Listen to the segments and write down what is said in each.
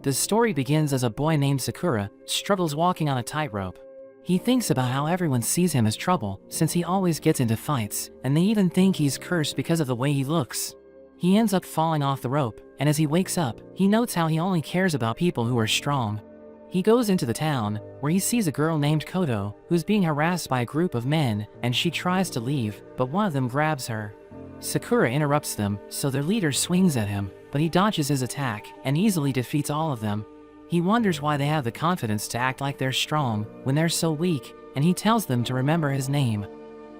The story begins as a boy named Sakura struggles walking on a tightrope. He thinks about how everyone sees him as trouble since he always gets into fights, and they even think he's cursed because of the way he looks. He ends up falling off the rope, and as he wakes up, he notes how he only cares about people who are strong. He goes into the town, where he sees a girl named Koto, who's being harassed by a group of men, and she tries to leave, but one of them grabs her. Sakura interrupts them, so their leader swings at him, but he dodges his attack, and easily defeats all of them. He wonders why they have the confidence to act like they're strong, when they're so weak, and he tells them to remember his name.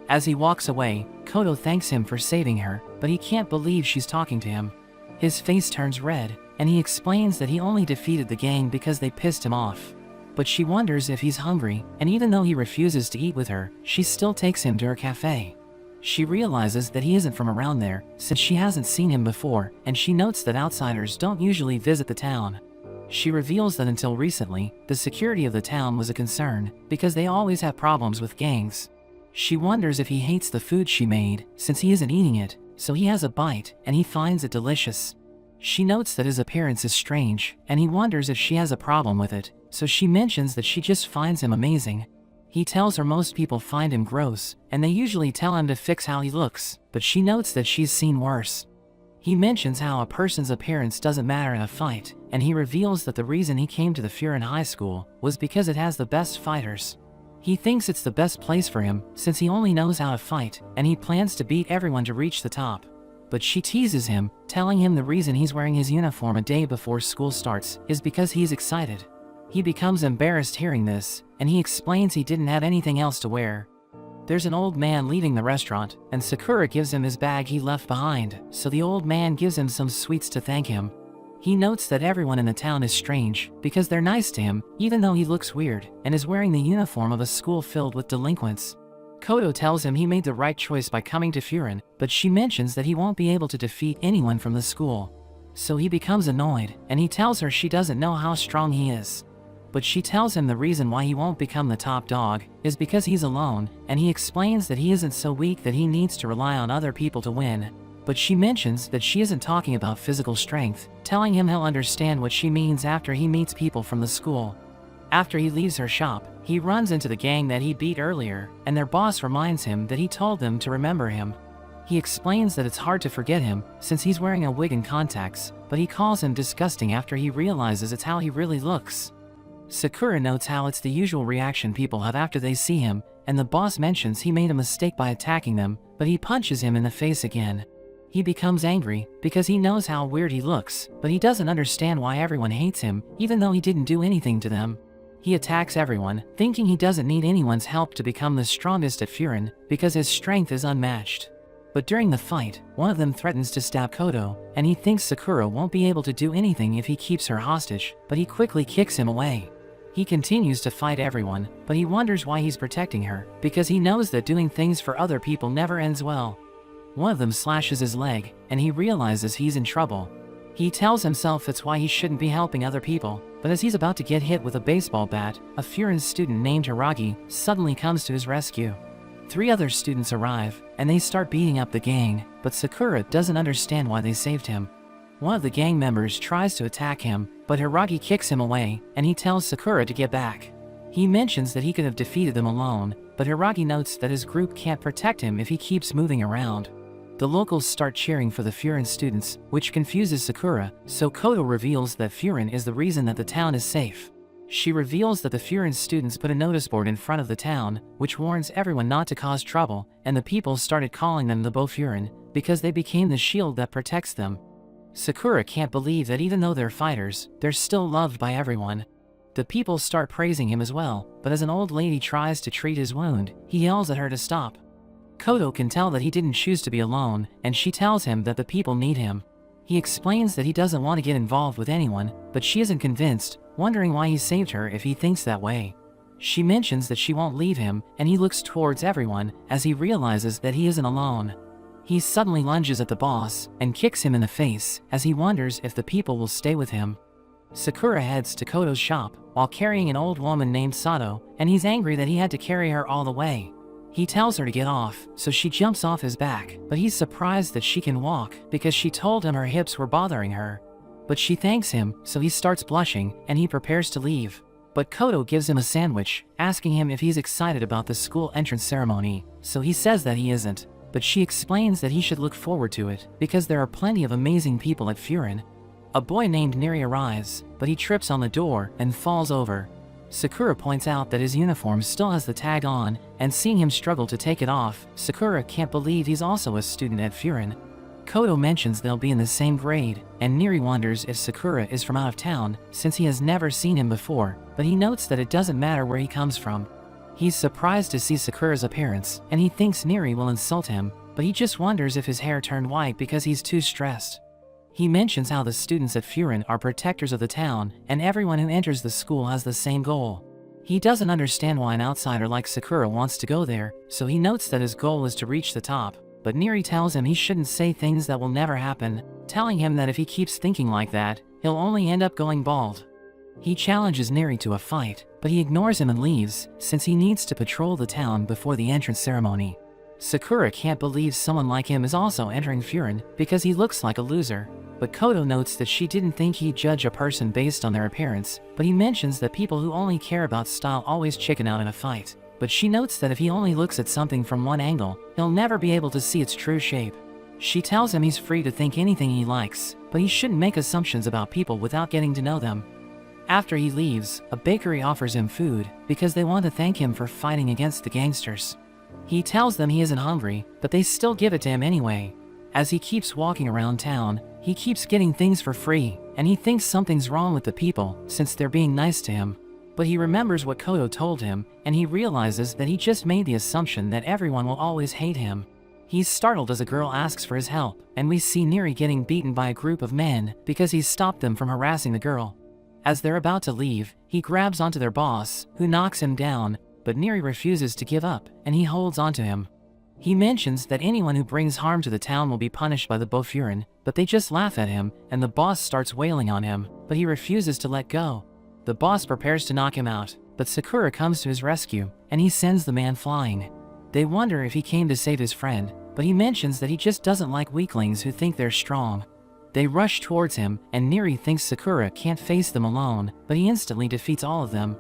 As he walks away, Koto thanks him for saving her, but he can't believe she's talking to him. His face turns red, and he explains that he only defeated the gang because they pissed him off. But she wonders if he's hungry, and even though he refuses to eat with her, she still takes him to her cafe. She realizes that he isn't from around there, since she hasn't seen him before, and she notes that outsiders don't usually visit the town. She reveals that until recently, the security of the town was a concern, because they always have problems with gangs. She wonders if he hates the food she made, since he isn't eating it, so he has a bite, and he finds it delicious. She notes that his appearance is strange, and he wonders if she has a problem with it, so she mentions that she just finds him amazing. He tells her most people find him gross, and they usually tell him to fix how he looks, but she notes that she's seen worse. He mentions how a person's appearance doesn't matter in a fight, and he reveals that the reason he came to the Furin High School was because it has the best fighters. He thinks it's the best place for him, since he only knows how to fight, and he plans to beat everyone to reach the top. But she teases him, telling him the reason he's wearing his uniform a day before school starts is because he's excited. He becomes embarrassed hearing this, and he explains he didn't have anything else to wear. There's an old man leaving the restaurant, and Sakura gives him his bag he left behind, so the old man gives him some sweets to thank him. He notes that everyone in the town is strange, because they're nice to him, even though he looks weird, and is wearing the uniform of a school filled with delinquents. Koto tells him he made the right choice by coming to Furin, but she mentions that he won't be able to defeat anyone from the school. So he becomes annoyed, and he tells her she doesn't know how strong he is. But she tells him the reason why he won't become the top dog is because he's alone, and he explains that he isn't so weak that he needs to rely on other people to win. But she mentions that she isn't talking about physical strength, telling him he'll understand what she means after he meets people from the school. After he leaves her shop, he runs into the gang that he beat earlier, and their boss reminds him that he told them to remember him. He explains that it's hard to forget him, since he's wearing a wig and contacts, but he calls him disgusting after he realizes it's how he really looks. Sakura notes how it's the usual reaction people have after they see him, and the boss mentions he made a mistake by attacking them, but he punches him in the face again. He becomes angry, because he knows how weird he looks, but he doesn't understand why everyone hates him, even though he didn't do anything to them. He attacks everyone, thinking he doesn't need anyone's help to become the strongest at Furin, because his strength is unmatched. But during the fight, one of them threatens to stab Koto, and he thinks Sakura won't be able to do anything if he keeps her hostage, but he quickly kicks him away. He continues to fight everyone, but he wonders why he's protecting her, because he knows that doing things for other people never ends well. One of them slashes his leg, and he realizes he's in trouble. He tells himself that's why he shouldn't be helping other people, but as he's about to get hit with a baseball bat, a Furin student named Hiragi suddenly comes to his rescue. 3 other students arrive, and they start beating up the gang, but Sakura doesn't understand why they saved him. One of the gang members tries to attack him, but Hiragi kicks him away, and he tells Sakura to get back. He mentions that he could have defeated them alone, but Hiragi notes that his group can't protect him if he keeps moving around. The locals start cheering for the Furin students, which confuses Sakura, so Koto reveals that Furin is the reason that the town is safe. She reveals that the Furin students put a notice board in front of the town, which warns everyone not to cause trouble, and the people started calling them the Bofurin, because they became the shield that protects them. Sakura can't believe that even though they're fighters, they're still loved by everyone. The people start praising him as well, but as an old lady tries to treat his wound, he yells at her to stop. Koto can tell that he didn't choose to be alone, and she tells him that the people need him. He explains that he doesn't want to get involved with anyone, but she isn't convinced, wondering why he saved her if he thinks that way. She mentions that she won't leave him, and he looks towards everyone as he realizes that he isn't alone. He suddenly lunges at the boss and kicks him in the face as he wonders if the people will stay with him. Sakura heads to Koto's shop while carrying an old woman named Sato, and he's angry that he had to carry her all the way. He tells her to get off, so she jumps off his back, but he's surprised that she can walk because she told him her hips were bothering her. But she thanks him, so he starts blushing, and he prepares to leave. But Koto gives him a sandwich, asking him if he's excited about the school entrance ceremony, so he says that he isn't. But she explains that he should look forward to it, because there are plenty of amazing people at Furin. A boy named Neri arrives, but he trips on the door and falls over. Sakura points out that his uniform still has the tag on, and seeing him struggle to take it off, Sakura can't believe he's also a student at Furin. Koto mentions they'll be in the same grade, and Neri wonders if Sakura is from out of town, since he has never seen him before, but he notes that it doesn't matter where he comes from. He's surprised to see Sakura's appearance, and he thinks Neri will insult him, but he just wonders if his hair turned white because he's too stressed. He mentions how the students at Furin are protectors of the town, and everyone who enters the school has the same goal. He doesn't understand why an outsider like Sakura wants to go there, so he notes that his goal is to reach the top. But Neri tells him he shouldn't say things that will never happen, telling him that if he keeps thinking like that, he'll only end up going bald. He challenges Neri to a fight, but he ignores him and leaves, since he needs to patrol the town before the entrance ceremony. Sakura can't believe someone like him is also entering Furin, because he looks like a loser. But Koto notes that she didn't think he'd judge a person based on their appearance, but he mentions that people who only care about style always chicken out in a fight. But she notes that if he only looks at something from one angle, he'll never be able to see its true shape. She tells him he's free to think anything he likes, but he shouldn't make assumptions about people without getting to know them. After he leaves, a bakery offers him food, because they want to thank him for fighting against the gangsters. He tells them he isn't hungry, but they still give it to him anyway. As he keeps walking around town, he keeps getting things for free, and he thinks something's wrong with the people, since they're being nice to him. But he remembers what Koto told him, and he realizes that he just made the assumption that everyone will always hate him. He's startled as a girl asks for his help, and we see Neri getting beaten by a group of men because he stopped them from harassing the girl. As they're about to leave, he grabs onto their boss, who knocks him down, but Neri refuses to give up, and he holds onto him. He mentions that anyone who brings harm to the town will be punished by the Bofurin, but they just laugh at him, and the boss starts wailing on him, but he refuses to let go. The boss prepares to knock him out, but Sakura comes to his rescue, and he sends the man flying. They wonder if he came to save his friend, but he mentions that he just doesn't like weaklings who think they're strong. They rush towards him, and Neri thinks Sakura can't face them alone, but he instantly defeats all of them.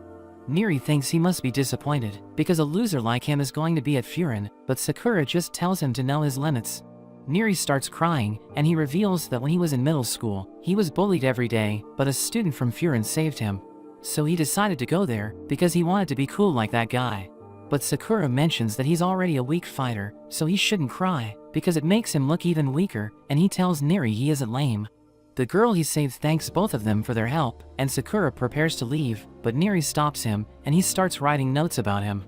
Neri thinks he must be disappointed, because a loser like him is going to be at Furin, but Sakura just tells him to know his limits. Neri starts crying, and he reveals that when he was in middle school, he was bullied every day, but a student from Furin saved him. So he decided to go there, because he wanted to be cool like that guy. But Sakura mentions that he's already a weak fighter, so he shouldn't cry, because it makes him look even weaker, and he tells Neri he isn't lame. The girl he saved thanks both of them for their help, and Sakura prepares to leave, but Neri stops him, and he starts writing notes about him.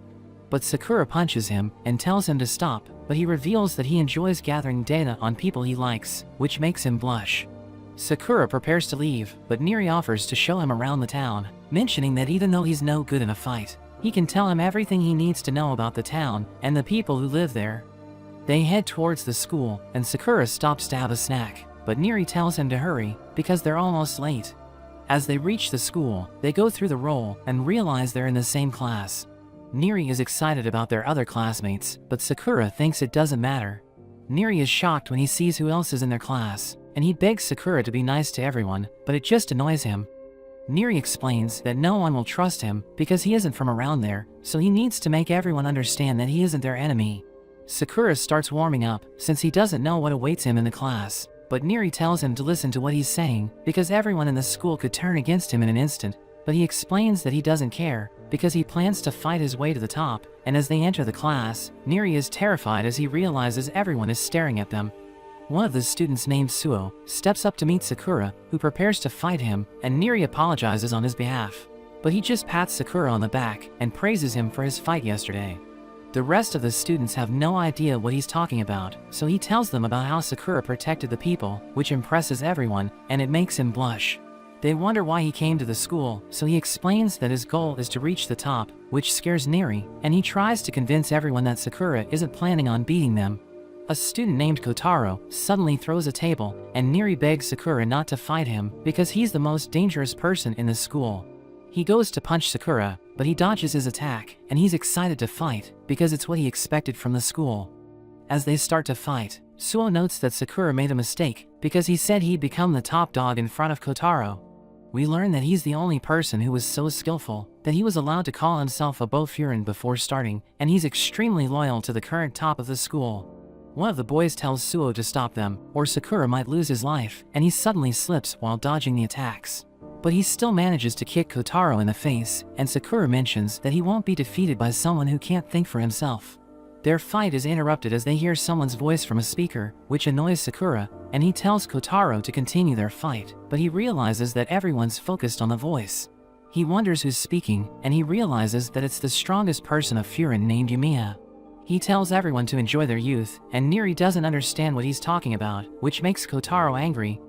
But Sakura punches him, and tells him to stop, but he reveals that he enjoys gathering data on people he likes, which makes him blush. Sakura prepares to leave, but Neri offers to show him around the town, mentioning that even though he's no good in a fight, he can tell him everything he needs to know about the town and the people who live there. They head towards the school, and Sakura stops to have a snack, but Neri tells him to hurry, because they're almost late. As they reach the school, they go through the roll and realize they're in the same class. Neri is excited about their other classmates, but Sakura thinks it doesn't matter. Neri is shocked when he sees who else is in their class, and he begs Sakura to be nice to everyone, but it just annoys him. Neri explains that no one will trust him because he isn't from around there, so he needs to make everyone understand that he isn't their enemy. Sakura starts warming up since he doesn't know what awaits him in the class, but Neri tells him to listen to what he's saying because everyone in the school could turn against him in an instant, but he explains that he doesn't care because he plans to fight his way to the top, and as they enter the class, Neri is terrified as he realizes everyone is staring at them. One of the students named Suo steps up to meet Sakura, who prepares to fight him, and Neri apologizes on his behalf. But he just pats Sakura on the back and praises him for his fight yesterday. The rest of the students have no idea what he's talking about, so he tells them about how Sakura protected the people, which impresses everyone, and it makes him blush. They wonder why he came to the school, so he explains that his goal is to reach the top, which scares Neri, and he tries to convince everyone that Sakura isn't planning on beating them. A student named Kotaro suddenly throws a table, and Neri begs Sakura not to fight him because he's the most dangerous person in the school. He goes to punch Sakura, but he dodges his attack, and he's excited to fight because it's what he expected from the school. As they start to fight, Suo notes that Sakura made a mistake because he said he'd become the top dog in front of Kotaro. We learn that he's the only person who was so skillful that he was allowed to call himself a Bofurin before starting, and he's extremely loyal to the current top of the school. One of the boys tells Suo to stop them, or Sakura might lose his life, and he suddenly slips while dodging the attacks. But he still manages to kick Kotaro in the face, and Sakura mentions that he won't be defeated by someone who can't think for himself. Their fight is interrupted as they hear someone's voice from a speaker, which annoys Sakura, and he tells Kotaro to continue their fight, but he realizes that everyone's focused on the voice. He wonders who's speaking, and he realizes that it's the strongest person of Furin named Yumiya. He tells everyone to enjoy their youth, and Neri doesn't understand what he's talking about, which makes Kotaro angry.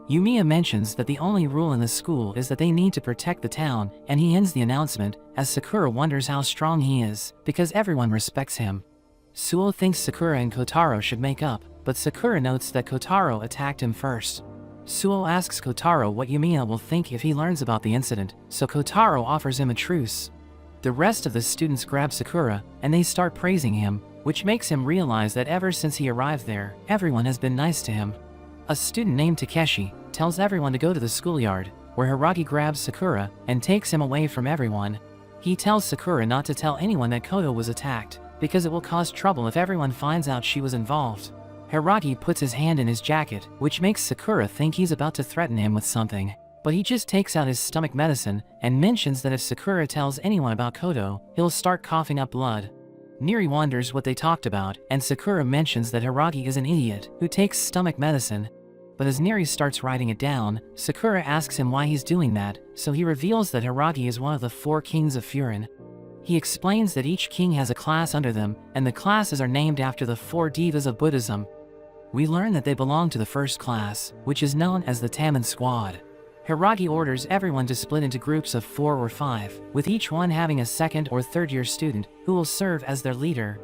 Yumiya mentions that the only rule in the school is that they need to protect the town, and he ends the announcement, as Sakura wonders how strong he is, because everyone respects him. Suo thinks Sakura and Kotaro should make up, but Sakura notes that Kotaro attacked him first. Suo asks Kotaro what Yumiya will think if he learns about the incident, so Kotaro offers him a truce. The rest of the students grab Sakura, and they start praising him, which makes him realize that ever since he arrived there, everyone has been nice to him. A student named Takeshi tells everyone to go to the schoolyard, where Hiragi grabs Sakura and takes him away from everyone. He tells Sakura not to tell anyone that Koto was attacked, because it will cause trouble if everyone finds out she was involved. Hiragi puts his hand in his jacket, which makes Sakura think he's about to threaten him with something. But he just takes out his stomach medicine and mentions that if Sakura tells anyone about Koto, he'll start coughing up blood. Neri wonders what they talked about, and Sakura mentions that Hiragi is an idiot who takes stomach medicine. But as Neri starts writing it down, Sakura asks him why he's doing that, so he reveals that Hiragi is one of the 4 kings of Furin. He explains that each king has a class under them, and the classes are named after the 4 devas of Buddhism. We learn that they belong to the first class, which is known as the Taman Squad. Hiragi orders everyone to split into groups of 4 or 5, with each one having a 2nd or 3rd year student who will serve as their leader.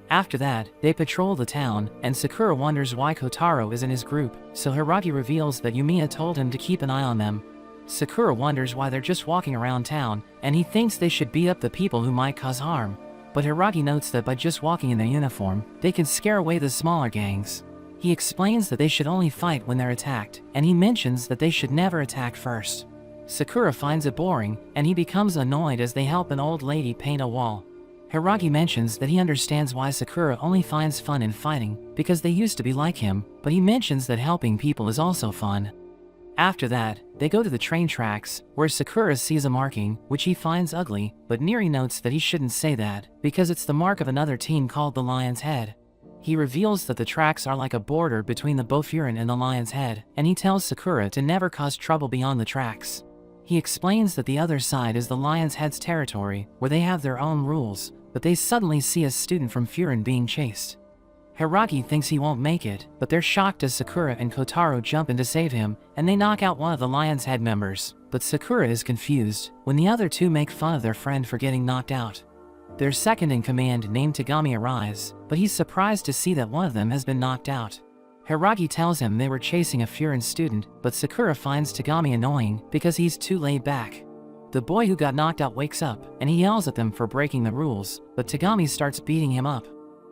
After that, they patrol the town, and Sakura wonders why Kotaro is in his group, so Hiragi reveals that Yumiya told him to keep an eye on them. Sakura wonders why they're just walking around town, and he thinks they should beat up the people who might cause harm. But Hiragi notes that by just walking in their uniform, they can scare away the smaller gangs. He explains that they should only fight when they're attacked, and he mentions that they should never attack first. Sakura finds it boring, and he becomes annoyed as they help an old lady paint a wall. Hiragi mentions that he understands why Sakura only finds fun in fighting, because they used to be like him, but he mentions that helping people is also fun. After that, they go to the train tracks, where Sakura sees a marking, which he finds ugly, but Neri notes that he shouldn't say that, because it's the mark of another team called the Lion's Head. He reveals that the tracks are like a border between the Bofurin and the Lion's Head, and he tells Sakura to never cause trouble beyond the tracks. He explains that the other side is the Lion's Head's territory, where they have their own rules, but they suddenly see a student from Furin being chased. Hiragi thinks he won't make it, but they're shocked as Sakura and Kotaro jump in to save him, and they knock out one of the Lion's Head members, but Sakura is confused when the other 2 make fun of their friend for getting knocked out. Their second in command named Tagami arrives, but he's surprised to see that one of them has been knocked out. Hiragi tells him they were chasing a Furin student, but Sakura finds Tagami annoying because he's too laid back. The boy who got knocked out wakes up, and he yells at them for breaking the rules, but Tagami starts beating him up.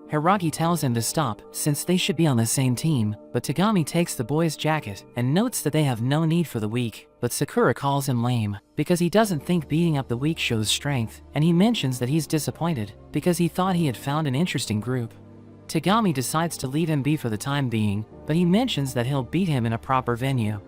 Hiragi tells him to stop, since they should be on the same team, but Tagami takes the boy's jacket and notes that they have no need for the weak, but Sakura calls him lame, because he doesn't think beating up the weak shows strength, and he mentions that he's disappointed, because he thought he had found an interesting group. Tagami decides to leave him be for the time being, but he mentions that he'll beat him in a proper venue.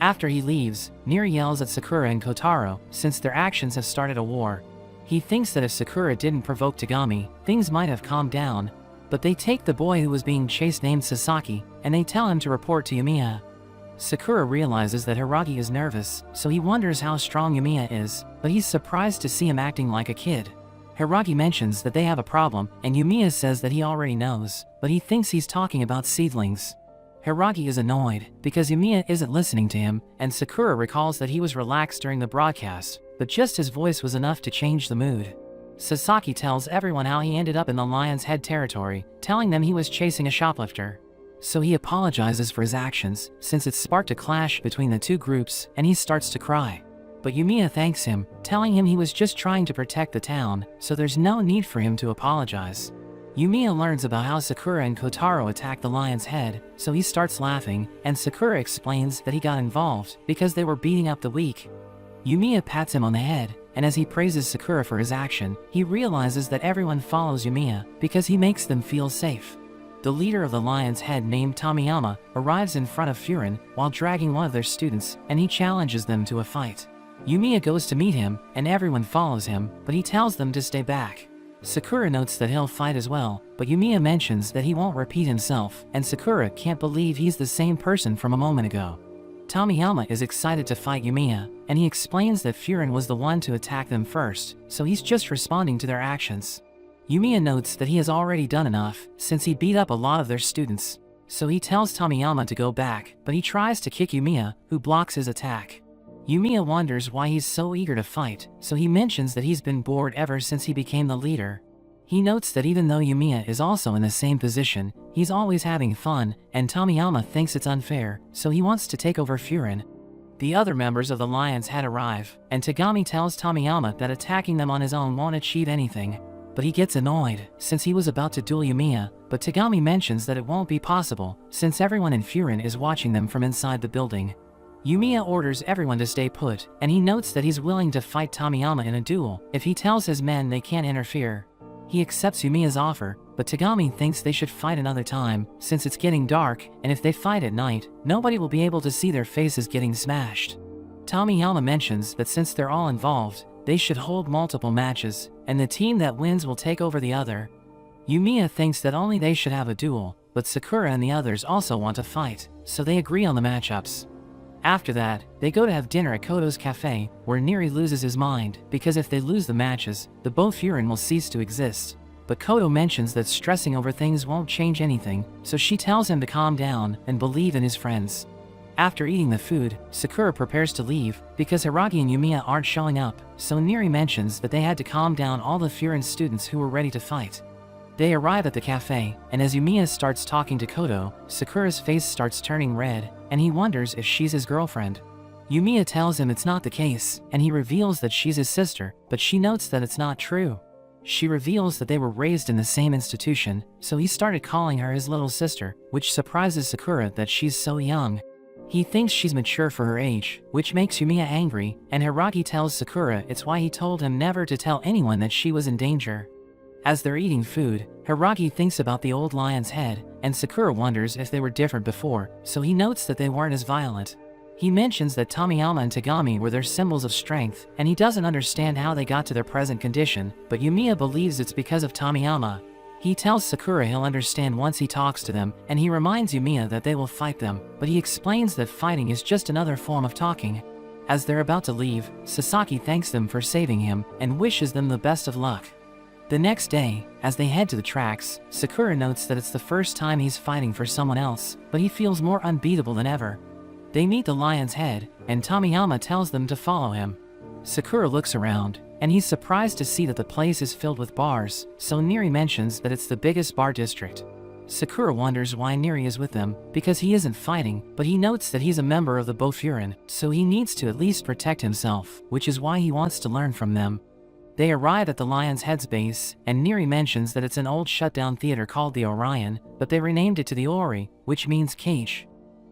After he leaves, Neri yells at Sakura and Kotaro, since their actions have started a war. He thinks that if Sakura didn't provoke Tagami, things might have calmed down, but they take the boy who was being chased named Sasaki, and they tell him to report to Yumiya. Sakura realizes that Hiragi is nervous, so he wonders how strong Yumiya is, but he's surprised to see him acting like a kid. Hiragi mentions that they have a problem, and Yumiya says that he already knows, but he thinks he's talking about seedlings. Hiragi is annoyed, because Yumiya isn't listening to him, and Sakura recalls that he was relaxed during the broadcast, but just his voice was enough to change the mood. Sasaki tells everyone how he ended up in the Lion's Head territory, telling them he was chasing a shoplifter. So he apologizes for his actions, since it sparked a clash between the 2 groups, and he starts to cry. But Yumiya thanks him, telling him he was just trying to protect the town, so there's no need for him to apologize. Yumiya learns about how Sakura and Kotaro attacked the lion's head, so he starts laughing, and Sakura explains that he got involved because they were beating up the weak. Yumiya pats him on the head, and as he praises Sakura for his action, he realizes that everyone follows Yumiya because he makes them feel safe. The leader of the lion's head named Tomiyama arrives in front of Furin while dragging one of their students, and he challenges them to a fight. Yumiya goes to meet him, and everyone follows him, but he tells them to stay back. Sakura notes that he'll fight as well, but Yumiya mentions that he won't repeat himself, and Sakura can't believe he's the same person from a moment ago. Tomiyama is excited to fight Yumiya, and he explains that Furin was the one to attack them first, so he's just responding to their actions. Yumiya notes that he has already done enough, since he beat up a lot of their students. So he tells Tomiyama to go back, but he tries to kick Yumiya, who blocks his attack. Yumiya wonders why he's so eager to fight, so he mentions that he's been bored ever since he became the leader. He notes that even though Yumiya is also in the same position, he's always having fun, and Tomiyama thinks it's unfair, so he wants to take over Furin. The other members of the Lion's Head arrive, and Tagami tells Tomiyama that attacking them on his own won't achieve anything. But he gets annoyed, since he was about to duel Yumiya, but Tagami mentions that it won't be possible, since everyone in Furin is watching them from inside the building. Yumiya orders everyone to stay put, and he notes that he's willing to fight Tomiyama in a duel if he tells his men they can't interfere. He accepts Yumiya's offer, but Tagami thinks they should fight another time, since it's getting dark, and if they fight at night, nobody will be able to see their faces getting smashed. Tomiyama mentions that since they're all involved, they should hold multiple matches, and the team that wins will take over the other. Yumiya thinks that only they should have a duel, but Sakura and the others also want to fight, so they agree on the matchups. After that, they go to have dinner at Koto's cafe, where Neri loses his mind, because if they lose the matches, the Bofurin will cease to exist. But Koto mentions that stressing over things won't change anything, so she tells him to calm down and believe in his friends. After eating the food, Sakura prepares to leave, because Hiragi and Yumiya aren't showing up, so Neri mentions that they had to calm down all the Furin students who were ready to fight. They arrive at the cafe, and as Yumiya starts talking to Koto, Sakura's face starts turning red, and he wonders if she's his girlfriend. Yumiya tells him it's not the case, and he reveals that she's his sister, but she notes that it's not true. She reveals that they were raised in the same institution, so he started calling her his little sister, which surprises Sakura that she's so young. He thinks she's mature for her age, which makes Yumiya angry, and Hiragi tells Sakura it's why he told him never to tell anyone that she was in danger. As they're eating food, Hiragi thinks about the old lion's head, and Sakura wonders if they were different before, so he notes that they weren't as violent. He mentions that Tomiyama and Tagami were their symbols of strength, and he doesn't understand how they got to their present condition, but Yumiya believes it's because of Tomiyama. He tells Sakura he'll understand once he talks to them, and he reminds Yumiya that they will fight them, but he explains that fighting is just another form of talking. As they're about to leave, Sasaki thanks them for saving him, and wishes them the best of luck. The next day, as they head to the tracks, Sakura notes that it's the first time he's fighting for someone else, but he feels more unbeatable than ever. They meet the lion's head, and Tomiyama tells them to follow him. Sakura looks around, and he's surprised to see that the place is filled with bars, so Neri mentions that it's the biggest bar district. Sakura wonders why Neri is with them, because he isn't fighting, but he notes that he's a member of the Bofurin, so he needs to at least protect himself, which is why he wants to learn from them. They arrive at the Lion's Head's base, and Neri mentions that it's an old shutdown theater called the Orion, but they renamed it to the Ori, which means cage.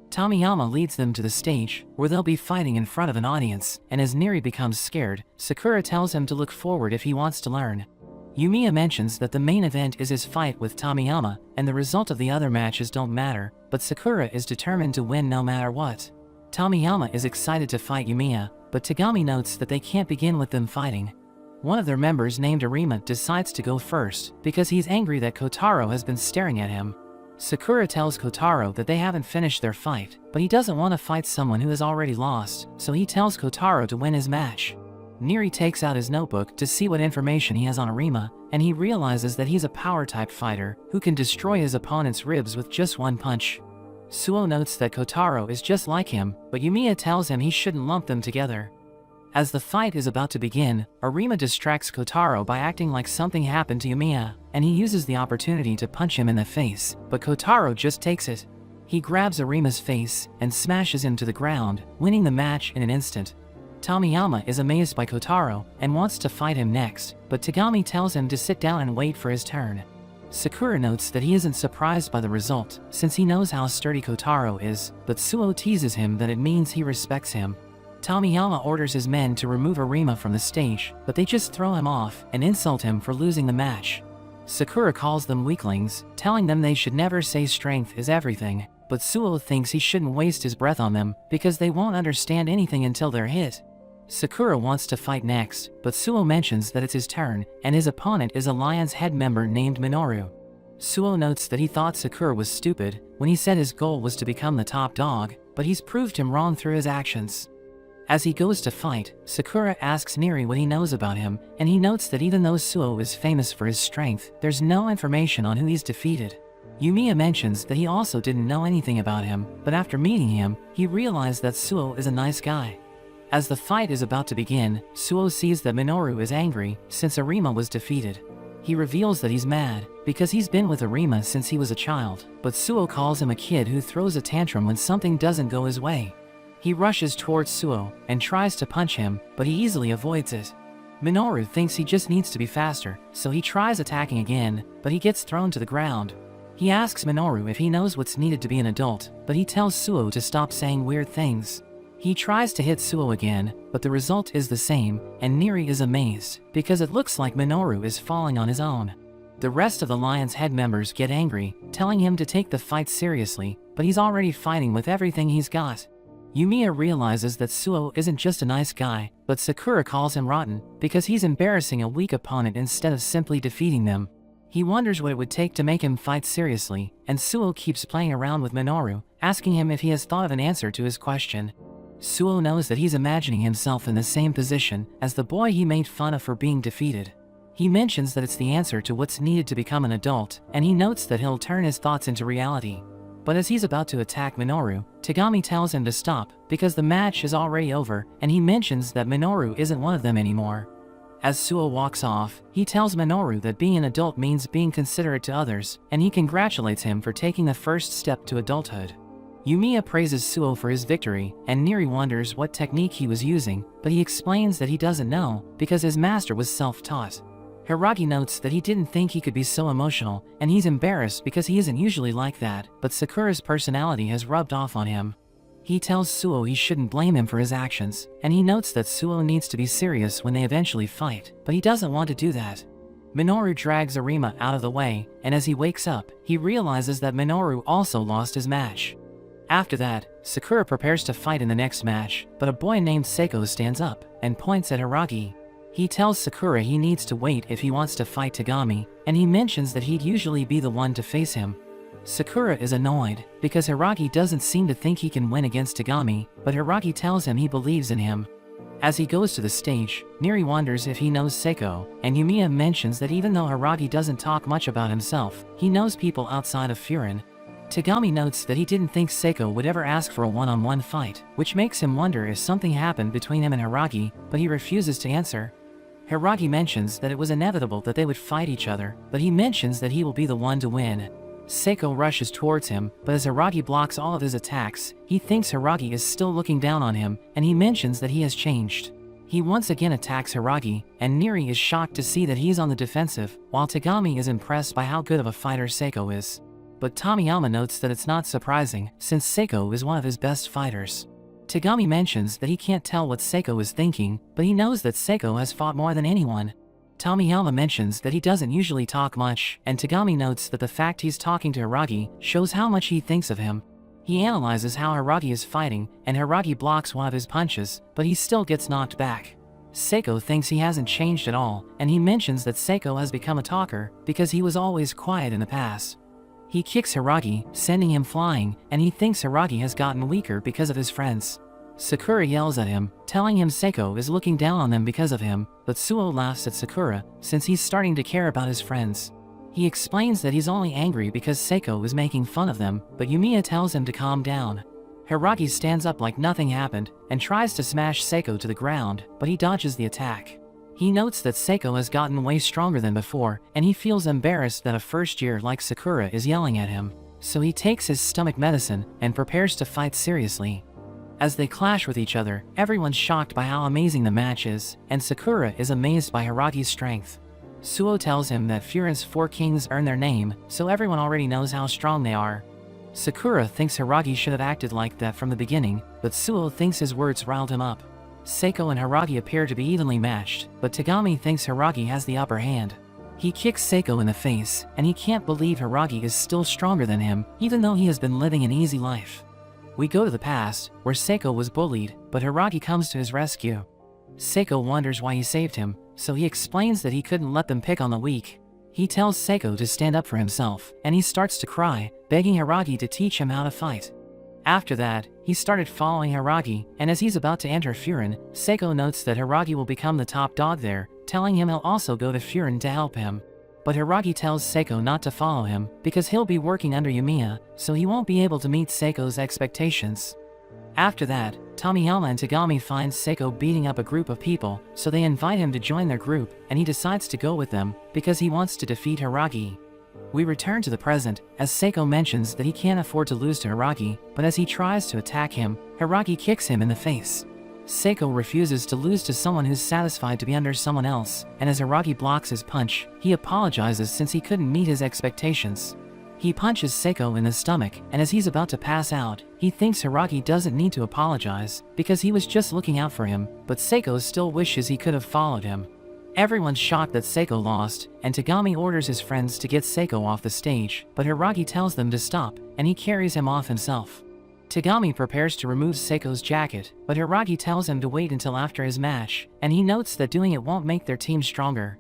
Tomiyama leads them to the stage, where they'll be fighting in front of an audience, and as Neri becomes scared, Sakura tells him to look forward if he wants to learn. Yumiya mentions that the main event is his fight with Tomiyama, and the result of the other matches don't matter, but Sakura is determined to win no matter what. Tomiyama is excited to fight Yumiya, but Tagami notes that they can't begin with them fighting. One of their members named Arima decides to go first, because he's angry that Kotaro has been staring at him. Sakura tells Kotaro that they haven't finished their fight, but he doesn't want to fight someone who has already lost, so he tells Kotaro to win his match. Neri takes out his notebook to see what information he has on Arima, and he realizes that he's a power-type fighter who can destroy his opponent's ribs with just one punch. Suo notes that Kotaro is just like him, but Yumiya tells him he shouldn't lump them together. As the fight is about to begin, Arima distracts Kotaro by acting like something happened to Yumiya, and he uses the opportunity to punch him in the face, but Kotaro just takes it. He grabs Arima's face and smashes him to the ground, winning the match in an instant. Tomiyama is amazed by Kotaro and wants to fight him next, but Tagami tells him to sit down and wait for his turn. Sakura notes that he isn't surprised by the result, since he knows how sturdy Kotaro is, but Suo teases him that it means he respects him. Tomiyama orders his men to remove Arima from the stage, but they just throw him off and insult him for losing the match. Sakura calls them weaklings, telling them they should never say strength is everything, but Suo thinks he shouldn't waste his breath on them because they won't understand anything until they're hit. Sakura wants to fight next, but Suo mentions that it's his turn, and his opponent is a Lion's Head member named Minoru. Suo notes that he thought Sakura was stupid when he said his goal was to become the top dog, but he's proved him wrong through his actions. As he goes to fight, Sakura asks Neri what he knows about him, and he notes that even though Suo is famous for his strength, there's no information on who he's defeated. Yumiya mentions that he also didn't know anything about him, but after meeting him, he realized that Suo is a nice guy. As the fight is about to begin, Suo sees that Minoru is angry since Arima was defeated. He reveals that he's mad because he's been with Arima since he was a child, but Suo calls him a kid who throws a tantrum when something doesn't go his way. He rushes towards Suo and tries to punch him, but he easily avoids it. Minoru thinks he just needs to be faster, so he tries attacking again, but he gets thrown to the ground. He asks Minoru if he knows what's needed to be an adult, but he tells Suo to stop saying weird things. He tries to hit Suo again, but the result is the same, and Neri is amazed, because it looks like Minoru is falling on his own. The rest of the Lion's Head members get angry, telling him to take the fight seriously, but he's already fighting with everything he's got. Yumiya realizes that Suo isn't just a nice guy, but Sakura calls him rotten, because he's embarrassing a weak opponent instead of simply defeating them. He wonders what it would take to make him fight seriously, and Suo keeps playing around with Minoru, asking him if he has thought of an answer to his question. Suo knows that he's imagining himself in the same position as the boy he made fun of for being defeated. He mentions that it's the answer to what's needed to become an adult, and he notes that he'll turn his thoughts into reality. But as he's about to attack Minoru, Tagami tells him to stop because the match is already over, and he mentions that Minoru isn't one of them anymore. As Suo walks off, he tells Minoru that being an adult means being considerate to others, and he congratulates him for taking the first step to adulthood. Yumiya praises Suo for his victory, and Neri wonders what technique he was using, but he explains that he doesn't know because his master was self-taught. Hiragi notes that he didn't think he could be so emotional, and he's embarrassed because he isn't usually like that, but Sakura's personality has rubbed off on him. He tells Suo he shouldn't blame him for his actions, and he notes that Suo needs to be serious when they eventually fight, but he doesn't want to do that. Minoru drags Arima out of the way, and as he wakes up, he realizes that Minoru also lost his match. After that, Sakura prepares to fight in the next match, but a boy named Seiko stands up and points at Hiragi. He tells Sakura he needs to wait if he wants to fight Tagami, and he mentions that he'd usually be the one to face him. Sakura is annoyed because Hiragi doesn't seem to think he can win against Tagami, but Hiragi tells him he believes in him. As he goes to the stage, Neri wonders if he knows Seiko, and Yumiya mentions that even though Hiragi doesn't talk much about himself, he knows people outside of Furin. Tagami notes that he didn't think Seiko would ever ask for a one-on-one fight, which makes him wonder if something happened between him and Hiragi, but he refuses to answer. Hiragi mentions that it was inevitable that they would fight each other, but he mentions that he will be the one to win. Seiko rushes towards him, but as Hiragi blocks all of his attacks, he thinks Hiragi is still looking down on him, and he mentions that he has changed. He once again attacks Hiragi, and Neri is shocked to see that he's on the defensive, while Tagami is impressed by how good of a fighter Seiko is. But Tomiyama notes that it's not surprising, since Seiko is one of his best fighters. Tagami mentions that he can't tell what Seiko is thinking, but he knows that Seiko has fought more than anyone. Tomiyama mentions that he doesn't usually talk much, and Tagami notes that the fact he's talking to Hiragi shows how much he thinks of him. He analyzes how Hiragi is fighting, and Hiragi blocks one of his punches, but he still gets knocked back. Seiko thinks he hasn't changed at all, and he mentions that Seiko has become a talker because he was always quiet in the past. He kicks Hiragi, sending him flying, and he thinks Hiragi has gotten weaker because of his friends. Sakura yells at him, telling him Seiko is looking down on them because of him, but Suo laughs at Sakura, since he's starting to care about his friends. He explains that he's only angry because Seiko is making fun of them, but Yumiya tells him to calm down. Hiragi stands up like nothing happened, and tries to smash Seiko to the ground, but he dodges the attack. He notes that Seiko has gotten way stronger than before, and he feels embarrassed that a first year like Sakura is yelling at him. So he takes his stomach medicine and prepares to fight seriously. As they clash with each other, everyone's shocked by how amazing the match is, and Sakura is amazed by Hiragi's strength. Suo tells him that Furin's 4 kings earn their name, so everyone already knows how strong they are. Sakura thinks Hiragi should have acted like that from the beginning, but Suo thinks his words riled him up. Seiko and Hiragi appear to be evenly matched, but Tagami thinks Hiragi has the upper hand. He kicks Seiko in the face, and he can't believe Hiragi is still stronger than him, even though he has been living an easy life. We go to the past, where Seiko was bullied, but Hiragi comes to his rescue. Seiko wonders why he saved him, so he explains that he couldn't let them pick on the weak. He tells Seiko to stand up for himself, and he starts to cry, begging Hiragi to teach him how to fight. After that, he started following Hiragi, and as he's about to enter Furin, Seiko notes that Hiragi will become the top dog there, telling him he'll also go to Furin to help him. But Hiragi tells Seiko not to follow him, because he'll be working under Yumiya, so he won't be able to meet Seiko's expectations. After that, Tomiyama and Tagami find Seiko beating up a group of people, so they invite him to join their group, and he decides to go with them, because he wants to defeat Hiragi. We return to the present, as Seiko mentions that he can't afford to lose to Hiragi, but as he tries to attack him, Hiragi kicks him in the face. Seiko refuses to lose to someone who's satisfied to be under someone else, and as Hiragi blocks his punch, he apologizes since he couldn't meet his expectations. He punches Seiko in the stomach, and as he's about to pass out, he thinks Hiragi doesn't need to apologize, because he was just looking out for him, but Seiko still wishes he could have followed him. Everyone's shocked that Seiko lost, and Tagami orders his friends to get Seiko off the stage, but Hiragi tells them to stop, and he carries him off himself. Tagami prepares to remove Seiko's jacket, but Hiragi tells him to wait until after his match, and he notes that doing it won't make their team stronger.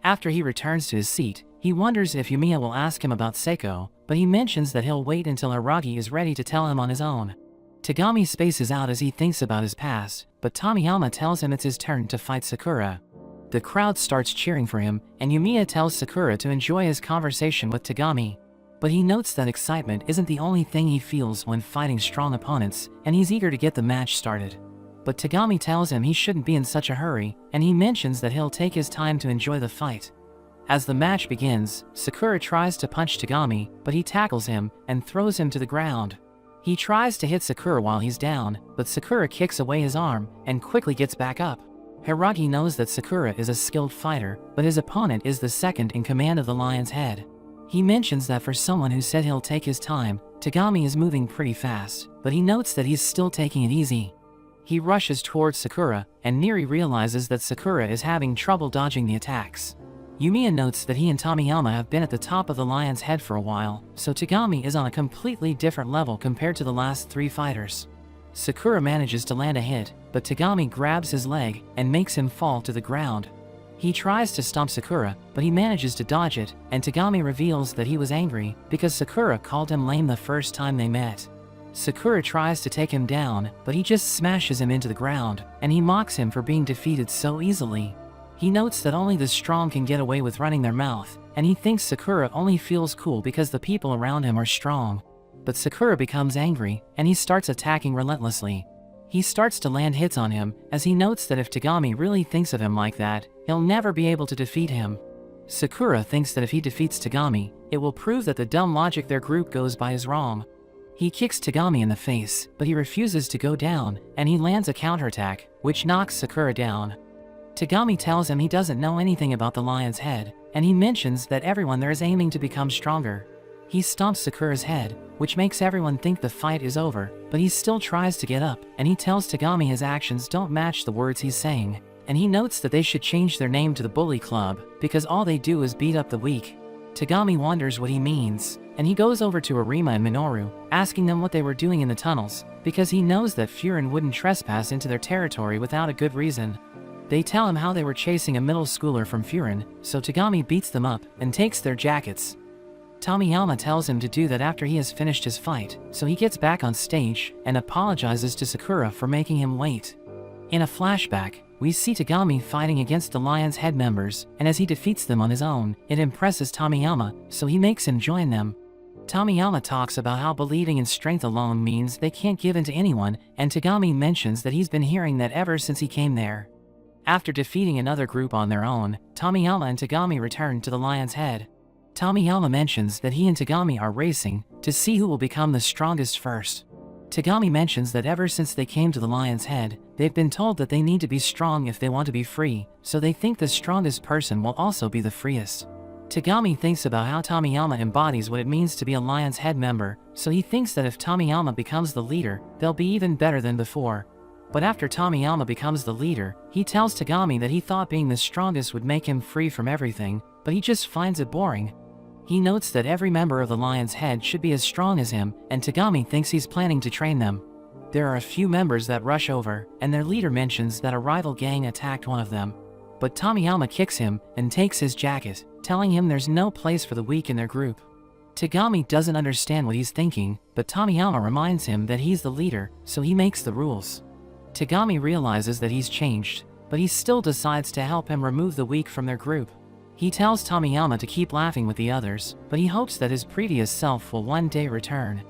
After he returns to his seat, he wonders if Yumiya will ask him about Seiko, but he mentions that he'll wait until Hiragi is ready to tell him on his own. Tagami spaces out as he thinks about his past, but Tomiyama tells him it's his turn to fight Sakura. The crowd starts cheering for him, and Yumiya tells Sakura to enjoy his conversation with Tagami. But he notes that excitement isn't the only thing he feels when fighting strong opponents, and he's eager to get the match started. But Tagami tells him he shouldn't be in such a hurry, and he mentions that he'll take his time to enjoy the fight. As the match begins, Sakura tries to punch Tagami, but he tackles him and throws him to the ground. He tries to hit Sakura while he's down, but Sakura kicks away his arm and quickly gets back up. Hiragi knows that Sakura is a skilled fighter, but his opponent is the second in command of the Lion's Head. He mentions that for someone who said he'll take his time, Tagami is moving pretty fast, but he notes that he's still taking it easy. He rushes towards Sakura, and Neri realizes that Sakura is having trouble dodging the attacks. Yumiya notes that he and Tomiyama have been at the top of the Lion's Head for a while, so Tagami is on a completely different level compared to the last 3 fighters. Sakura manages to land a hit, but Tagami grabs his leg and makes him fall to the ground. He tries to stomp Sakura, but he manages to dodge it, and Tagami reveals that he was angry because Sakura called him lame the first time they met. Sakura tries to take him down, but he just smashes him into the ground, and he mocks him for being defeated so easily. He notes that only the strong can get away with running their mouth, and he thinks Sakura only feels cool because the people around him are strong. But Sakura becomes angry, and he starts attacking relentlessly. He starts to land hits on him, as he notes that if Tagami really thinks of him like that, he'll never be able to defeat him. Sakura thinks that if he defeats Tagami, it will prove that the dumb logic their group goes by is wrong. He kicks Tagami in the face, but he refuses to go down, and he lands a counterattack, which knocks Sakura down. Tagami tells him he doesn't know anything about the Lion's Head, and he mentions that everyone there is aiming to become stronger. He stomps Sakura's head, which makes everyone think the fight is over, but he still tries to get up, and he tells Tagami his actions don't match the words he's saying, and he notes that they should change their name to the Bully Club, because all they do is beat up the weak. Tagami wonders what he means, and he goes over to Arima and Minoru, asking them what they were doing in the tunnels, because he knows that Furin wouldn't trespass into their territory without a good reason. They tell him how they were chasing a middle schooler from Furin, so Tagami beats them up and takes their jackets. Tomiyama tells him to do that after he has finished his fight, so he gets back on stage and apologizes to Sakura for making him wait. In a flashback, we see Tagami fighting against the Lion's Head members, and as he defeats them on his own, it impresses Tomiyama, so he makes him join them. Tomiyama talks about how believing in strength alone means they can't give in to anyone, and Tagami mentions that he's been hearing that ever since he came there. After defeating another group on their own, Tomiyama and Tagami return to the Lion's Head. Tomiyama mentions that he and Tagami are racing to see who will become the strongest first. Tagami mentions that ever since they came to the Lion's Head, they've been told that they need to be strong if they want to be free, so they think the strongest person will also be the freest. Tagami thinks about how Tomiyama embodies what it means to be a Lion's Head member, so he thinks that if Tomiyama becomes the leader, they'll be even better than before. But after Tomiyama becomes the leader, he tells Tagami that he thought being the strongest would make him free from everything, but he just finds it boring. He notes that every member of the Lion's Head should be as strong as him, and Tagami thinks he's planning to train them. There are a few members that rush over, and their leader mentions that a rival gang attacked one of them. But Tomiyama kicks him and takes his jacket, telling him there's no place for the weak in their group. Tagami doesn't understand what he's thinking, but Tomiyama reminds him that he's the leader, so he makes the rules. Tagami realizes that he's changed, but he still decides to help him remove the weak from their group. He tells Tomiyama to keep laughing with the others, but he hopes that his previous self will one day return.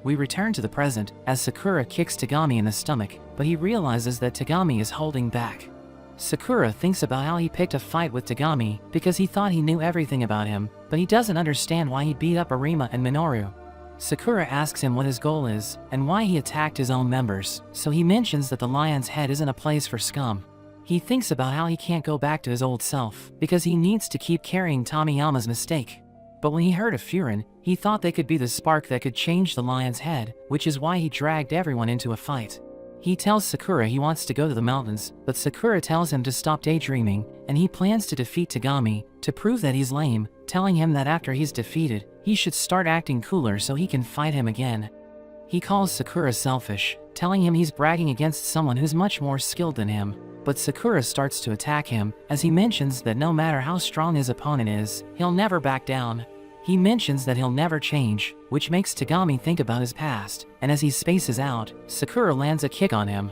We return to the present, as Sakura kicks Tagami in the stomach, but he realizes that Tagami is holding back. Sakura thinks about how he picked a fight with Tagami because he thought he knew everything about him, but he doesn't understand why he beat up Arima and Minoru. Sakura asks him what his goal is, and why he attacked his own members, so he mentions that the Lion's Head isn't a place for scum. He thinks about how he can't go back to his old self, because he needs to keep carrying Tomiyama's mistake. But when he heard of Furin, he thought they could be the spark that could change the Lion's Head, which is why he dragged everyone into a fight. He tells Sakura he wants to go to the mountains, but Sakura tells him to stop daydreaming, and he plans to defeat Tagami, to prove that he's lame, telling him that after he's defeated, he should start acting cooler so he can fight him again. He calls Sakura selfish, telling him he's bragging against someone who's much more skilled than him, but Sakura starts to attack him, as he mentions that no matter how strong his opponent is, he'll never back down. He mentions that he'll never change, which makes Tagami think about his past, and as he spaces out, Sakura lands a kick on him.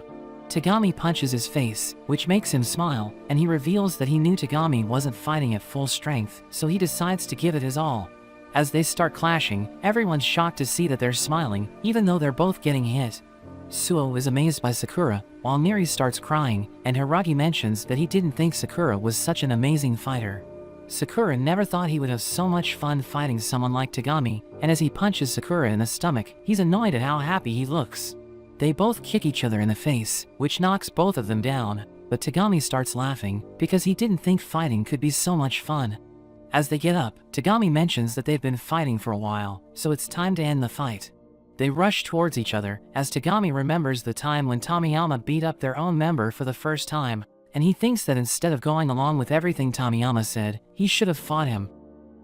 Tagami punches his face, which makes him smile, and he reveals that he knew Tagami wasn't fighting at full strength, so he decides to give it his all. As they start clashing, everyone's shocked to see that they're smiling, even though they're both getting hit. Suo is amazed by Sakura, while Miri starts crying, and Hiragi mentions that he didn't think Sakura was such an amazing fighter. Sakura never thought he would have so much fun fighting someone like Tagami, and as he punches Sakura in the stomach, he's annoyed at how happy he looks. They both kick each other in the face, which knocks both of them down, but Tagami starts laughing, because he didn't think fighting could be so much fun. As they get up, Tagami mentions that they've been fighting for a while, so it's time to end the fight. They rush towards each other, as Tagami remembers the time when Tomiyama beat up their own member for the first time, and he thinks that instead of going along with everything Tomiyama said, he should have fought him.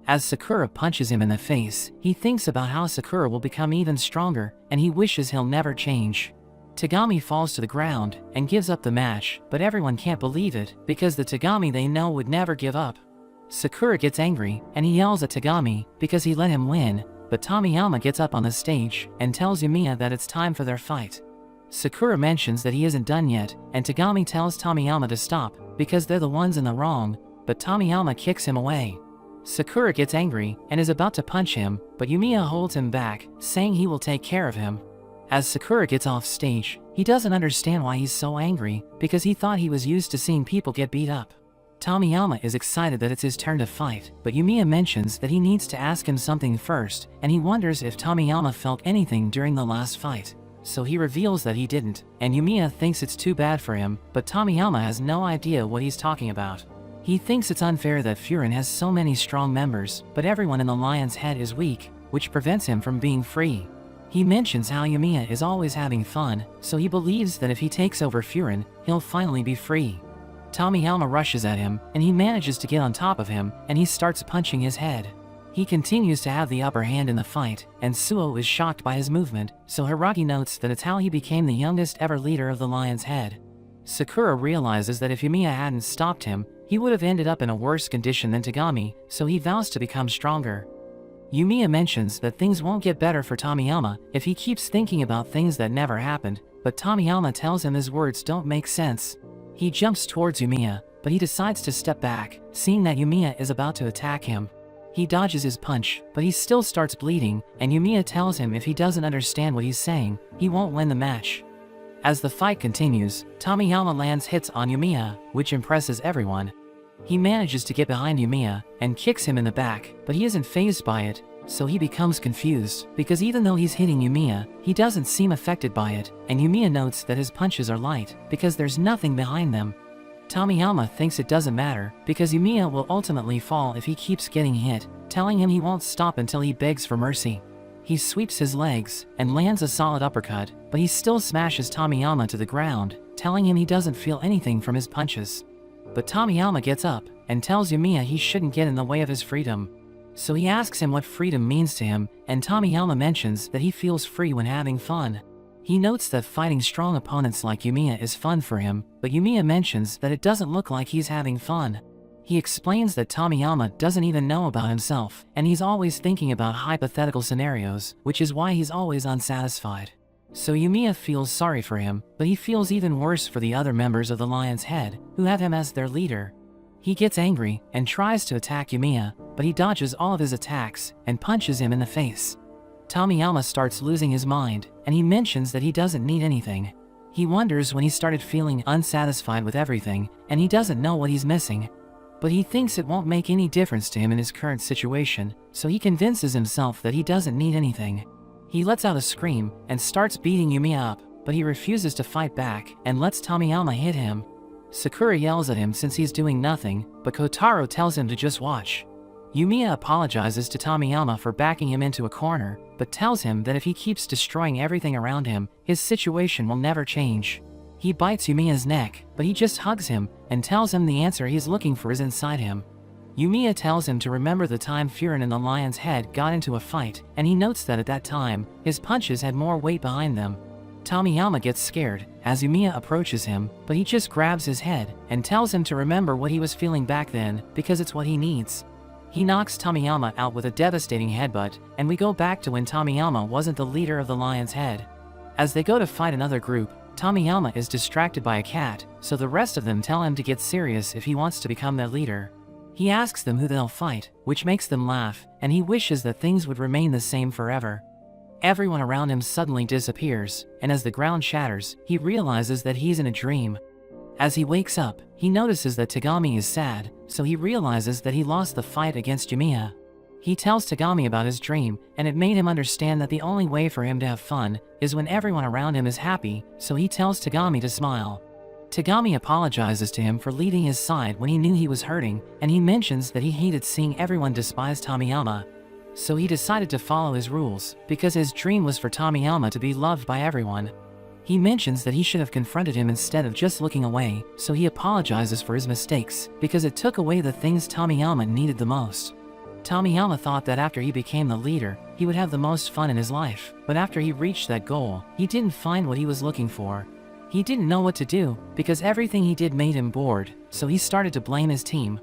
As Sakura punches him in the face, he thinks about how Sakura will become even stronger, and he wishes he'll never change. Tagami falls to the ground and gives up the match, but everyone can't believe it, because the Tagami they know would never give up. Sakura gets angry, and he yells at Tagami because he let him win, but Tomiyama gets up on the stage and tells Yumiya that it's time for their fight. Sakura mentions that he isn't done yet, and Tagami tells Tomiyama to stop, because they're the ones in the wrong, but Tomiyama kicks him away. Sakura gets angry and is about to punch him, but Yumiya holds him back, saying he will take care of him. As Sakura gets off stage, he doesn't understand why he's so angry, because he thought he was used to seeing people get beat up. Tomiyama is excited that it's his turn to fight, but Yumiya mentions that he needs to ask him something first, and he wonders if Tomiyama felt anything during the last fight. So he reveals that he didn't, and Yumiya thinks it's too bad for him, but Tomiyama has no idea what he's talking about. He thinks it's unfair that Furin has so many strong members, but everyone in the Lion's Head is weak, which prevents him from being free. He mentions how Yumiya is always having fun, so he believes that if he takes over Furin, he'll finally be free. Tomiyama rushes at him, and he manages to get on top of him, and he starts punching his head. He continues to have the upper hand in the fight, and Suo is shocked by his movement, so Hiragi notes that it's how he became the youngest ever leader of the Lion's Head. Sakura realizes that if Yumiya hadn't stopped him, he would have ended up in a worse condition than Tagami, so he vows to become stronger. Yumiya mentions that things won't get better for Tomiyama if he keeps thinking about things that never happened, but Tomiyama tells him his words don't make sense. He jumps towards Yumiya, but he decides to step back, seeing that Yumiya is about to attack him. He dodges his punch, but he still starts bleeding, and Yumiya tells him if he doesn't understand what he's saying, he won't win the match. As the fight continues, Tomiyama lands hits on Yumiya, which impresses everyone. He manages to get behind Yumiya and kicks him in the back, but he isn't fazed by it, so he becomes confused, because even though he's hitting Yumiya, he doesn't seem affected by it, and Yumiya notes that his punches are light, because there's nothing behind them. Tomiyama thinks it doesn't matter, because Yumiya will ultimately fall if he keeps getting hit, telling him he won't stop until he begs for mercy. He sweeps his legs, and lands a solid uppercut, but he still smashes Tomiyama to the ground, telling him he doesn't feel anything from his punches. But Tomiyama gets up, and tells Yumiya he shouldn't get in the way of his freedom. So he asks him what freedom means to him, and Tomiyama mentions that he feels free when having fun. He notes that fighting strong opponents like Yumiya is fun for him, but Yumiya mentions that it doesn't look like he's having fun. He explains that Tomiyama doesn't even know about himself, and he's always thinking about hypothetical scenarios, which is why he's always unsatisfied. So Yumiya feels sorry for him, but he feels even worse for the other members of the Lion's Head, who have him as their leader. He gets angry, and tries to attack Yumiya, but he dodges all of his attacks, and punches him in the face. Tomiyama starts losing his mind, and he mentions that he doesn't need anything. He wonders when he started feeling unsatisfied with everything, and he doesn't know what he's missing. But he thinks it won't make any difference to him in his current situation, so he convinces himself that he doesn't need anything. He lets out a scream, and starts beating Yumiya up, but he refuses to fight back, and lets Tomiyama hit him. Sakura yells at him since he's doing nothing, but Kotaro tells him to just watch. Yumiya apologizes to Tomiyama for backing him into a corner, but tells him that if he keeps destroying everything around him, his situation will never change. He bites Yumiya's neck, but he just hugs him, and tells him the answer he's looking for is inside him. Yumiya tells him to remember the time Furin and the Lion's Head got into a fight, and he notes that at that time, his punches had more weight behind them. Tomiyama gets scared, as Yumiya approaches him, but he just grabs his head, and tells him to remember what he was feeling back then, because it's what he needs. He knocks Tomiyama out with a devastating headbutt, and we go back to when Tomiyama wasn't the leader of the Lion's Head. As they go to fight another group, Tomiyama is distracted by a cat, so the rest of them tell him to get serious if he wants to become their leader. He asks them who they'll fight, which makes them laugh, and he wishes that things would remain the same forever. Everyone around him suddenly disappears, and as the ground shatters, he realizes that he's in a dream. As he wakes up, he notices that Tagami is sad, so he realizes that he lost the fight against Yumiya. He tells Tagami about his dream, and it made him understand that the only way for him to have fun is when everyone around him is happy, so he tells Tagami to smile. Tagami apologizes to him for leaving his side when he knew he was hurting, and he mentions that he hated seeing everyone despise Tomiyama. So he decided to follow his rules, because his dream was for Tomiyama to be loved by everyone. He mentions that he should have confronted him instead of just looking away, so he apologizes for his mistakes, because it took away the things Tomiyama needed the most. Tomiyama thought that after he became the leader, he would have the most fun in his life, but after he reached that goal, he didn't find what he was looking for. He didn't know what to do, because everything he did made him bored, so he started to blame his team.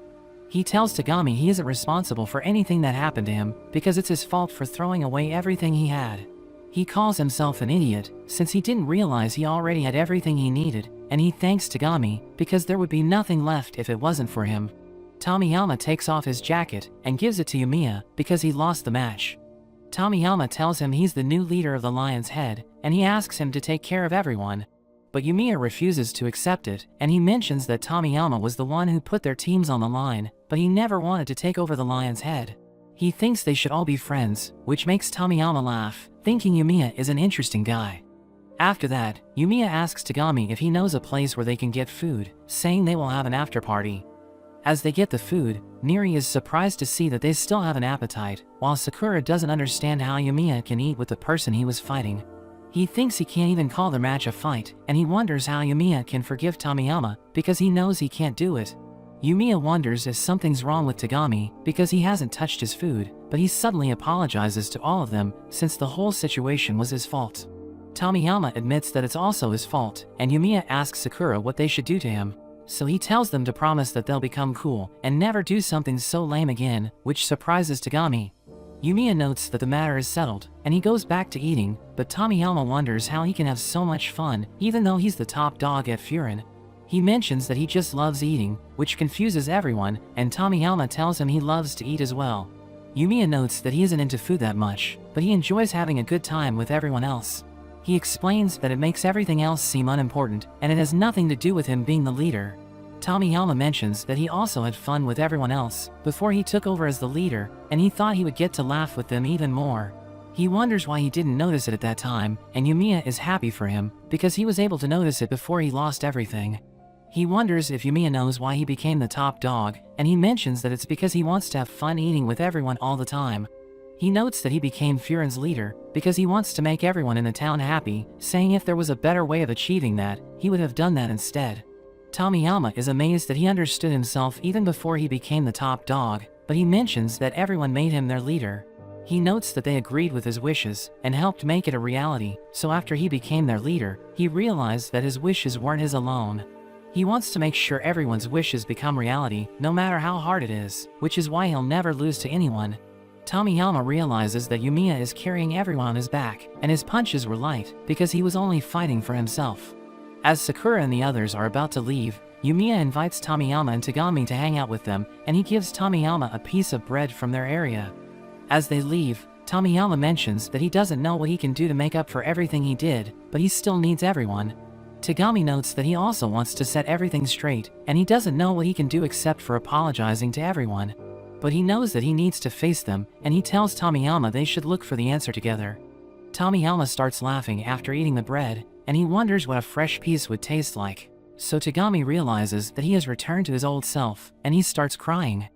He tells Tagami he isn't responsible for anything that happened to him, because it's his fault for throwing away everything he had. He calls himself an idiot, since he didn't realize he already had everything he needed, and he thanks Tagami, because there would be nothing left if it wasn't for him. Tomiyama takes off his jacket, and gives it to Yumiya, because he lost the match. Tomiyama tells him he's the new leader of the Lion's Head, and he asks him to take care of everyone. But Yumiya refuses to accept it, and he mentions that Tomiyama was the one who put their teams on the line, but he never wanted to take over the Lion's Head. He thinks they should all be friends, which makes Tomiyama laugh, thinking Yumiya is an interesting guy. After that, Yumiya asks Tagami if he knows a place where they can get food, saying they will have an after party. As they get the food, Neri is surprised to see that they still have an appetite, while Sakura doesn't understand how Yumiya can eat with the person he was fighting. He thinks he can't even call their match a fight, and he wonders how Yumiya can forgive Tomiyama, because he knows he can't do it. Yumiya wonders if something's wrong with Tagami, because he hasn't touched his food, but he suddenly apologizes to all of them, since the whole situation was his fault. Tomiyama admits that it's also his fault, and Yumiya asks Sakura what they should do to him. So he tells them to promise that they'll become cool, and never do something so lame again, which surprises Tagami. Yumiya notes that the matter is settled, and he goes back to eating, but Tomiyama wonders how he can have so much fun, even though he's the top dog at Furin. He mentions that he just loves eating, which confuses everyone, and Tomiyama tells him he loves to eat as well. Yumiya notes that he isn't into food that much, but he enjoys having a good time with everyone else. He explains that it makes everything else seem unimportant, and it has nothing to do with him being the leader. Tomiyama mentions that he also had fun with everyone else before he took over as the leader, and he thought he would get to laugh with them even more. He wonders why he didn't notice it at that time, and Yumiya is happy for him because he was able to notice it before he lost everything. He wonders if Yumiya knows why he became the top dog, and he mentions that it's because he wants to have fun eating with everyone all the time. He notes that he became Furin's leader because he wants to make everyone in the town happy, saying if there was a better way of achieving that, he would have done that instead. Tomiyama is amazed that he understood himself even before he became the top dog, but he mentions that everyone made him their leader. He notes that they agreed with his wishes and helped make it a reality, so after he became their leader, he realized that his wishes weren't his alone. He wants to make sure everyone's wishes become reality, no matter how hard it is, which is why he'll never lose to anyone. Tomiyama realizes that Yumiya is carrying everyone on his back, and his punches were light because he was only fighting for himself. As Sakura and the others are about to leave, Yumiya invites Tomiyama and Tagami to hang out with them, and he gives Tomiyama a piece of bread from their area. As they leave, Tomiyama mentions that he doesn't know what he can do to make up for everything he did, but he still needs everyone. Tagami notes that he also wants to set everything straight, and he doesn't know what he can do except for apologizing to everyone. But he knows that he needs to face them, and he tells Tomiyama they should look for the answer together. Tomiyama starts laughing after eating the bread, and he wonders what a fresh piece would taste like. So Tagami realizes that he has returned to his old self, and he starts crying.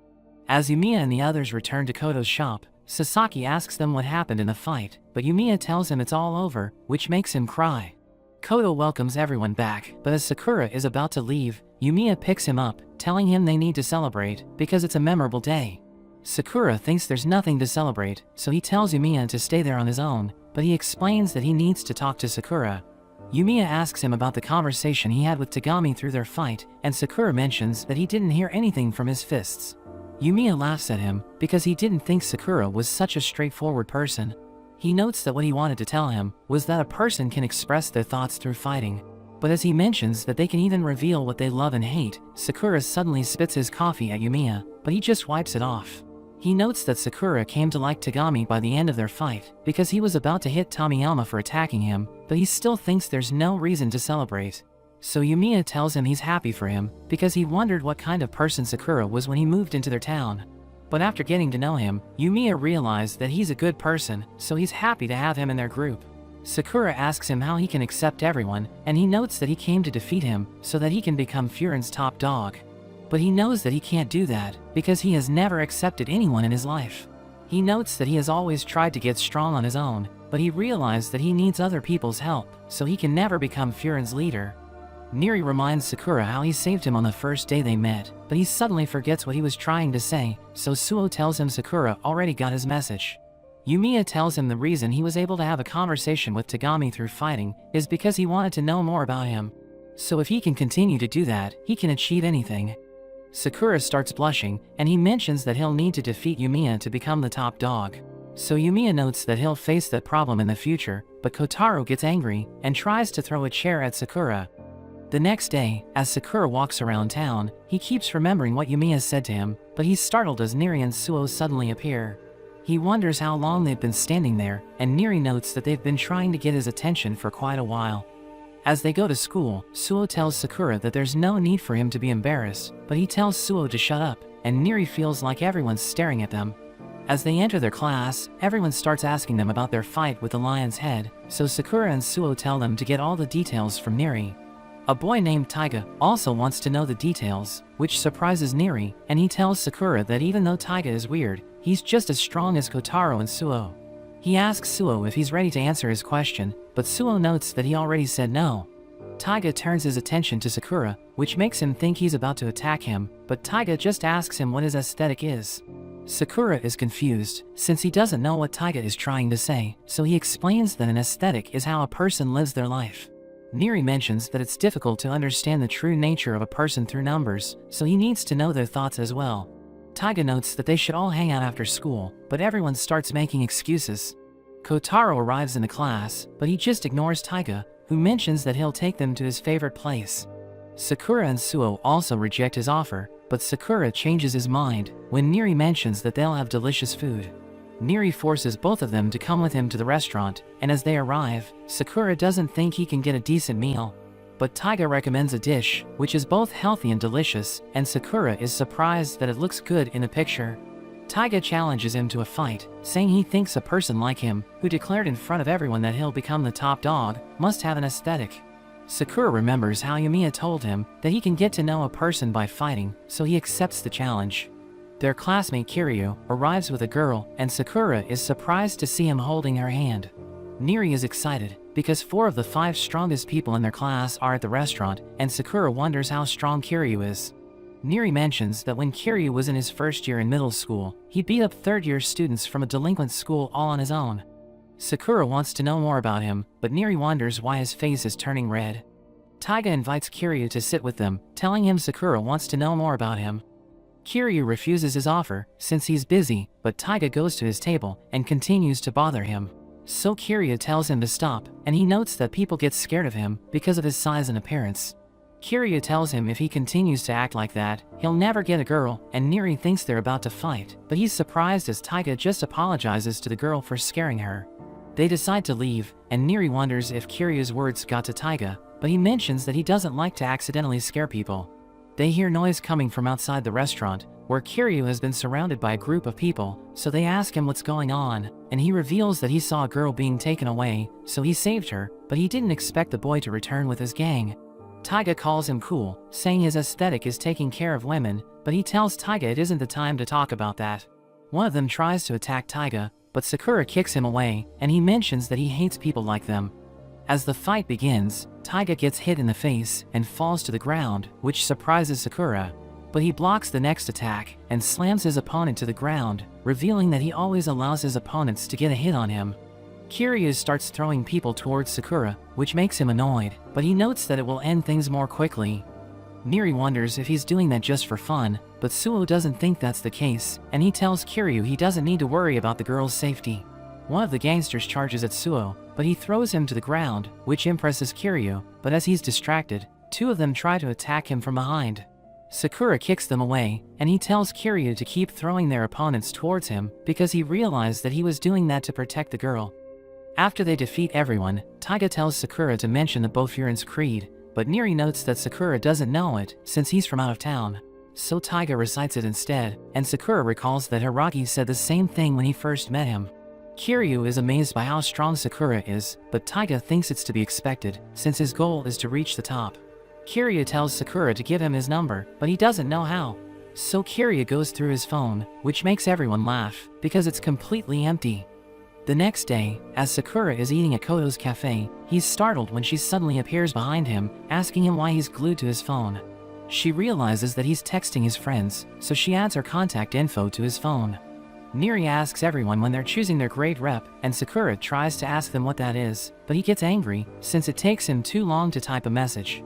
As Yumiya and the others return to Koto's shop, Sasaki asks them what happened in the fight, but Yumiya tells him it's all over, which makes him cry. Koto welcomes everyone back, but as Sakura is about to leave, Yumiya picks him up, telling him they need to celebrate because it's a memorable day. Sakura thinks there's nothing to celebrate, so he tells Yumiya to stay there on his own, but he explains that he needs to talk to Sakura. Yumiya asks him about the conversation he had with Tagami through their fight, and Sakura mentions that he didn't hear anything from his fists. Yumiya laughs at him because he didn't think Sakura was such a straightforward person. He notes that what he wanted to tell him was that a person can express their thoughts through fighting. But as he mentions that they can even reveal what they love and hate, Sakura suddenly spits his coffee at Yumiya, but he just wipes it off. He notes that Sakura came to like Tagami by the end of their fight because he was about to hit Tomiyama for attacking him, but he still thinks there's no reason to celebrate. So Yumiya tells him he's happy for him because he wondered what kind of person Sakura was when he moved into their town. But after getting to know him, Yumiya realized that he's a good person, so he's happy to have him in their group. Sakura asks him how he can accept everyone, and he notes that he came to defeat him so that he can become Furin's top dog. But he knows that he can't do that because he has never accepted anyone in his life. He notes that he has always tried to get strong on his own, but he realized that he needs other people's help, so he can never become Furin's leader. Neri reminds Sakura how he saved him on the first day they met, but he suddenly forgets what he was trying to say, so Suo tells him Sakura already got his message. Yumiya tells him the reason he was able to have a conversation with Tagami through fighting is because he wanted to know more about him. So if he can continue to do that, he can achieve anything. Sakura starts blushing, and he mentions that he'll need to defeat Yumiya to become the top dog. So Yumiya notes that he'll face that problem in the future, but Kotaro gets angry and tries to throw a chair at Sakura. The next day, as Sakura walks around town, he keeps remembering what Yumiya said to him, but he's startled as Neri and Suo suddenly appear. He wonders how long they've been standing there, and Neri notes that they've been trying to get his attention for quite a while. As they go to school, Suo tells Sakura that there's no need for him to be embarrassed, but he tells Suo to shut up, and Neri feels like everyone's staring at them. As they enter their class, everyone starts asking them about their fight with the lion's head, so Sakura and Suo tell them to get all the details from Neri. A boy named Taiga also wants to know the details, which surprises Neri, and he tells Sakura that even though Taiga is weird, he's just as strong as Kotaro and Suo. He asks Suo if he's ready to answer his question, but Suo notes that he already said no. Taiga turns his attention to Sakura, which makes him think he's about to attack him, but Taiga just asks him what his aesthetic is. Sakura is confused, since he doesn't know what Taiga is trying to say, so he explains that an aesthetic is how a person lives their life. Neri mentions that it's difficult to understand the true nature of a person through numbers, so he needs to know their thoughts as well. Taiga notes that they should all hang out after school, but everyone starts making excuses. Kotaro arrives in the class, but he just ignores Taiga, who mentions that he'll take them to his favorite place. Sakura and Suo also reject his offer, but Sakura changes his mind when Neri mentions that they'll have delicious food. Neri forces both of them to come with him to the restaurant, and as they arrive, Sakura doesn't think he can get a decent meal. but Taiga recommends a dish, which is both healthy and delicious, and Sakura is surprised that it looks good in the picture. Taiga challenges him to a fight, saying he thinks a person like him, who declared in front of everyone that he'll become the top dog, must have an aesthetic. Sakura remembers how Yumiya told him that he can get to know a person by fighting, so he accepts the challenge. Their classmate Kiryu arrives with a girl, and Sakura is surprised to see him holding her hand. Niri is excited, because 4 of the 5 strongest people in their class are at the restaurant, and Sakura wonders how strong Kiryu is. Niri mentions that when Kiryu was in his first year in middle school, he beat up third-year students from a delinquent school all on his own. Sakura wants to know more about him, but Niri wonders why his face is turning red. Taiga invites Kiryu to sit with them, telling him Sakura wants to know more about him. Kiryu refuses his offer, since he's busy, but Taiga goes to his table and continues to bother him. So Kiryu tells him to stop, and he notes that people get scared of him because of his size and appearance. Kiryu tells him if he continues to act like that, he'll never get a girl, and Niri thinks they're about to fight, but he's surprised as Taiga just apologizes to the girl for scaring her. They decide to leave, and Niri wonders if Kiryu's words got to Taiga, but he mentions that he doesn't like to accidentally scare people. They hear noise coming from outside the restaurant, where Kiryu has been surrounded by a group of people, so they ask him what's going on, and he reveals that he saw a girl being taken away, so he saved her, but he didn't expect the boy to return with his gang. Taiga calls him cool, saying his aesthetic is taking care of women, but he tells Taiga it isn't the time to talk about that. One of them tries to attack Taiga, but Sakura kicks him away, and he mentions that he hates people like them. As the fight begins, Taiga gets hit in the face and falls to the ground, which surprises Sakura. But he blocks the next attack and slams his opponent to the ground, revealing that he always allows his opponents to get a hit on him. Kiryu starts throwing people towards Sakura, which makes him annoyed, but he notes that it will end things more quickly. Niri wonders if he's doing that just for fun, but Suo doesn't think that's the case, and he tells Kiryu he doesn't need to worry about the girl's safety. One of the gangsters charges at Suo, but he throws him to the ground, which impresses Kiryu, but as he's distracted, 2 of them try to attack him from behind. Sakura kicks them away, and he tells Kiryu to keep throwing their opponents towards him because he realized that he was doing that to protect the girl. After they defeat everyone, Taiga tells Sakura to mention the Bofurin's creed, but Niri notes that Sakura doesn't know it since he's from out of town. So Taiga recites it instead, and Sakura recalls that Hiragi said the same thing when he first met him. Kiryu is amazed by how strong Sakura is, but Taiga thinks it's to be expected, since his goal is to reach the top. Kiryu tells Sakura to give him his number, but he doesn't know how. So Kiryu goes through his phone, which makes everyone laugh, because it's completely empty. The next day, as Sakura is eating at Koto's cafe, he's startled when she suddenly appears behind him, asking him why he's glued to his phone. She realizes that he's texting his friends, so she adds her contact info to his phone. Niri asks everyone when they're choosing their grade rep, and Sakura tries to ask them what that is, but he gets angry, since it takes him too long to type a message.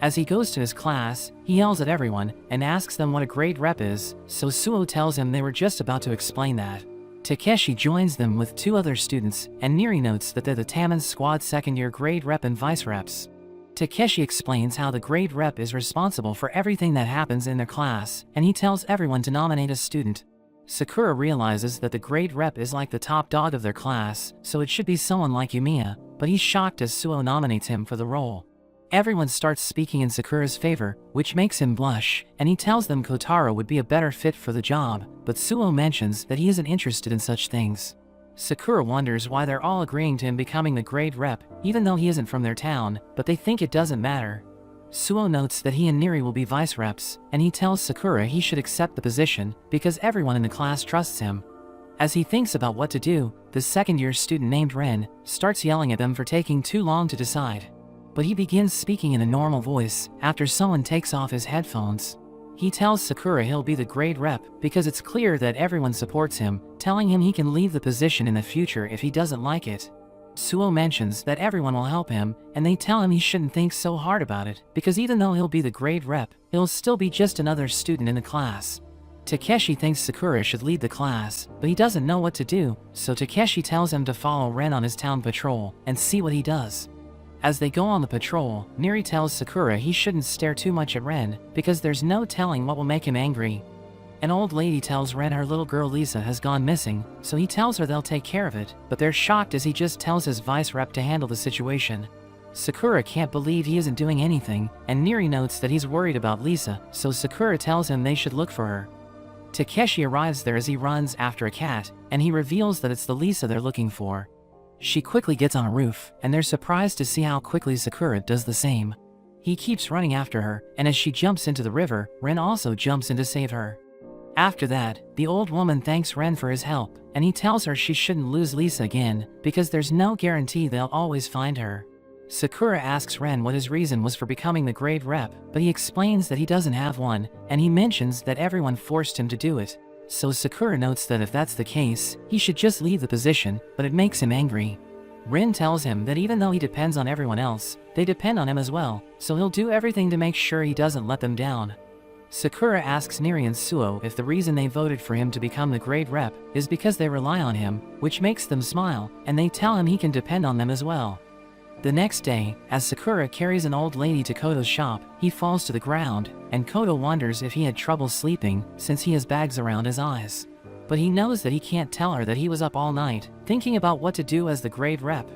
As he goes to his class, he yells at everyone, and asks them what a grade rep is, so Suo tells him they were just about to explain that. Takeshi joins them with 2 other students, and Niri notes that they're the Taman Squad second-year grade rep and vice reps. Takeshi explains how the grade rep is responsible for everything that happens in their class, and he tells everyone to nominate a student. Sakura realizes that the grade rep is like the top dog of their class, so it should be someone like Yumiya, but he's shocked as Suo nominates him for the role. Everyone starts speaking in Sakura's favor, which makes him blush, and he tells them Kotaro would be a better fit for the job, but Suo mentions that he isn't interested in such things. Sakura wonders why they're all agreeing to him becoming the grade rep, even though he isn't from their town, but they think it doesn't matter. Suo notes that he and Niri will be vice reps, and he tells Sakura he should accept the position because everyone in the class trusts him. As he thinks about what to do, the second-year student named Ren starts yelling at them for taking too long to decide. But he begins speaking in a normal voice after someone takes off his headphones. He tells Sakura he'll be the grade rep because it's clear that everyone supports him, telling him he can leave the position in the future if he doesn't like it. Suo mentions that everyone will help him, and they tell him he shouldn't think so hard about it because even though he'll be the grade rep, he'll still be just another student in the class. Takeshi thinks Sakura should lead the class, but he doesn't know what to do, so Takeshi tells him to follow Ren on his town patrol and see what he does. As they go on the patrol, Niri tells Sakura he shouldn't stare too much at Ren because there's no telling what will make him angry. An old lady tells Ren her little girl Lisa has gone missing, so he tells her they'll take care of it, but they're shocked as he just tells his vice rep to handle the situation. Sakura can't believe he isn't doing anything, and Neri notes that he's worried about Lisa, so Sakura tells him they should look for her. Takeshi arrives there as he runs after a cat, and he reveals that it's the Lisa they're looking for. She quickly gets on a roof, and they're surprised to see how quickly Sakura does the same. He keeps running after her, and as she jumps into the river, Ren also jumps in to save her. After that, the old woman thanks Ren for his help, and he tells her she shouldn't lose Lisa again, because there's no guarantee they'll always find her. Sakura asks Ren what his reason was for becoming the grade rep, but he explains that he doesn't have one, and he mentions that everyone forced him to do it. So Sakura notes that if that's the case, he should just leave the position, but it makes him angry. Ren tells him that even though he depends on everyone else, they depend on him as well, so he'll do everything to make sure he doesn't let them down. Sakura asks Neri and Suo if the reason they voted for him to become the grade rep is because they rely on him, which makes them smile, and they tell him he can depend on them as well. The next day, as Sakura carries an old lady to Koto's shop, he falls to the ground, and Koto wonders if he had trouble sleeping since he has bags around his eyes. But he knows that he can't tell her that he was up all night, thinking about what to do as the grade rep.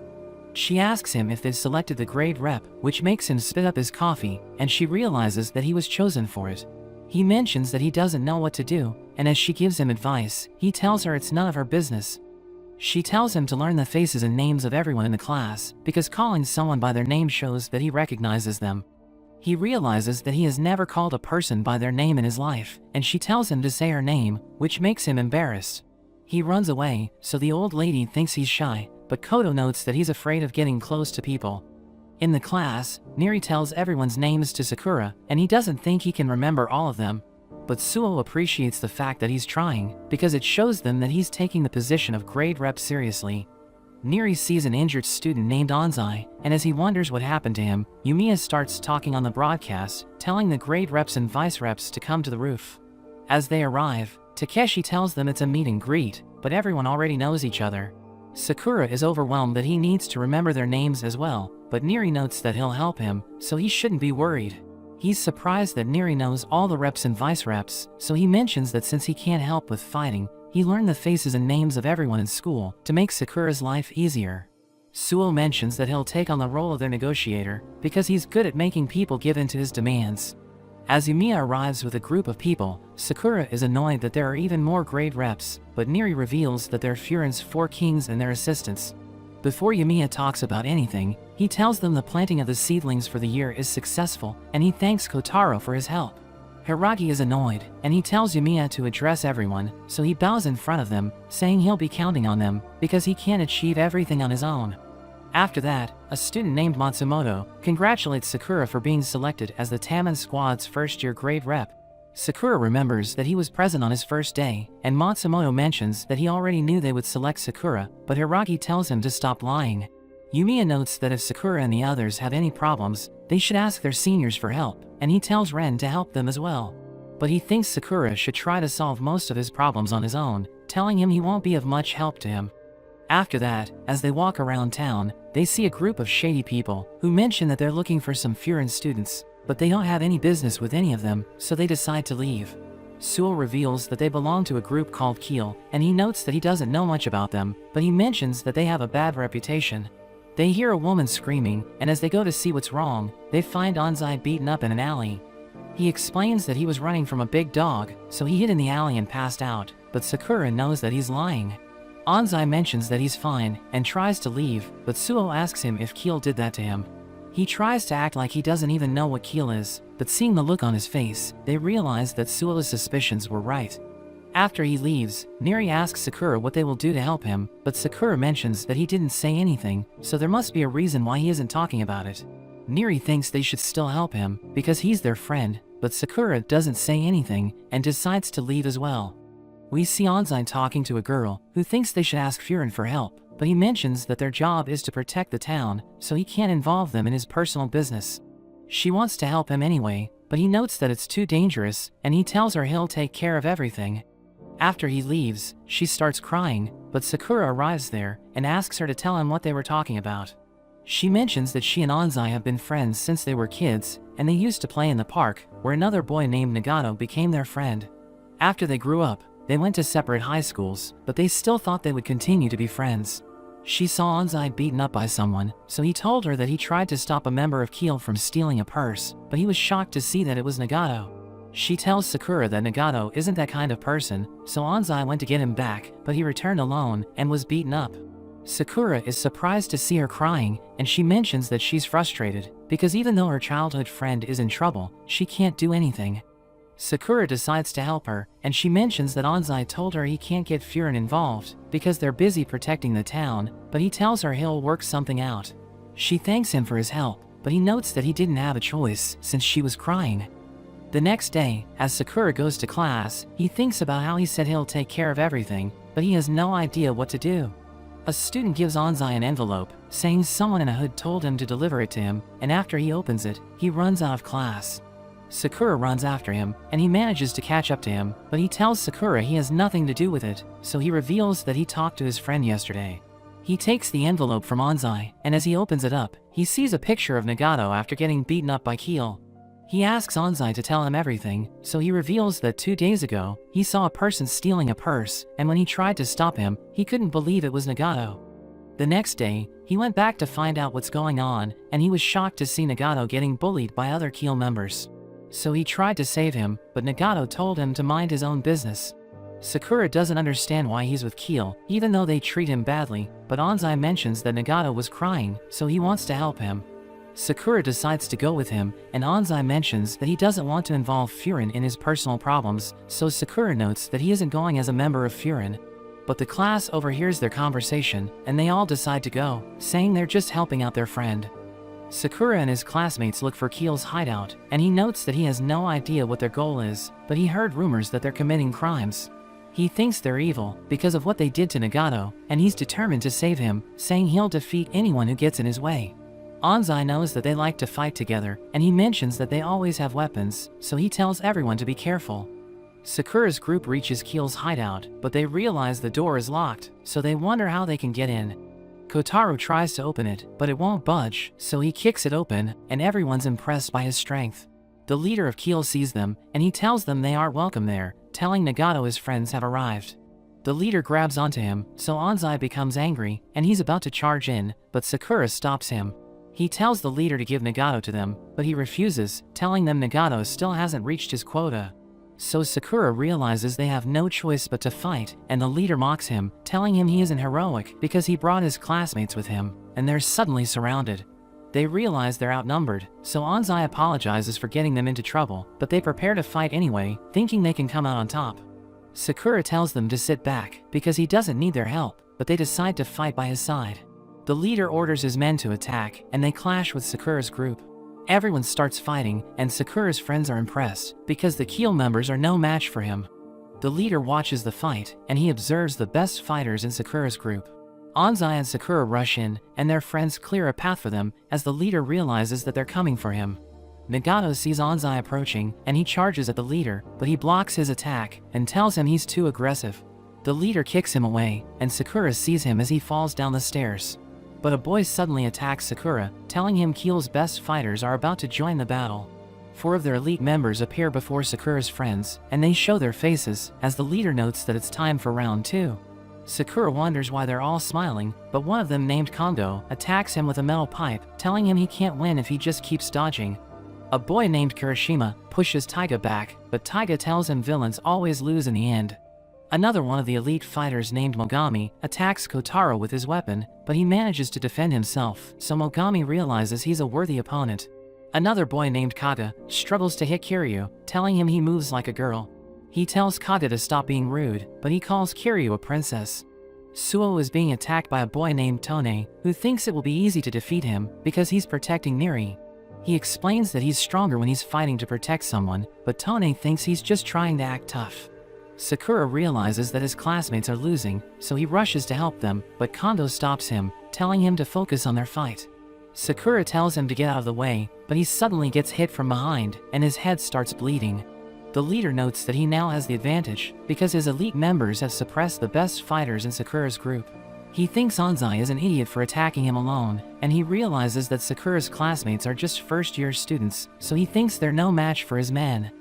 She asks him if they've selected the grade rep, which makes him spit up his coffee, and she realizes that he was chosen for it. He mentions that he doesn't know what to do, and as she gives him advice, he tells her it's none of her business. She tells him to learn the faces and names of everyone in the class, because calling someone by their name shows that he recognizes them. He realizes that he has never called a person by their name in his life, and she tells him to say her name, which makes him embarrassed. He runs away, so the old lady thinks he's shy, but Koto notes that he's afraid of getting close to people. In the class, Neri tells everyone's names to Sakura, and he doesn't think he can remember all of them. But Suo appreciates the fact that he's trying, because it shows them that he's taking the position of grade rep seriously. Neri sees an injured student named Anzai, and as he wonders what happened to him, Yumiya starts talking on the broadcast, telling the grade reps and vice reps to come to the roof. As they arrive, Takeshi tells them it's a meet and greet, but everyone already knows each other. Sakura is overwhelmed that he needs to remember their names as well, but Neri notes that he'll help him, so he shouldn't be worried. He's surprised that Neri knows all the reps and vice reps, so he mentions that since he can't help with fighting, he learned the faces and names of everyone in school to make Sakura's life easier. Suo mentions that he'll take on the role of their negotiator, because he's good at making people give in to his demands. As Yumiya arrives with a group of people, Sakura is annoyed that there are even more grade reps, but Neri reveals that they're Furin's 4 kings and their assistants. Before Yumiya talks about anything, he tells them the planting of the seedlings for the year is successful, and he thanks Kotaro for his help. Hiragi is annoyed, and he tells Yumiya to address everyone, so he bows in front of them, saying he'll be counting on them, because he can't achieve everything on his own. After that, a student named Matsumoto congratulates Sakura for being selected as the Taman squad's first-year grade rep. Sakura remembers that he was present on his first day, and Matsumoto mentions that he already knew they would select Sakura, but Hiragi tells him to stop lying. Yumiya notes that if Sakura and the others have any problems, they should ask their seniors for help, and he tells Ren to help them as well. But he thinks Sakura should try to solve most of his problems on his own, telling him he won't be of much help to him. After that, as they walk around town, they see a group of shady people who mention that they're looking for some Furin students, but they don't have any business with any of them, so they decide to leave. Suo reveals that they belong to a group called Keel, and he notes that he doesn't know much about them, but he mentions that they have a bad reputation. They hear a woman screaming, and as they go to see what's wrong, they find Anzai beaten up in an alley. He explains that he was running from a big dog, so he hid in the alley and passed out, but Sakura knows that he's lying. Anzai mentions that he's fine, and tries to leave, but Suo asks him if Keel did that to him. He tries to act like he doesn't even know what Keel is, but seeing the look on his face, they realize that Suo's suspicions were right. After he leaves, Neri asks Sakura what they will do to help him, but Sakura mentions that he didn't say anything, so there must be a reason why he isn't talking about it. Neri thinks they should still help him, because he's their friend, but Sakura doesn't say anything, and decides to leave as well. We see Anzai talking to a girl, who thinks they should ask Furin for help, but he mentions that their job is to protect the town, so he can't involve them in his personal business. She wants to help him anyway, but he notes that it's too dangerous, and he tells her he'll take care of everything. After he leaves, she starts crying, but Sakura arrives there, and asks her to tell him what they were talking about. She mentions that she and Anzai have been friends since they were kids, and they used to play in the park, where another boy named Nagato became their friend. After they grew up, they went to separate high schools, but they still thought they would continue to be friends. She saw Anzai beaten up by someone, so he told her that he tried to stop a member of Kiel from stealing a purse, but he was shocked to see that it was Nagato. She tells Sakura that Nagato isn't that kind of person, so Anzai went to get him back, but he returned alone and was beaten up. Sakura is surprised to see her crying, and she mentions that she's frustrated, because even though her childhood friend is in trouble, she can't do anything. Sakura decides to help her, and she mentions that Anzai told her he can't get Furin involved, because they're busy protecting the town, but he tells her he'll work something out. She thanks him for his help, but he notes that he didn't have a choice since she was crying. The next day, as Sakura goes to class, he thinks about how he said he'll take care of everything, but he has no idea what to do. A student gives Anzai an envelope, saying someone in a hood told him to deliver it to him, and after he opens it, he runs out of class. Sakura runs after him, and he manages to catch up to him, but he tells Sakura he has nothing to do with it, so he reveals that he talked to his friend yesterday. He takes the envelope from Anzai, and as he opens it up, he sees a picture of Nagato after getting beaten up by Kiel. He asks Anzai to tell him everything, so he reveals that 2 days ago, he saw a person stealing a purse, and when he tried to stop him, he couldn't believe it was Nagato. The next day, he went back to find out what's going on, and he was shocked to see Nagato getting bullied by other Kiel members. So he tried to save him, but Nagato told him to mind his own business. Sakura doesn't understand why he's with Kiel, even though they treat him badly, but Anzai mentions that Nagato was crying, so he wants to help him. Sakura decides to go with him, and Anzai mentions that he doesn't want to involve Furin in his personal problems, so Sakura notes that he isn't going as a member of Furin. But the class overhears their conversation, and they all decide to go, saying they're just helping out their friend. Sakura and his classmates look for Kiel's hideout, and he notes that he has no idea what their goal is, but he heard rumors that they're committing crimes. He thinks they're evil because of what they did to Nagato, and he's determined to save him, saying he'll defeat anyone who gets in his way. Anzai knows that they like to fight together, and he mentions that they always have weapons, so he tells everyone to be careful. Sakura's group reaches Kiel's hideout, but they realize the door is locked, so they wonder how they can get in. Kotaro tries to open it, but it won't budge, so he kicks it open, and everyone's impressed by his strength. The leader of Kiel sees them, and he tells them they aren't welcome there, telling Nagato his friends have arrived. The leader grabs onto him, so Anzai becomes angry, and he's about to charge in, but Sakura stops him. He tells the leader to give Nagato to them, but he refuses, telling them Nagato still hasn't reached his quota. So Sakura realizes they have no choice but to fight, and the leader mocks him, telling him he isn't heroic because he brought his classmates with him, and they're suddenly surrounded. They realize they're outnumbered, so Anzai apologizes for getting them into trouble, but they prepare to fight anyway, thinking they can come out on top. Sakura tells them to sit back, because he doesn't need their help, but they decide to fight by his side. The leader orders his men to attack, and they clash with Sakura's group. Everyone starts fighting, and Sakura's friends are impressed, because the Kiel members are no match for him. The leader watches the fight, and he observes the best fighters in Sakura's group. Anzai and Sakura rush in, and their friends clear a path for them, as the leader realizes that they're coming for him. Nagato sees Anzai approaching, and he charges at the leader, but he blocks his attack, and tells him he's too aggressive. The leader kicks him away, and Sakura sees him as he falls down the stairs. But a boy suddenly attacks Sakura, telling him Kiel's best fighters are about to join the battle. 4 of their elite members appear before Sakura's friends, and they show their faces, as the leader notes that it's time for round 2. Sakura wonders why they're all smiling, but one of them, named Kondo, attacks him with a metal pipe, telling him he can't win if he just keeps dodging. A boy named Kirishima pushes Taiga back, but Taiga tells him villains always lose in the end. Another one of the elite fighters named Mogami attacks Kotaro with his weapon, but he manages to defend himself, so Mogami realizes he's a worthy opponent. Another boy named Kaga struggles to hit Kiryu, telling him he moves like a girl. He tells Kaga to stop being rude, but he calls Kiryu a princess. Suo is being attacked by a boy named Tone, who thinks it will be easy to defeat him because he's protecting Niri. He explains that he's stronger when he's fighting to protect someone, but Tone thinks he's just trying to act tough. Sakura realizes that his classmates are losing, so he rushes to help them, but Kondo stops him, telling him to focus on their fight. Sakura tells him to get out of the way, but he suddenly gets hit from behind, and his head starts bleeding. The leader notes that he now has the advantage, because his elite members have suppressed the best fighters in Sakura's group. He thinks Anzai is an idiot for attacking him alone, and he realizes that Sakura's classmates are just first-year students, so he thinks they're no match for his men.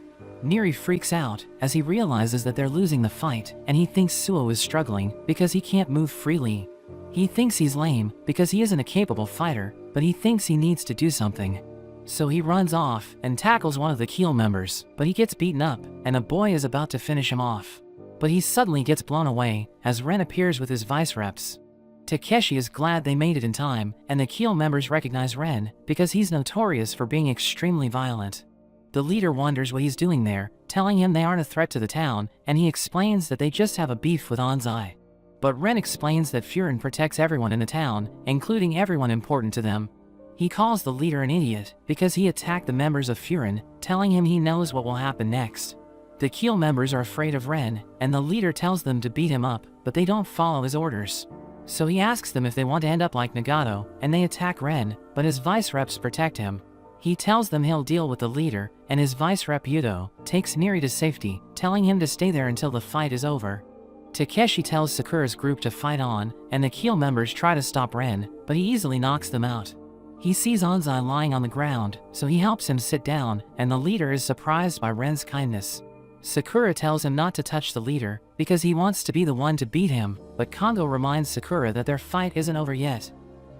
Niri freaks out, as he realizes that they're losing the fight, and he thinks Suo is struggling, because he can't move freely. He thinks he's lame because he isn't a capable fighter, but he thinks he needs to do something. So he runs off and tackles one of the Keel members, but he gets beaten up, and a boy is about to finish him off. But he suddenly gets blown away as Ren appears with his vice reps. Takeshi is glad they made it in time, and the Keel members recognize Ren because he's notorious for being extremely violent. The leader wonders what he's doing there, telling him they aren't a threat to the town, and he explains that they just have a beef with Anzai. But Ren explains that Furin protects everyone in the town, including everyone important to them. He calls the leader an idiot because he attacked the members of Furin, telling him he knows what will happen next. The Keel members are afraid of Ren, and the leader tells them to beat him up, but they don't follow his orders. So he asks them if they want to end up like Nagato, and they attack Ren, but his vice reps protect him. He tells them he'll deal with the leader, and his vice rep Yudo takes Neri to safety, telling him to stay there until the fight is over. Takeshi tells Sakura's group to fight on, and the Keel members try to stop Ren, but he easily knocks them out. He sees Anzai lying on the ground, so he helps him sit down, and the leader is surprised by Ren's kindness. Sakura tells him not to touch the leader because he wants to be the one to beat him, but Kongo reminds Sakura that their fight isn't over yet.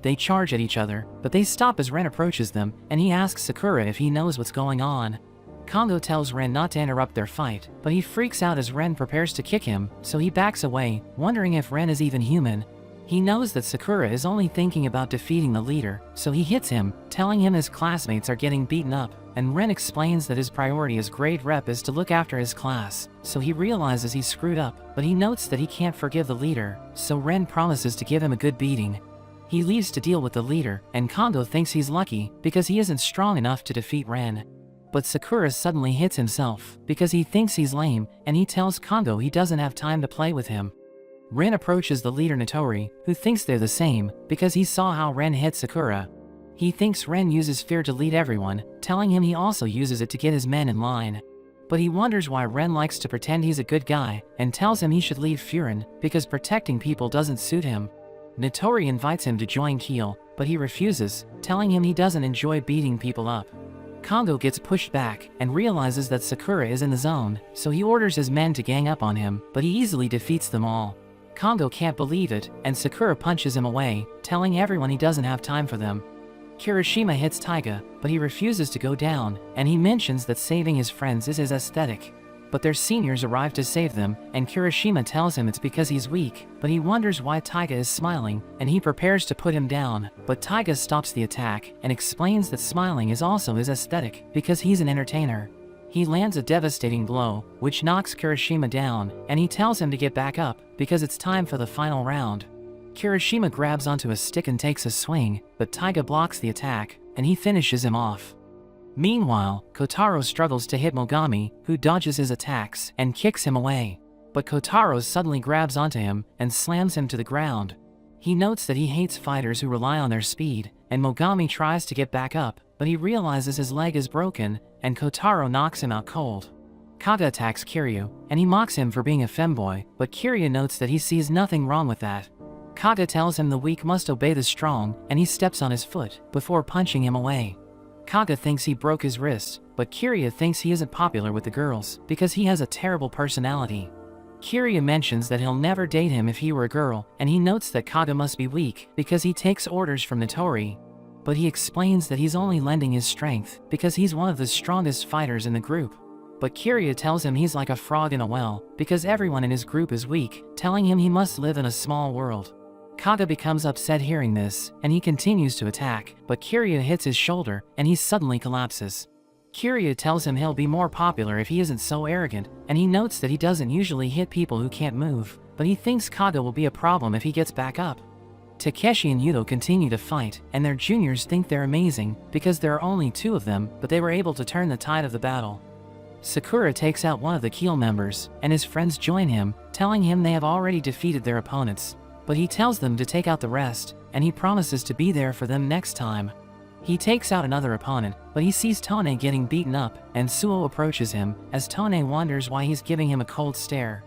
They charge at each other, but they stop as Ren approaches them, and he asks Sakura if he knows what's going on. Kongo tells Ren not to interrupt their fight, but he freaks out as Ren prepares to kick him, so he backs away, wondering if Ren is even human. He knows that Sakura is only thinking about defeating the leader, so he hits him, telling him his classmates are getting beaten up, and Ren explains that his priority as grade rep is to look after his class, so he realizes he's screwed up, but he notes that he can't forgive the leader, so Ren promises to give him a good beating. He leaves to deal with the leader, and Kongo thinks he's lucky because he isn't strong enough to defeat Ren. But Sakura suddenly hits himself because he thinks he's lame, and he tells Kongo he doesn't have time to play with him. Ren approaches the leader Notori, who thinks they're the same because he saw how Ren hit Sakura. He thinks Ren uses fear to lead everyone, telling him he also uses it to get his men in line. But he wonders why Ren likes to pretend he's a good guy, and tells him he should leave Furin because protecting people doesn't suit him. Notori invites him to join Keel, but he refuses, telling him he doesn't enjoy beating people up. Kongo gets pushed back and realizes that Sakura is in the zone, so he orders his men to gang up on him, but he easily defeats them all. Kongo can't believe it, and Sakura punches him away, telling everyone he doesn't have time for them. Kirishima hits Taiga, but he refuses to go down, and he mentions that saving his friends is his aesthetic. But their seniors arrive to save them, and Kirishima tells him it's because he's weak, but he wonders why Taiga is smiling, and he prepares to put him down, but Taiga stops the attack and explains that smiling is also his aesthetic because he's an entertainer. He lands a devastating blow, which knocks Kirishima down, and he tells him to get back up because it's time for the final round. Kirishima grabs onto a stick and takes a swing, but Taiga blocks the attack, and he finishes him off. Meanwhile, Kotaro struggles to hit Mogami, who dodges his attacks and kicks him away. But Kotaro suddenly grabs onto him and slams him to the ground. He notes that he hates fighters who rely on their speed, and Mogami tries to get back up, but he realizes his leg is broken, and Kotaro knocks him out cold. Kaga attacks Kiryu, and he mocks him for being a femboy, but Kiryu notes that he sees nothing wrong with that. Kaga tells him the weak must obey the strong, and he steps on his foot, before punching him away. Kaga thinks he broke his wrist, but Kiryu thinks he isn't popular with the girls, because he has a terrible personality. Kiryu mentions that he'll never date him if he were a girl, and he notes that Kaga must be weak, because he takes orders from Notori. But he explains that he's only lending his strength, because he's one of the strongest fighters in the group. But Kiryu tells him he's like a frog in a well, because everyone in his group is weak, telling him he must live in a small world. Kaga becomes upset hearing this, and he continues to attack, but Kiryu hits his shoulder, and he suddenly collapses. Kiryu tells him he'll be more popular if he isn't so arrogant, and he notes that he doesn't usually hit people who can't move, but he thinks Kaga will be a problem if he gets back up. Takeshi and Yudo continue to fight, and their juniors think they're amazing, because there are only 2 of them, but they were able to turn the tide of the battle. Sakura takes out one of the Keel members, and his friends join him, telling him they have already defeated their opponents. But he tells them to take out the rest, and he promises to be there for them next time. He takes out another opponent, but he sees Tone getting beaten up, and Suo approaches him, as Tone wonders why he's giving him a cold stare.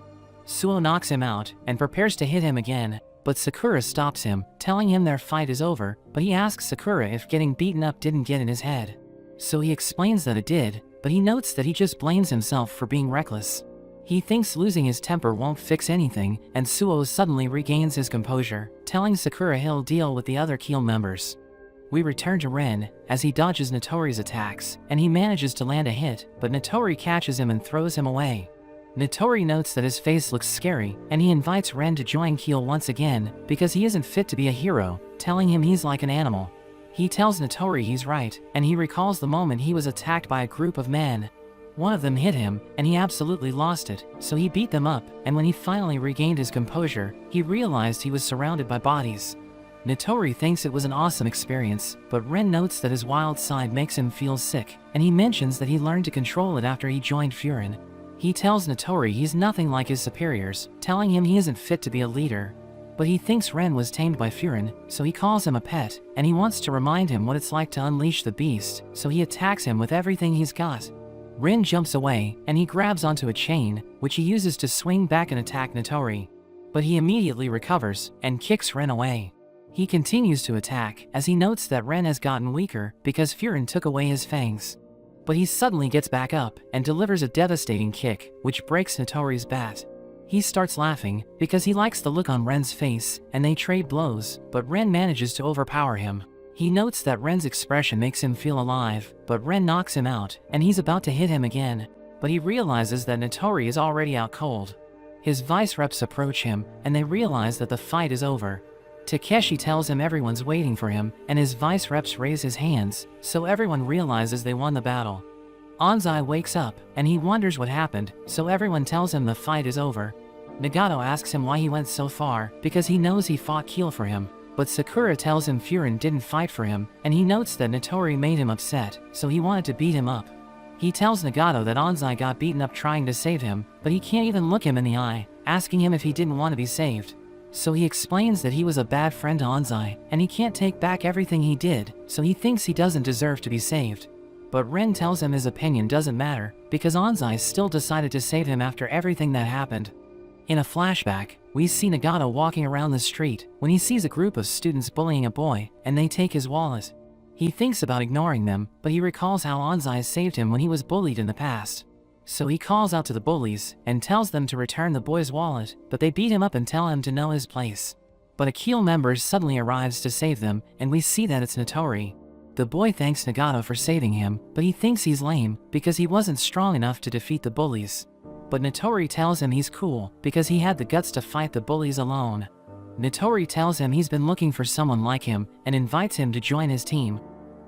Suo knocks him out, and prepares to hit him again, but Sakura stops him, telling him their fight is over, but he asks Sakura if getting beaten up didn't get in his head. So he explains that it did, but he notes that he just blames himself for being reckless. He thinks losing his temper won't fix anything, and Suo suddenly regains his composure, telling Sakura he'll deal with the other Keel members. We return to Ren, as he dodges Notori's attacks, and he manages to land a hit, but Notori catches him and throws him away. Notori notes that his face looks scary, and he invites Ren to join Keel once again, because he isn't fit to be a hero, telling him he's like an animal. He tells Notori he's right, and he recalls the moment he was attacked by a group of men. One of them hit him, and he absolutely lost it, so he beat them up, and when he finally regained his composure, he realized he was surrounded by bodies. Notori thinks it was an awesome experience, but Ren notes that his wild side makes him feel sick, and he mentions that he learned to control it after he joined Furin. He tells Notori he's nothing like his superiors, telling him he isn't fit to be a leader. But he thinks Ren was tamed by Furin, so he calls him a pet, and he wants to remind him what it's like to unleash the beast, so he attacks him with everything he's got. Ren jumps away, and he grabs onto a chain, which he uses to swing back and attack Notori. But he immediately recovers, and kicks Ren away. He continues to attack, as he notes that Ren has gotten weaker, because Furin took away his fangs. But he suddenly gets back up, and delivers a devastating kick, which breaks Notori's bat. He starts laughing, because he likes the look on Ren's face, and they trade blows, but Ren manages to overpower him. He notes that Ren's expression makes him feel alive, but Ren knocks him out, and he's about to hit him again. But he realizes that Notori is already out cold. His vice reps approach him, and they realize that the fight is over. Takeshi tells him everyone's waiting for him, and his vice reps raise his hands, so everyone realizes they won the battle. Anzai wakes up, and he wonders what happened, so everyone tells him the fight is over. Nagato asks him why he went so far, because he knows he fought Keel for him. But Sakura tells him Furin didn't fight for him, and he notes that Notori made him upset, so he wanted to beat him up. He tells Nagato that Anzai got beaten up trying to save him, but he can't even look him in the eye, asking him if he didn't want to be saved. So he explains that he was a bad friend to Anzai, and he can't take back everything he did, so he thinks he doesn't deserve to be saved. But Ren tells him his opinion doesn't matter, because Anzai still decided to save him after everything that happened. In a flashback, we see Nagato walking around the street when he sees a group of students bullying a boy, and they take his wallet. He thinks about ignoring them, but he recalls how Anzai saved him when he was bullied in the past. So he calls out to the bullies and tells them to return the boy's wallet, but they beat him up and tell him to know his place. But a Keel member suddenly arrives to save them, and we see that it's Notori. The boy thanks Nagato for saving him, but he thinks he's lame because he wasn't strong enough to defeat the bullies. But Notori tells him he's cool because he had the guts to fight the bullies alone. Notori tells him he's been looking for someone like him and invites him to join his team.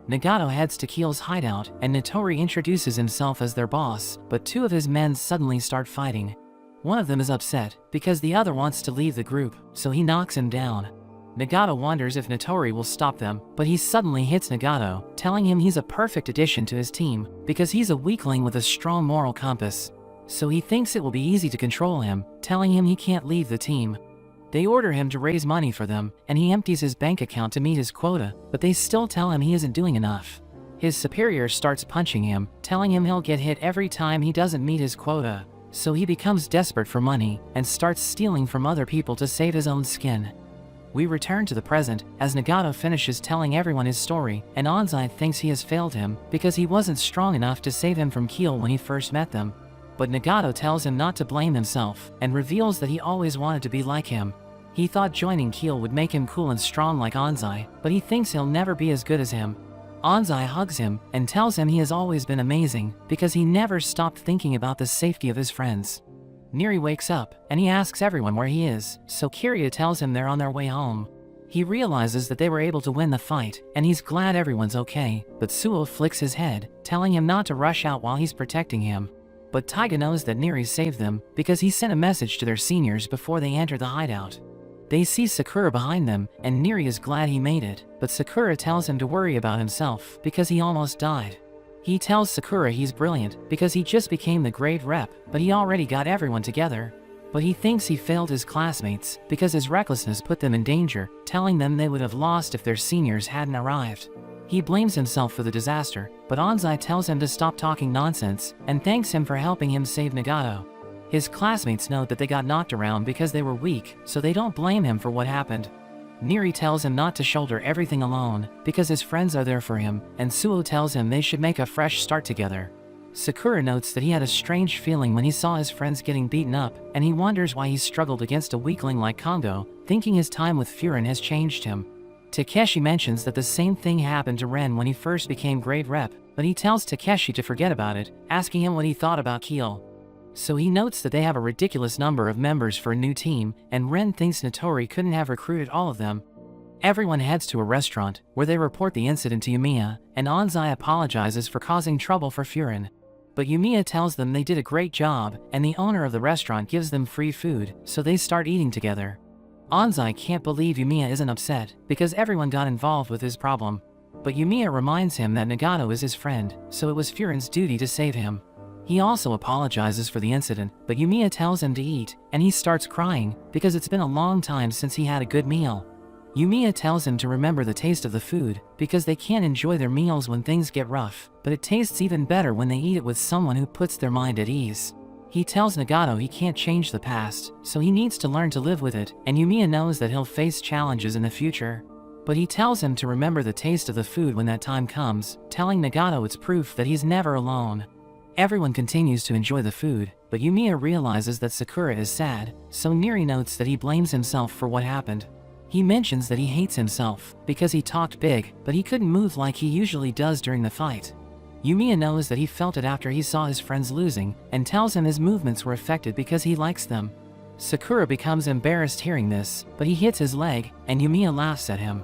Nagato heads to Keel's hideout, and Notori introduces himself as their boss, but two of his men suddenly start fighting. One of them is upset because the other wants to leave the group, so he knocks him down. Nagato wonders if Notori will stop them, but he suddenly hits Nagato, telling him he's a perfect addition to his team because he's a weakling with a strong moral compass. So he thinks it will be easy to control him, telling him he can't leave the team. They order him to raise money for them, and he empties his bank account to meet his quota, but they still tell him he isn't doing enough. His superior starts punching him, telling him he'll get hit every time he doesn't meet his quota. So he becomes desperate for money, and starts stealing from other people to save his own skin. We return to the present, as Nagato finishes telling everyone his story, and Anzai thinks he has failed him, because he wasn't strong enough to save him from Keel when he first met them. But Nagato tells him not to blame himself, and reveals that he always wanted to be like him. He thought joining Keel would make him cool and strong like Anzai, but he thinks he'll never be as good as him. Anzai hugs him, and tells him he has always been amazing, because he never stopped thinking about the safety of his friends. Neri wakes up, and he asks everyone where he is, so Kiryu tells him they're on their way home. He realizes that they were able to win the fight, and he's glad everyone's okay, but Suo flicks his head, telling him not to rush out while he's protecting him. But Taiga knows that Neri saved them, because he sent a message to their seniors before they enter the hideout. They see Sakura behind them, and Neri is glad he made it, but Sakura tells him to worry about himself, because he almost died. He tells Sakura he's brilliant, because he just became the grade rep, but he already got everyone together. But he thinks he failed his classmates, because his recklessness put them in danger, telling them they would have lost if their seniors hadn't arrived. He blames himself for the disaster, but Anzai tells him to stop talking nonsense, and thanks him for helping him save Nagato. His classmates note that they got knocked around because they were weak, so they don't blame him for what happened. Neri tells him not to shoulder everything alone, because his friends are there for him, and Suo tells him they should make a fresh start together. Sakura notes that he had a strange feeling when he saw his friends getting beaten up, and he wonders why he struggled against a weakling like Kongo, thinking his time with Furin has changed him. Takeshi mentions that the same thing happened to Ren when he first became grade rep, but he tells Takeshi to forget about it, asking him what he thought about Keel. So he notes that they have a ridiculous number of members for a new team, and Ren thinks Notori couldn't have recruited all of them. Everyone heads to a restaurant, where they report the incident to Yumiya, and Anzai apologizes for causing trouble for Furin. But Yumiya tells them they did a great job, and the owner of the restaurant gives them free food, so they start eating together. Anzai can't believe Yumiya isn't upset, because everyone got involved with his problem. But Yumiya reminds him that Nagato is his friend, so it was Furin's duty to save him. He also apologizes for the incident, but Yumiya tells him to eat, and he starts crying, because it's been a long time since he had a good meal. Yumiya tells him to remember the taste of the food, because they can't enjoy their meals when things get rough, but it tastes even better when they eat it with someone who puts their mind at ease. He tells Nagato he can't change the past, so he needs to learn to live with it, and Yumiya knows that he'll face challenges in the future. But he tells him to remember the taste of the food when that time comes, telling Nagato it's proof that he's never alone. Everyone continues to enjoy the food, but Yumiya realizes that Sakura is sad, so Niri notes that he blames himself for what happened. He mentions that he hates himself, because he talked big, but he couldn't move like he usually does during the fight. Yumiya knows that he felt it after he saw his friends losing, and tells him his movements were affected because he likes them. Sakura becomes embarrassed hearing this, but he hits his leg, and Yumiya laughs at him.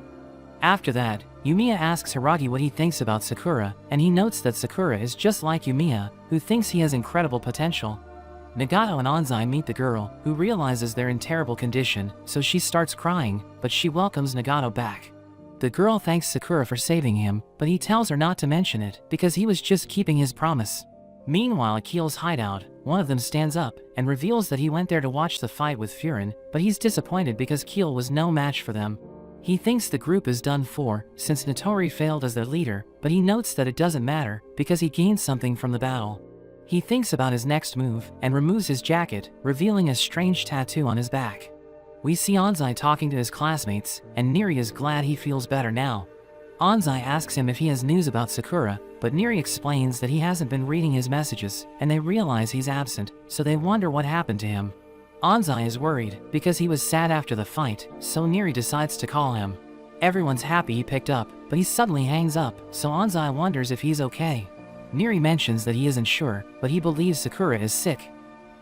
After that, Yumiya asks Hiragi what he thinks about Sakura, and he notes that Sakura is just like Yumiya, who thinks he has incredible potential. Nagato and Anzai meet the girl, who realizes they're in terrible condition, so she starts crying, but she welcomes Nagato back. The girl thanks Sakura for saving him, but he tells her not to mention it, because he was just keeping his promise. Meanwhile at Keel's hideout, one of them stands up, and reveals that he went there to watch the fight with Furin, but he's disappointed because Keel was no match for them. He thinks the group is done for, since Notori failed as their leader, but he notes that it doesn't matter, because he gained something from the battle. He thinks about his next move, and removes his jacket, revealing a strange tattoo on his back. We see Anzai talking to his classmates, and Niri is glad he feels better now. Anzai asks him if he has news about Sakura, but Niri explains that he hasn't been reading his messages, and they realize he's absent, so they wonder what happened to him. Anzai is worried, because he was sad after the fight, so Niri decides to call him. Everyone's happy he picked up, but he suddenly hangs up, so Anzai wonders if he's okay. Niri mentions that he isn't sure, but he believes Sakura is sick.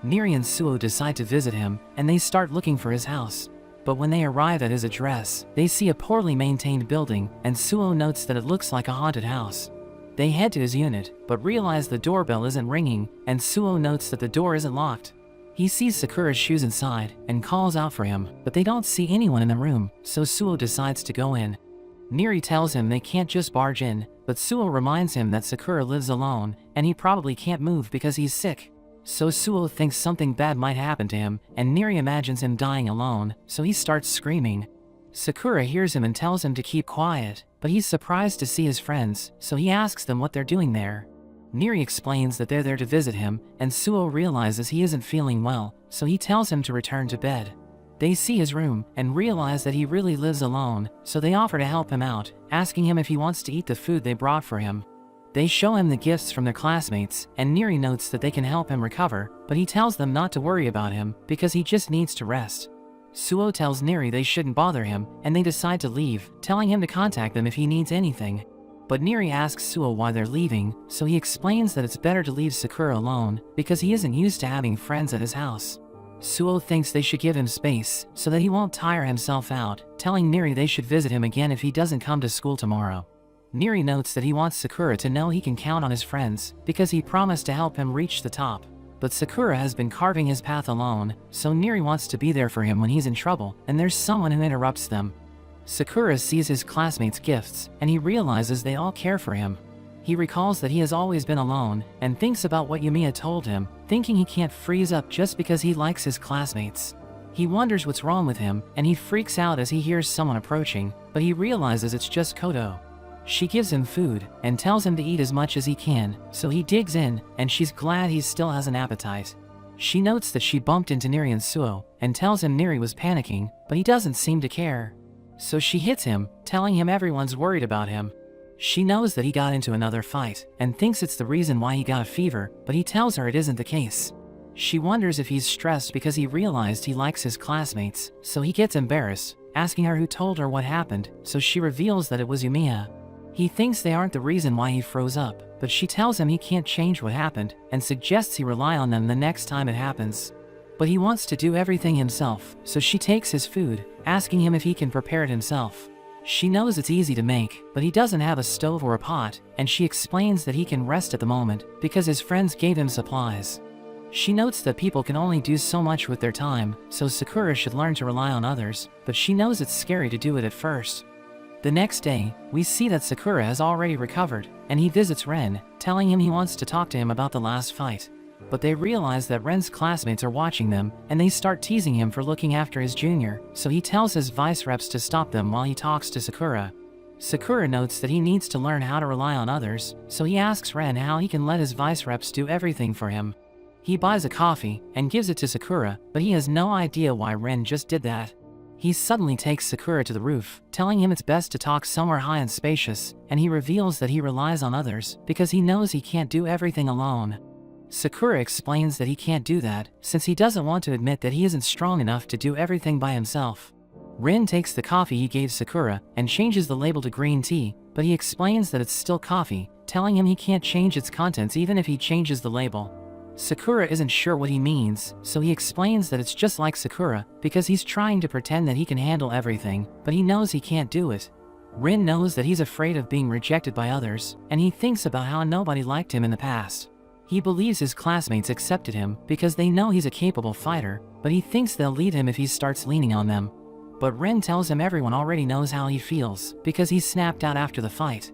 Niri and Suo decide to visit him, and they start looking for his house. But when they arrive at his address, they see a poorly maintained building, and Suo notes that it looks like a haunted house. They head to his unit, but realize the doorbell isn't ringing, and Suo notes that the door isn't locked. He sees Sakura's shoes inside, and calls out for him, but they don't see anyone in the room, so Suo decides to go in. Niri tells him they can't just barge in, but Suo reminds him that Sakura lives alone, and he probably can't move because he's sick. So Suo thinks something bad might happen to him, and Niri imagines him dying alone, so he starts screaming. Sakura hears him and tells him to keep quiet, but he's surprised to see his friends, so he asks them what they're doing there. Niri explains that they're there to visit him, and Suo realizes he isn't feeling well, so he tells him to return to bed. They see his room, and realize that he really lives alone, so they offer to help him out, asking him if he wants to eat the food they brought for him. They show him the gifts from their classmates, and Niri notes that they can help him recover, but he tells them not to worry about him, because he just needs to rest. Suo tells Niri they shouldn't bother him, and they decide to leave, telling him to contact them if he needs anything. But Niri asks Suo why they're leaving, so he explains that it's better to leave Sakura alone, because he isn't used to having friends at his house. Suo thinks they should give him space, so that he won't tire himself out, telling Niri they should visit him again if he doesn't come to school tomorrow. Niri notes that he wants Sakura to know he can count on his friends, because he promised to help him reach the top. But Sakura has been carving his path alone, so Niri wants to be there for him when he's in trouble, and there's someone who interrupts them. Sakura sees his classmates' gifts, and he realizes they all care for him. He recalls that he has always been alone, and thinks about what Yumiya told him, thinking he can't freeze up just because he likes his classmates. He wonders what's wrong with him, and he freaks out as he hears someone approaching, but he realizes it's just Koto. She gives him food, and tells him to eat as much as he can, so he digs in, and she's glad he still has an appetite. She notes that she bumped into Niri and Suo, and tells him Niri was panicking, but he doesn't seem to care. So she hits him, telling him everyone's worried about him. She knows that he got into another fight, and thinks it's the reason why he got a fever, but he tells her it isn't the case. She wonders if he's stressed because he realized he likes his classmates, so he gets embarrassed, asking her who told her what happened, so she reveals that it was Yumiya. He thinks they aren't the reason why he froze up, but she tells him he can't change what happened, and suggests he rely on them the next time it happens. But he wants to do everything himself, so she takes his food, asking him if he can prepare it himself. She knows it's easy to make, but he doesn't have a stove or a pot, and she explains that he can rest at the moment, because his friends gave him supplies. She notes that people can only do so much with their time, so Sakura should learn to rely on others, but she knows it's scary to do it at first. The next day, we see that Sakura has already recovered, and he visits Ren, telling him he wants to talk to him about the last fight. But they realize that Ren's classmates are watching them, and they start teasing him for looking after his junior, so he tells his vice reps to stop them while he talks to Sakura. Sakura notes that he needs to learn how to rely on others, so he asks Ren how he can let his vice reps do everything for him. He buys a coffee and gives it to Sakura, but he has no idea why Ren just did that. He suddenly takes Sakura to the roof, telling him it's best to talk somewhere high and spacious, and he reveals that he relies on others because he knows he can't do everything alone. Sakura explains that he can't do that, since he doesn't want to admit that he isn't strong enough to do everything by himself. Rin takes the coffee he gave Sakura and changes the label to green tea, but he explains that it's still coffee, telling him he can't change its contents even if he changes the label. Sakura isn't sure what he means, so he explains that it's just like Sakura, because he's trying to pretend that he can handle everything, but he knows he can't do it. Rin knows that he's afraid of being rejected by others, and he thinks about how nobody liked him in the past. He believes his classmates accepted him because they know he's a capable fighter, but he thinks they'll lead him if he starts leaning on them. But Rin tells him everyone already knows how he feels, because he snapped out after the fight.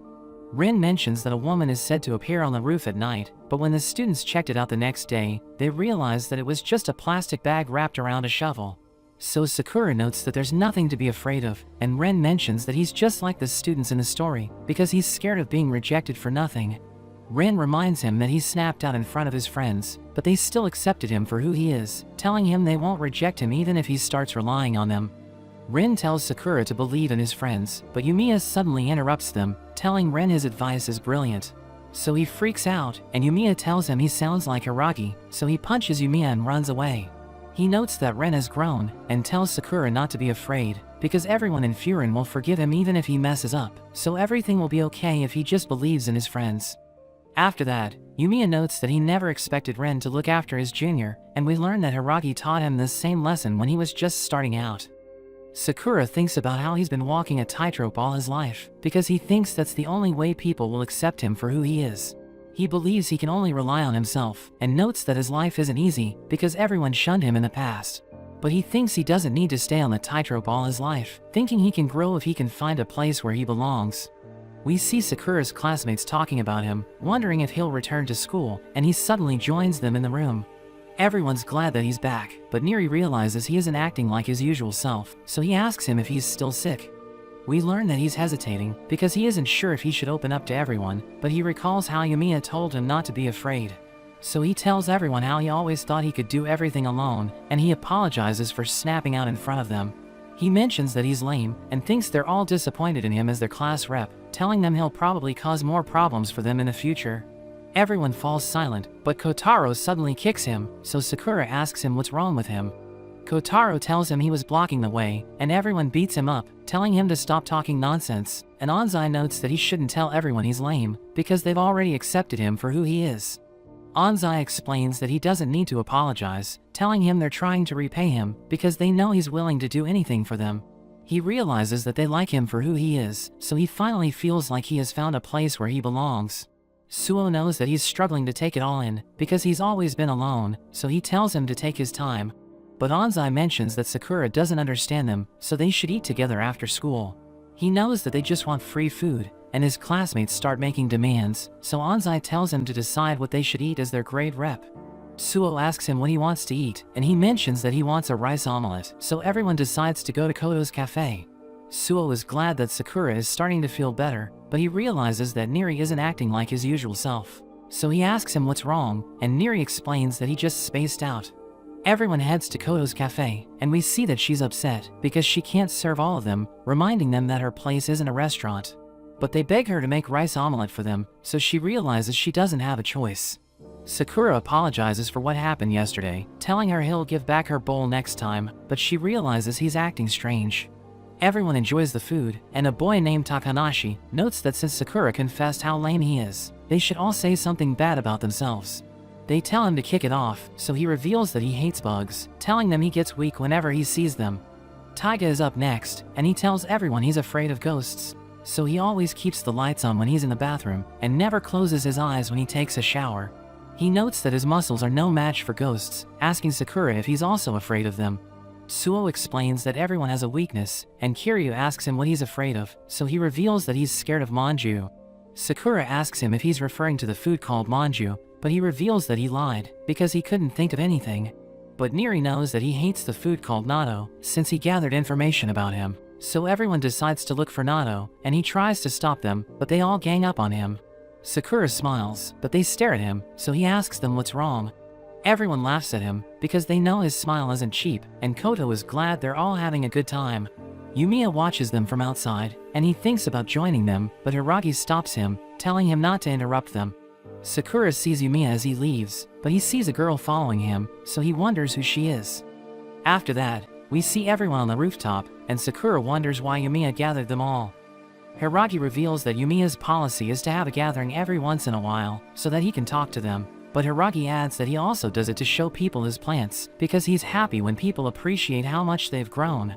Rin mentions that a woman is said to appear on the roof at night, but when the students checked it out the next day, they realized that it was just a plastic bag wrapped around a shovel. So Sakura notes that there's nothing to be afraid of, and Ren mentions that he's just like the students in the story, because he's scared of being rejected for nothing. Ren reminds him that he snapped out in front of his friends, but they still accepted him for who he is, telling him they won't reject him even if he starts relying on them. Ren tells Sakura to believe in his friends, but Yumiya suddenly interrupts them, telling Ren his advice is brilliant. So he freaks out, and Yumiya tells him he sounds like Hiragi, so he punches Yumiya and runs away. He notes that Ren has grown, and tells Sakura not to be afraid, because everyone in Furin will forgive him even if he messes up, so everything will be okay if he just believes in his friends. After that, Yumiya notes that he never expected Ren to look after his junior, and we learn that Hiragi taught him this same lesson when he was just starting out. Sakura thinks about how he's been walking a tightrope all his life, because he thinks that's the only way people will accept him for who he is. He believes he can only rely on himself, and notes that his life isn't easy, because everyone shunned him in the past. But he thinks he doesn't need to stay on the tightrope all his life, thinking he can grow if he can find a place where he belongs. We see Sakura's classmates talking about him, wondering if he'll return to school, and he suddenly joins them in the room. Everyone's glad that he's back, but Neri realizes he isn't acting like his usual self, so he asks him if he's still sick. We learn that he's hesitating, because he isn't sure if he should open up to everyone, but he recalls how Yumiya told him not to be afraid. So he tells everyone how he always thought he could do everything alone, and he apologizes for snapping out in front of them. He mentions that he's lame, and thinks they're all disappointed in him as their class rep, telling them he'll probably cause more problems for them in the future. Everyone falls silent, but Kotaro suddenly kicks him, so Sakura asks him what's wrong with him. Kotaro tells him he was blocking the way, and everyone beats him up, telling him to stop talking nonsense, and Anzai notes that he shouldn't tell everyone he's lame, because they've already accepted him for who he is. Anzai explains that he doesn't need to apologize, telling him they're trying to repay him, because they know he's willing to do anything for them. He realizes that they like him for who he is, so he finally feels like he has found a place where he belongs. Suo knows that he's struggling to take it all in, because he's always been alone, so he tells him to take his time. But Anzai mentions that Sakura doesn't understand them, so they should eat together after school. He knows that they just want free food, and his classmates start making demands, so Anzai tells him to decide what they should eat as their grade rep. Suo asks him what he wants to eat, and he mentions that he wants a rice omelette, so everyone decides to go to Koto's cafe. Suo is glad that Sakura is starting to feel better, but he realizes that Neri isn't acting like his usual self. So he asks him what's wrong, and Neri explains that he just spaced out. Everyone heads to Koto's cafe, and we see that she's upset because she can't serve all of them, reminding them that her place isn't a restaurant. But they beg her to make rice omelette for them, so she realizes she doesn't have a choice. Sakura apologizes for what happened yesterday, telling her he'll give back her bowl next time, but she realizes he's acting strange. Everyone enjoys the food, and a boy named Takanashi notes that since Sakura confessed how lame he is, they should all say something bad about themselves. They tell him to kick it off, so he reveals that he hates bugs, telling them he gets weak whenever he sees them. Taiga is up next, and he tells everyone he's afraid of ghosts. So he always keeps the lights on when he's in the bathroom, and never closes his eyes when he takes a shower. He notes that his muscles are no match for ghosts, asking Sakura if he's also afraid of them. Suo explains that everyone has a weakness, and Kiryu asks him what he's afraid of, so he reveals that he's scared of manju. Sakura asks him if he's referring to the food called manju, but he reveals that he lied, because he couldn't think of anything. But Niri knows that he hates the food called natto, since he gathered information about him. So everyone decides to look for natto, and he tries to stop them, but they all gang up on him. Sakura smiles, but they stare at him, so he asks them what's wrong. Everyone laughs at him, because they know his smile isn't cheap, and Koto is glad they're all having a good time. Yumiya watches them from outside, and he thinks about joining them, but Hiragi stops him, telling him not to interrupt them. Sakura sees Yumiya as he leaves, but he sees a girl following him, so he wonders who she is. After that, we see everyone on the rooftop, and Sakura wonders why Yumiya gathered them all. Hiragi reveals that Yumiya's policy is to have a gathering every once in a while, so that he can talk to them. But Hiragi adds that he also does it to show people his plants, because he's happy when people appreciate how much they've grown.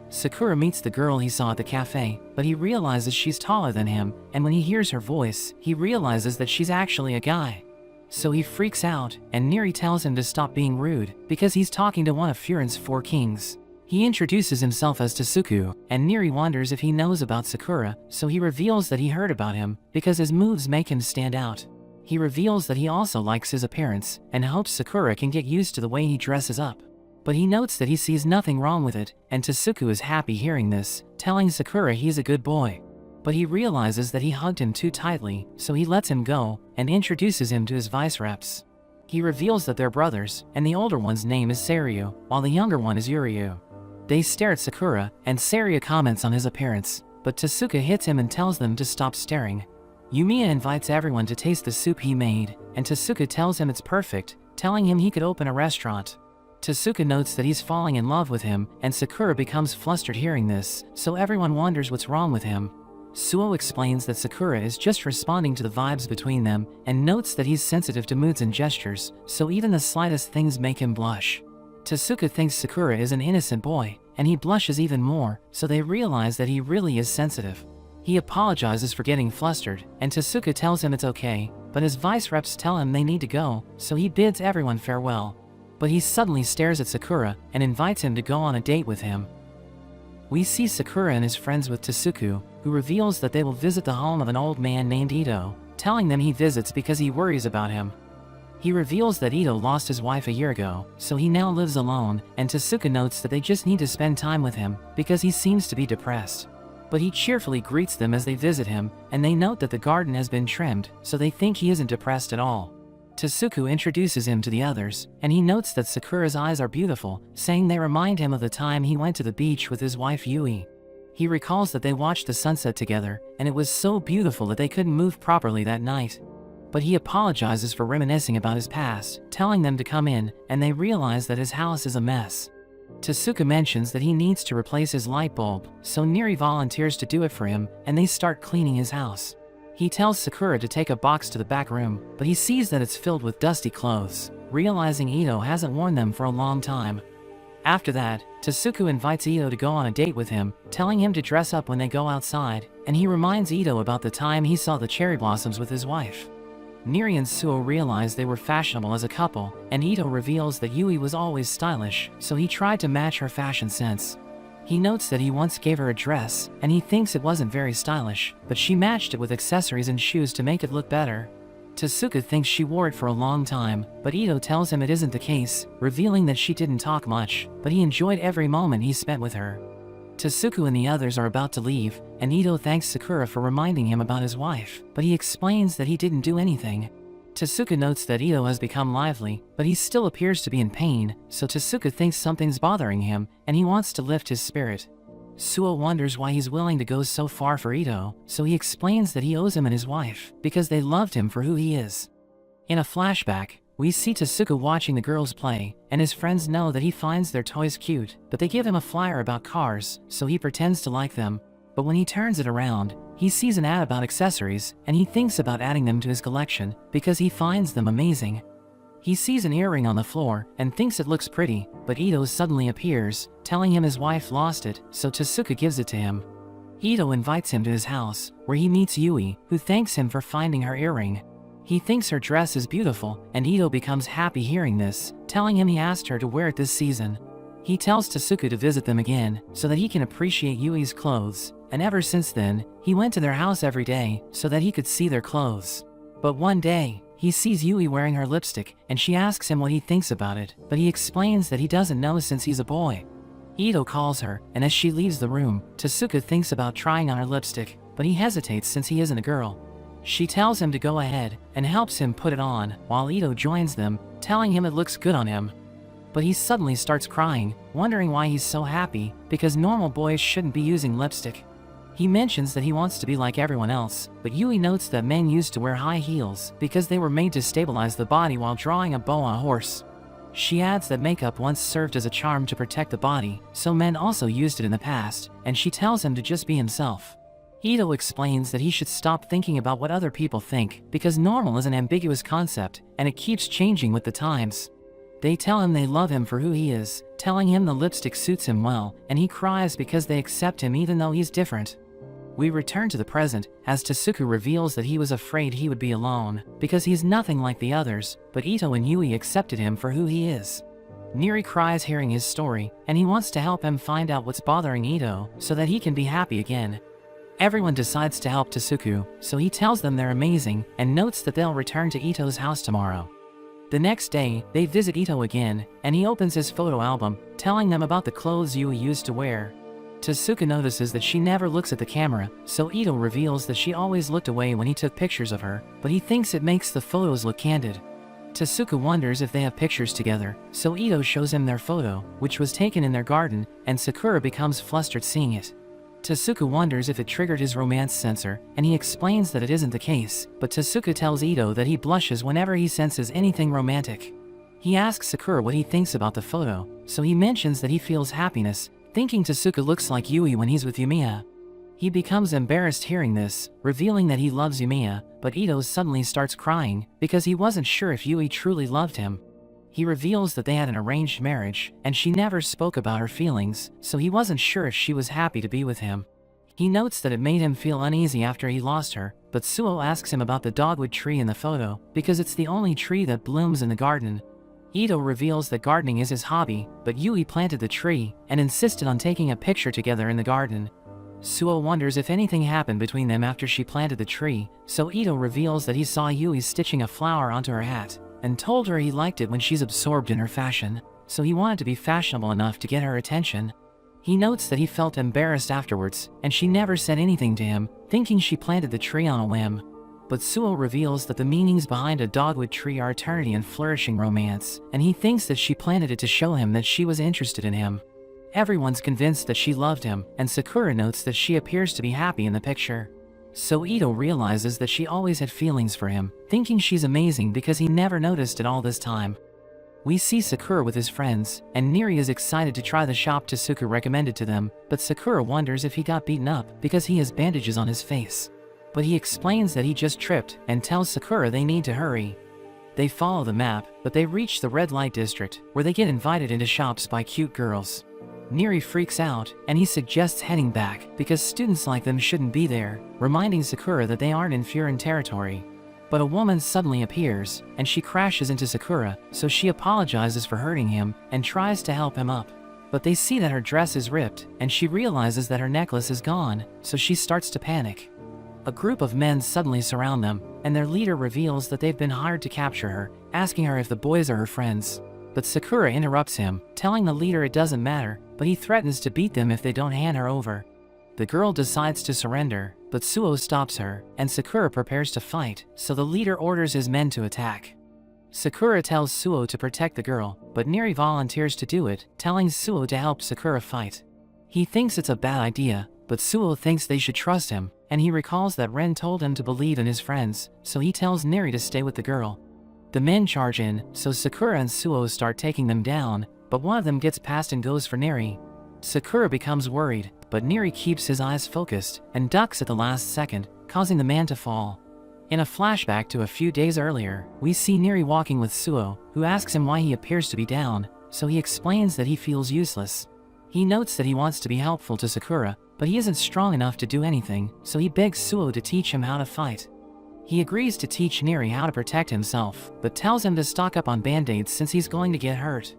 Sakura meets the girl he saw at the cafe, but he realizes she's taller than him, and when he hears her voice, he realizes that she's actually a guy. So he freaks out, and Niri tells him to stop being rude, because he's talking to one of Furin's 4 kings. He introduces himself as Tsuku, and Niri wonders if he knows about Sakura, so he reveals that he heard about him, because his moves make him stand out. He reveals that he also likes his appearance, and hopes Sakura can get used to the way he dresses up. But he notes that he sees nothing wrong with it, and Tsuku is happy hearing this, telling Sakura he's a good boy. But he realizes that he hugged him too tightly, so he lets him go, and introduces him to his vice-reps. He reveals that they're brothers, and the older one's name is Seiryu, while the younger one is Yuryu. They stare at Sakura, and Seiryu comments on his appearance, but Tsuka hits him and tells them to stop staring. Yumiya invites everyone to taste the soup he made, and Tsuka tells him it's perfect, telling him he could open a restaurant. Tsuka notes that he's falling in love with him, and Sakura becomes flustered hearing this, so everyone wonders what's wrong with him. Suo explains that Sakura is just responding to the vibes between them, and notes that he's sensitive to moods and gestures, so even the slightest things make him blush. Tsuka thinks Sakura is an innocent boy, and he blushes even more, so they realize that he really is sensitive. He apologizes for getting flustered, and Tsuka tells him it's okay, but his vice-reps tell him they need to go, so he bids everyone farewell. But he suddenly stares at Sakura, and invites him to go on a date with him. We see Sakura and his friends with Tsuku, who reveals that they will visit the home of an old man named Ito, telling them he visits because he worries about him. He reveals that Ito lost his wife a year ago, so he now lives alone, and Tsuka notes that they just need to spend time with him, because he seems to be depressed. But he cheerfully greets them as they visit him, and they note that the garden has been trimmed, so they think he isn't depressed at all. Tsuku introduces him to the others, and he notes that Sakura's eyes are beautiful, saying they remind him of the time he went to the beach with his wife Yui. He recalls that they watched the sunset together, and it was so beautiful that they couldn't move properly that night. But he apologizes for reminiscing about his past, telling them to come in, and they realize that his house is a mess. Tsuka mentions that he needs to replace his light bulb, so Niri volunteers to do it for him, and they start cleaning his house. He tells Sakura to take a box to the back room, but he sees that it's filled with dusty clothes, realizing Ito hasn't worn them for a long time. After that, Tsuku invites Ito to go on a date with him, telling him to dress up when they go outside, and he reminds Ito about the time he saw the cherry blossoms with his wife. Niri and Suo realize they were fashionable as a couple, and Ito reveals that Yui was always stylish, so he tried to match her fashion sense. He notes that he once gave her a dress, and he thinks it wasn't very stylish, but she matched it with accessories and shoes to make it look better. Tsuka thinks she wore it for a long time, but Ito tells him it isn't the case, revealing that she didn't talk much, but he enjoyed every moment he spent with her. Tsuku and the others are about to leave, and Ito thanks Sakura for reminding him about his wife, but he explains that he didn't do anything. Tsuka notes that Ito has become lively, but he still appears to be in pain, so Tsuka thinks something's bothering him, and he wants to lift his spirit. Suo wonders why he's willing to go so far for Ito, so he explains that he owes him and his wife, because they loved him for who he is. In a flashback, we see Tasuku watching the girls play, and his friends know that he finds their toys cute, but they give him a flyer about cars, so he pretends to like them. But when he turns it around, he sees an ad about accessories, and he thinks about adding them to his collection, because he finds them amazing. He sees an earring on the floor, and thinks it looks pretty, but Ito suddenly appears, telling him his wife lost it, so Tasuku gives it to him. Ito invites him to his house, where he meets Yui, who thanks him for finding her earring. He thinks her dress is beautiful, and Ito becomes happy hearing this, telling him he asked her to wear it this season. He tells Tasuku to visit them again, so that he can appreciate Yui's clothes, and ever since then, he went to their house every day, so that he could see their clothes. But one day, he sees Yui wearing her lipstick, and she asks him what he thinks about it, but he explains that he doesn't know since he's a boy. Ito calls her, and as she leaves the room, Tasuku thinks about trying on her lipstick, but he hesitates since he isn't a girl. She tells him to go ahead, and helps him put it on, while Ito joins them, telling him it looks good on him. But he suddenly starts crying, wondering why he's so happy, because normal boys shouldn't be using lipstick. He mentions that he wants to be like everyone else, but Yui notes that men used to wear high heels because they were made to stabilize the body while drawing a bow on a horse. She adds that makeup once served as a charm to protect the body, so men also used it in the past, and she tells him to just be himself. Ito explains that he should stop thinking about what other people think, because normal is an ambiguous concept, and it keeps changing with the times. They tell him they love him for who he is, telling him the lipstick suits him well, and he cries because they accept him even though he's different. We return to the present, as Tasuku reveals that he was afraid he would be alone, because he's nothing like the others, but Ito and Yui accepted him for who he is. Niri cries hearing his story, and he wants to help him find out what's bothering Ito, so that he can be happy again. Everyone decides to help Tasuku, so he tells them they're amazing, and notes that they'll return to Ito's house tomorrow. The next day, they visit Ito again, and he opens his photo album, telling them about the clothes Yui used to wear. Tasuku notices that she never looks at the camera, so Ito reveals that she always looked away when he took pictures of her, but he thinks it makes the photos look candid. Tasuku wonders if they have pictures together, so Ito shows him their photo, which was taken in their garden, and Sakura becomes flustered seeing it. Tasuku wonders if it triggered his romance sensor, and he explains that it isn't the case, but Tasuku tells Ito that he blushes whenever he senses anything romantic. He asks Sakura what he thinks about the photo, so he mentions that he feels happiness, thinking Tasuku looks like Yui when he's with Yumiya. He becomes embarrassed hearing this, revealing that he loves Yumiya, but Ito suddenly starts crying, because he wasn't sure if Yui truly loved him. He reveals that they had an arranged marriage, and she never spoke about her feelings, so he wasn't sure if she was happy to be with him. He notes that it made him feel uneasy after he lost her, but Suo asks him about the dogwood tree in the photo, because it's the only tree that blooms in the garden. Ito reveals that gardening is his hobby, but Yui planted the tree, and insisted on taking a picture together in the garden. Suo wonders if anything happened between them after she planted the tree, so Ito reveals that he saw Yui stitching a flower onto her hat, and told her he liked it when she's absorbed in her fashion, so he wanted to be fashionable enough to get her attention. He notes that he felt embarrassed afterwards, and she never said anything to him, thinking she planted the tree on a whim. But Suo reveals that the meanings behind a dogwood tree are eternity and flourishing romance, and he thinks that she planted it to show him that she was interested in him. Everyone's convinced that she loved him, and Sakura notes that she appears to be happy in the picture. So Ito realizes that she always had feelings for him, thinking she's amazing because he never noticed it all this time. We see Sakura with his friends, and Niri is excited to try the shop Tasuku recommended to them, but Sakura wonders if he got beaten up because he has bandages on his face. But he explains that he just tripped, and tells Sakura they need to hurry. They follow the map, but they reach the red light district, where they get invited into shops by cute girls. Niri freaks out, and he suggests heading back, because students like them shouldn't be there, reminding Sakura that they aren't in Furin territory. But a woman suddenly appears, and she crashes into Sakura, so she apologizes for hurting him, and tries to help him up. But they see that her dress is ripped, and she realizes that her necklace is gone, so she starts to panic. A group of men suddenly surround them, and their leader reveals that they've been hired to capture her, asking her if the boys are her friends. But Sakura interrupts him, telling the leader it doesn't matter, but he threatens to beat them if they don't hand her over. The girl decides to surrender, but Suo stops her, and Sakura prepares to fight, so the leader orders his men to attack. Sakura tells Suo to protect the girl, but Niri volunteers to do it, telling Suo to help Sakura fight. He thinks it's a bad idea, but Suo thinks they should trust him, and he recalls that Ren told him to believe in his friends, so he tells Neri to stay with the girl. The men charge in, so Sakura and Suo start taking them down, but one of them gets past and goes for Neri. Sakura becomes worried, but Neri keeps his eyes focused and ducks at the last second, causing the man to fall. In a flashback to a few days earlier, we see Neri walking with Suo, who asks him why he appears to be down, so he explains that he feels useless. He notes that he wants to be helpful to Sakura, but he isn't strong enough to do anything, so he begs Suo to teach him how to fight. He agrees to teach Neri how to protect himself, but tells him to stock up on band-aids since he's going to get hurt.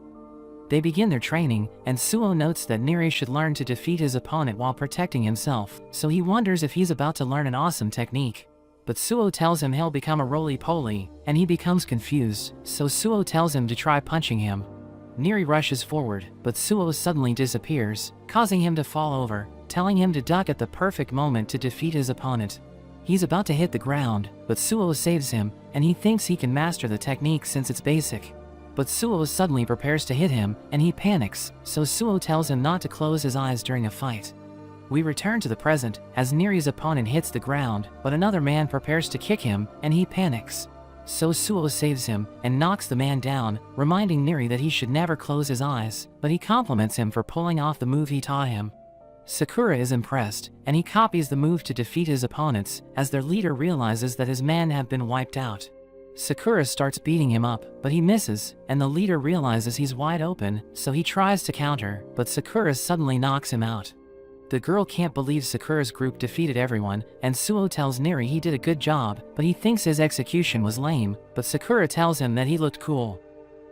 They begin their training, and Suo notes that Neri should learn to defeat his opponent while protecting himself, so he wonders if he's about to learn an awesome technique. But Suo tells him he'll become a roly-poly, and he becomes confused, so Suo tells him to try punching him. Neri rushes forward, but Suo suddenly disappears, causing him to fall over, telling him to duck at the perfect moment to defeat his opponent. He's about to hit the ground, but Suo saves him, and he thinks he can master the technique since it's basic. But Suo suddenly prepares to hit him, and he panics, so Suo tells him not to close his eyes during a fight. We return to the present, as Neri's opponent hits the ground, but another man prepares to kick him, and he panics. So Suo saves him, and knocks the man down, reminding Neri that he should never close his eyes, but he compliments him for pulling off the move he taught him. Sakura is impressed, and he copies the move to defeat his opponents, as their leader realizes that his men have been wiped out. Sakura starts beating him up, but he misses, and the leader realizes he's wide open, so he tries to counter, but Sakura suddenly knocks him out. The girl can't believe Sakura's group defeated everyone, and Suo tells Neri he did a good job, but he thinks his execution was lame, but Sakura tells him that he looked cool.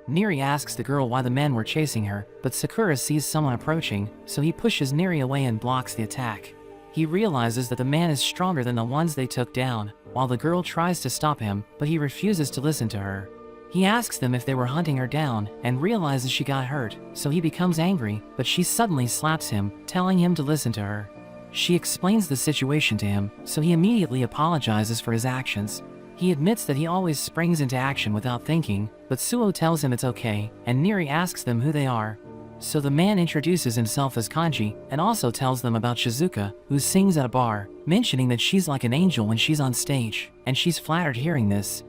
Neri asks the girl why the men were chasing her, but Sakura sees someone approaching, so he pushes Neri away and blocks the attack. He realizes that the man is stronger than the ones they took down, while the girl tries to stop him, but he refuses to listen to her. He asks them if they were hunting her down, and realizes she got hurt, so he becomes angry, but she suddenly slaps him, telling him to listen to her. She explains the situation to him, so he immediately apologizes for his actions. He admits that he always springs into action without thinking, but Suo tells him it's okay, and Neri asks them who they are. So the man introduces himself as Kanji, and also tells them about Shizuka, who sings at a bar, mentioning that she's like an angel when she's on stage, and she's flattered hearing this.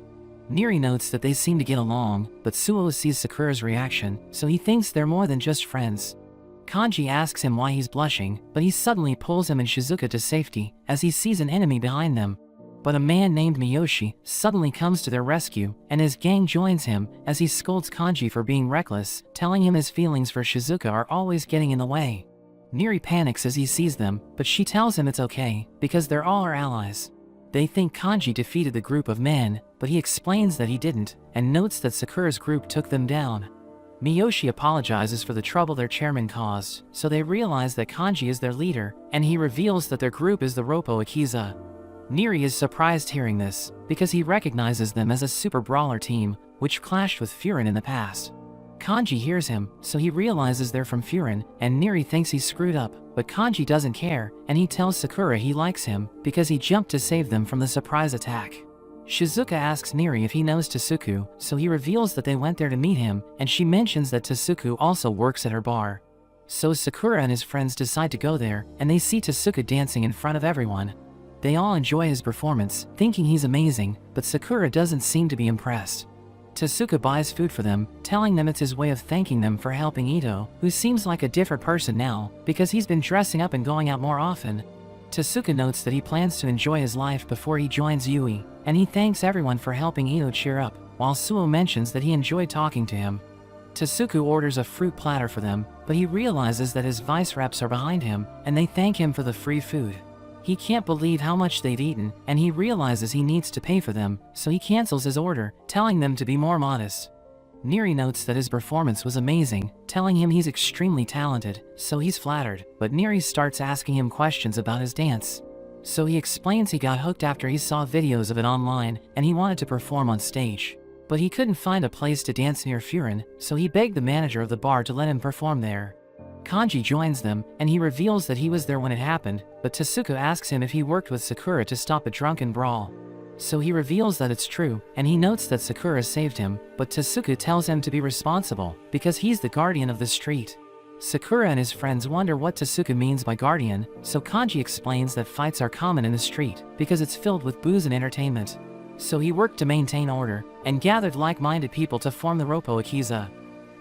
Neri notes that they seem to get along, but Suo sees Sakura's reaction, so he thinks they're more than just friends. Kanji asks him why he's blushing, but he suddenly pulls him and Shizuka to safety, as he sees an enemy behind them. But a man named Miyoshi suddenly comes to their rescue, and his gang joins him, as he scolds Kanji for being reckless, telling him his feelings for Shizuka are always getting in the way. Neri panics as he sees them, but she tells him it's okay, because they're all her allies. They think Kanji defeated the group of men, but he explains that he didn't, and notes that Sakura's group took them down. Miyoshi apologizes for the trouble their chairman caused, so they realize that Kanji is their leader, and he reveals that their group is the Roppo Akiza. Neri is surprised hearing this, because he recognizes them as a super brawler team, which clashed with Furin in the past. Kanji hears him, so he realizes they're from Furin, and Neri thinks he's screwed up, but Kanji doesn't care, and he tells Sakura he likes him, because he jumped to save them from the surprise attack. Shizuka asks Neri if he knows Tasuku, so he reveals that they went there to meet him, and she mentions that Tasuku also works at her bar. So Sakura and his friends decide to go there, and they see Tasuku dancing in front of everyone. They all enjoy his performance, thinking he's amazing, but Sakura doesn't seem to be impressed. Tasuku buys food for them, telling them it's his way of thanking them for helping Ito, who seems like a different person now, because he's been dressing up and going out more often. Tasuku notes that he plans to enjoy his life before he joins Yui, and he thanks everyone for helping Ito cheer up, while Suo mentions that he enjoyed talking to him. Tasuku orders a fruit platter for them, but he realizes that his vice reps are behind him, and they thank him for the free food. He can't believe how much they've eaten, and he realizes he needs to pay for them, so he cancels his order, telling them to be more modest. Neri notes that his performance was amazing, telling him he's extremely talented, so he's flattered, but Neri starts asking him questions about his dance. So he explains he got hooked after he saw videos of it online, and he wanted to perform on stage. But he couldn't find a place to dance near Furin, so he begged the manager of the bar to let him perform there. Kanji joins them, and he reveals that he was there when it happened, but Tasuku asks him if he worked with Sakura to stop a drunken brawl. So he reveals that it's true, and he notes that Sakura saved him, but Tasuku tells him to be responsible, because he's the guardian of the street. Sakura and his friends wonder what Tasuku means by guardian, so Kanji explains that fights are common in the street because it's filled with booze and entertainment. So he worked to maintain order and gathered like-minded people to form the Roppo Akiza.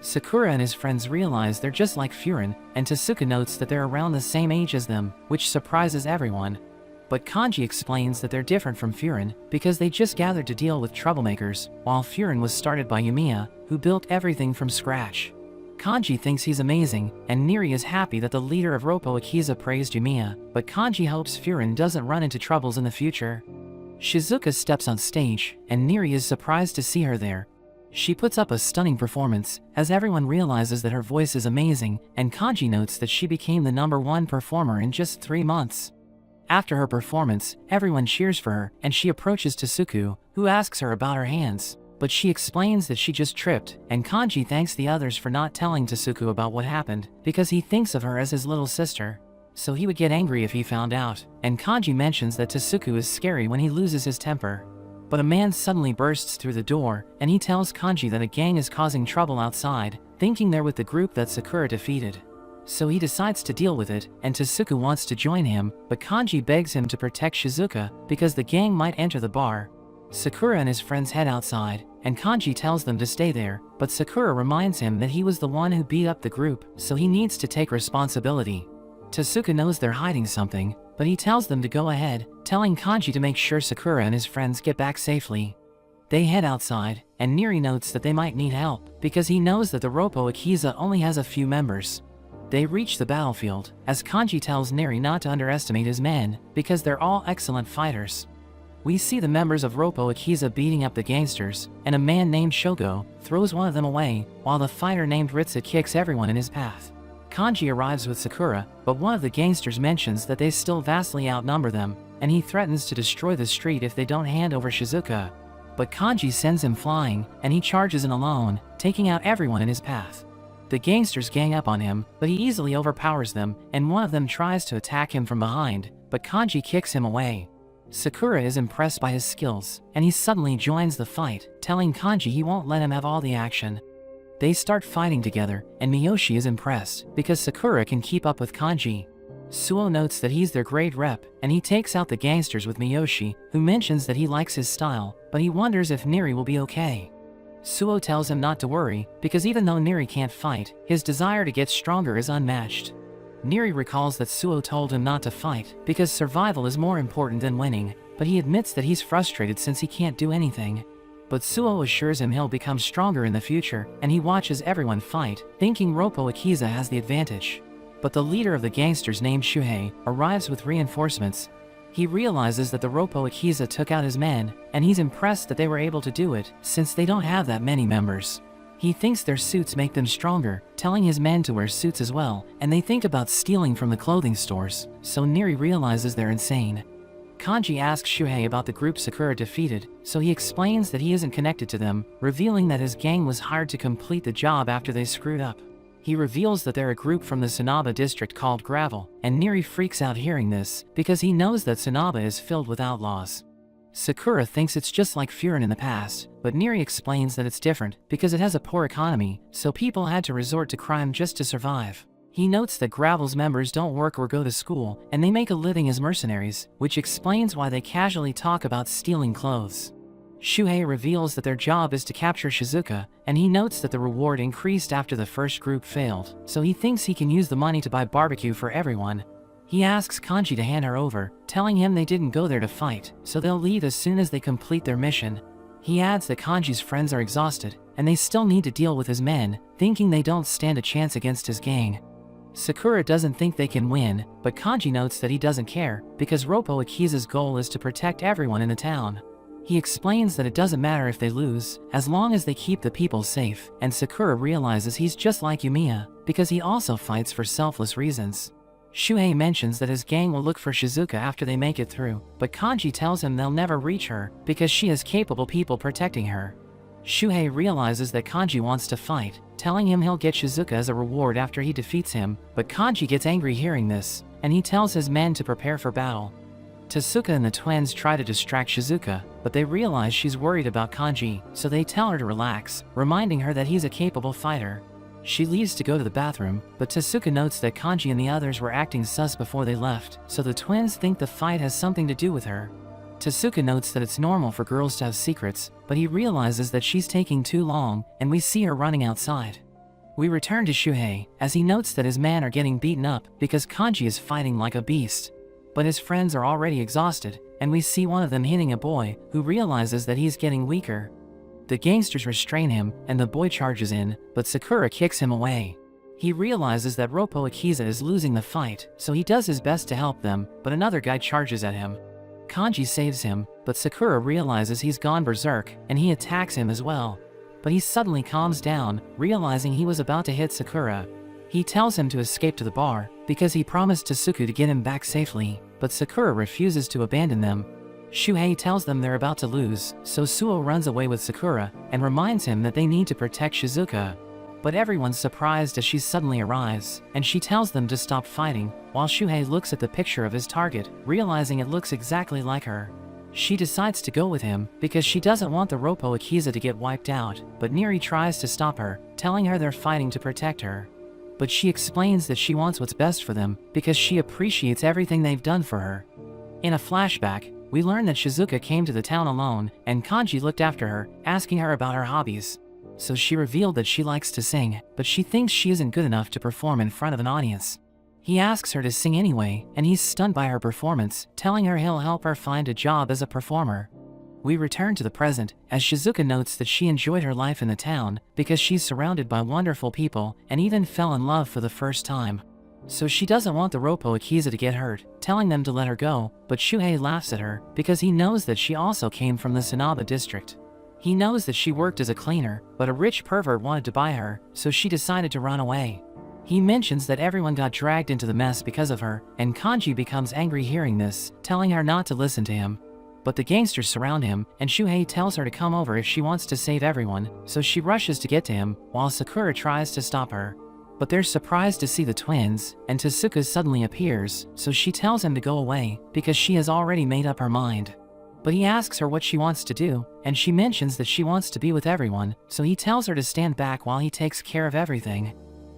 Sakura and his friends realize they're just like Furin, and Tasuku notes that they're around the same age as them, which surprises everyone. But Kanji explains that they're different from Furin because they just gathered to deal with troublemakers, while Furin was started by Yumiya, who built everything from scratch. Kanji thinks he's amazing, and Neri is happy that the leader of Roppo Akiza praised Yumiya, but Kanji hopes Furin doesn't run into troubles in the future. Shizuka steps on stage, and Neri is surprised to see her there. She puts up a stunning performance, as everyone realizes that her voice is amazing, and Kanji notes that she became the #1 performer in just 3 months. After her performance, everyone cheers for her, and she approaches Tasuku, who asks her about her hands. But she explains that she just tripped, and Kanji thanks the others for not telling Tasuku about what happened, because he thinks of her as his little sister. So he would get angry if he found out, and Kanji mentions that Tasuku is scary when he loses his temper. But a man suddenly bursts through the door, and he tells Kanji that a gang is causing trouble outside, thinking they're with the group that Sakura defeated. So he decides to deal with it, and Tasuku wants to join him, but Kanji begs him to protect Shizuka because the gang might enter the bar. Sakura and his friends head outside, and Kanji tells them to stay there, but Sakura reminds him that he was the one who beat up the group, so he needs to take responsibility. Tasuku knows they're hiding something, but he tells them to go ahead, telling Kanji to make sure Sakura and his friends get back safely. They head outside, and Neri notes that they might need help, because he knows that the Roppo Akiza only has a few members. They reach the battlefield, as Kanji tells Neri not to underestimate his men, because they're all excellent fighters. We see the members of Roppo Akiza beating up the gangsters, and a man named Shogo throws one of them away, while the fighter named Ritsu kicks everyone in his path. Kanji arrives with Sakura, but one of the gangsters mentions that they still vastly outnumber them, and he threatens to destroy the street if they don't hand over Shizuka. But Kanji sends him flying, and he charges in alone, taking out everyone in his path. The gangsters gang up on him, but he easily overpowers them, and one of them tries to attack him from behind, but Kanji kicks him away. Sakura is impressed by his skills, and he suddenly joins the fight, telling Kanji he won't let him have all the action. They start fighting together, and Miyoshi is impressed, because Sakura can keep up with Kanji. Suo notes that he's their great rep, and he takes out the gangsters with Miyoshi, who mentions that he likes his style, but he wonders if Neri will be okay. Suo tells him not to worry, because even though Neri can't fight, his desire to get stronger is unmatched. Neri recalls that Suo told him not to fight, because survival is more important than winning, but he admits that he's frustrated since he can't do anything. But Suo assures him he'll become stronger in the future, and he watches everyone fight, thinking Roppo Akiza has the advantage. But the leader of the gangsters named Shuhei arrives with reinforcements. He realizes that the Roppo Akiza took out his men, and he's impressed that they were able to do it, since they don't have that many members. He thinks their suits make them stronger, telling his men to wear suits as well, and they think about stealing from the clothing stores, so Neri realizes they're insane. Kanji asks Shuhei about the group Sakura defeated, so he explains that he isn't connected to them, revealing that his gang was hired to complete the job after they screwed up. He reveals that they're a group from the Tsunaba district called Gravel, and Neri freaks out hearing this, because he knows that Tsunaba is filled with outlaws. Sakura thinks it's just like Furin in the past, but Neri explains that it's different because it has a poor economy, so people had to resort to crime just to survive. He notes that Gravel's members don't work or go to school, and they make a living as mercenaries, which explains why they casually talk about stealing clothes. Shuhei reveals that their job is to capture Shizuka, and he notes that the reward increased after the first group failed, so he thinks he can use the money to buy barbecue for everyone. He asks Kanji to hand her over, telling him they didn't go there to fight, so they'll leave as soon as they complete their mission. He adds that Kanji's friends are exhausted, and they still need to deal with his men, thinking they don't stand a chance against his gang. Sakura doesn't think they can win, but Kanji notes that he doesn't care, because Roppo Akiza's goal is to protect everyone in the town. He explains that it doesn't matter if they lose, as long as they keep the people safe, and Sakura realizes he's just like Yumiya, because he also fights for selfless reasons. Shuhei mentions that his gang will look for Shizuka after they make it through, but Kanji tells him they'll never reach her, because she has capable people protecting her. Shuhei realizes that Kanji wants to fight, telling him he'll get Shizuka as a reward after he defeats him, but Kanji gets angry hearing this, and he tells his men to prepare for battle. Tasuka and the twins try to distract Shizuka, but they realize she's worried about Kanji, so they tell her to relax, reminding her that he's a capable fighter. She leaves to go to the bathroom, but Tasuku notes that Kanji and the others were acting sus before they left, so the twins think the fight has something to do with her. Tasuku notes that it's normal for girls to have secrets, but he realizes that she's taking too long, and we see her running outside. We return to Shuhei, as he notes that his men are getting beaten up because Kanji is fighting like a beast. But his friends are already exhausted, and we see one of them hitting a boy, who realizes that he's getting weaker. The gangsters restrain him, and the boy charges in, but Sakura kicks him away. He realizes that Roppo Akiza is losing the fight, so he does his best to help them, but another guy charges at him. Kanji saves him, but Sakura realizes he's gone berserk, and he attacks him as well. But he suddenly calms down, realizing he was about to hit Sakura. He tells him to escape to the bar, because he promised Tasuku to get him back safely, but Sakura refuses to abandon them. Shuhei tells them they're about to lose, so Suo runs away with Sakura, and reminds him that they need to protect Shizuka. But everyone's surprised as she suddenly arrives, and she tells them to stop fighting, while Shuhei looks at the picture of his target, realizing it looks exactly like her. She decides to go with him, because she doesn't want the Roppo Akiza to get wiped out, but Neri tries to stop her, telling her they're fighting to protect her. But she explains that she wants what's best for them, because she appreciates everything they've done for her. In a flashback, we learn that Shizuka came to the town alone, and Kanji looked after her, asking her about her hobbies. So she revealed that she likes to sing, but she thinks she isn't good enough to perform in front of an audience. He asks her to sing anyway, and he's stunned by her performance, telling her he'll help her find a job as a performer. We return to the present, as Shizuka notes that she enjoyed her life in the town, because she's surrounded by wonderful people, and even fell in love for the first time. So she doesn't want the Roppo Akiza to get hurt, telling them to let her go, but Shuhei laughs at her, because he knows that she also came from the Sanaba district. He knows that she worked as a cleaner, but a rich pervert wanted to buy her, so she decided to run away. He mentions that everyone got dragged into the mess because of her, and Kanji becomes angry hearing this, telling her not to listen to him. But the gangsters surround him, and Shuhei tells her to come over if she wants to save everyone, so she rushes to get to him, while Sakura tries to stop her. But they're surprised to see the twins, and Tasuku suddenly appears, so she tells him to go away, because she has already made up her mind. But he asks her what she wants to do, and she mentions that she wants to be with everyone, so he tells her to stand back while he takes care of everything.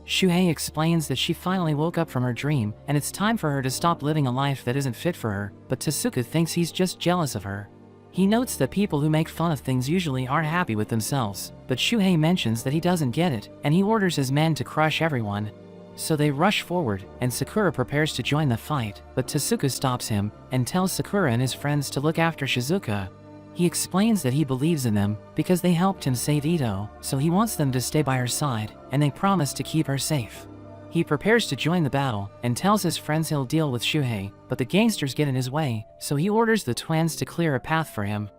Shuhei explains that she finally woke up from her dream, and it's time for her to stop living a life that isn't fit for her, but Tasuku thinks he's just jealous of her. He notes that people who make fun of things usually aren't happy with themselves, but Shuhei mentions that he doesn't get it, and he orders his men to crush everyone. So they rush forward, and Sakura prepares to join the fight, but Tasuku stops him, and tells Sakura and his friends to look after Shizuka. He explains that he believes in them, because they helped him save Ito, so he wants them to stay by her side, and they promise to keep her safe. He prepares to join the battle, and tells his friends he'll deal with Shuhei, but the gangsters get in his way, so he orders the twins to clear a path for him.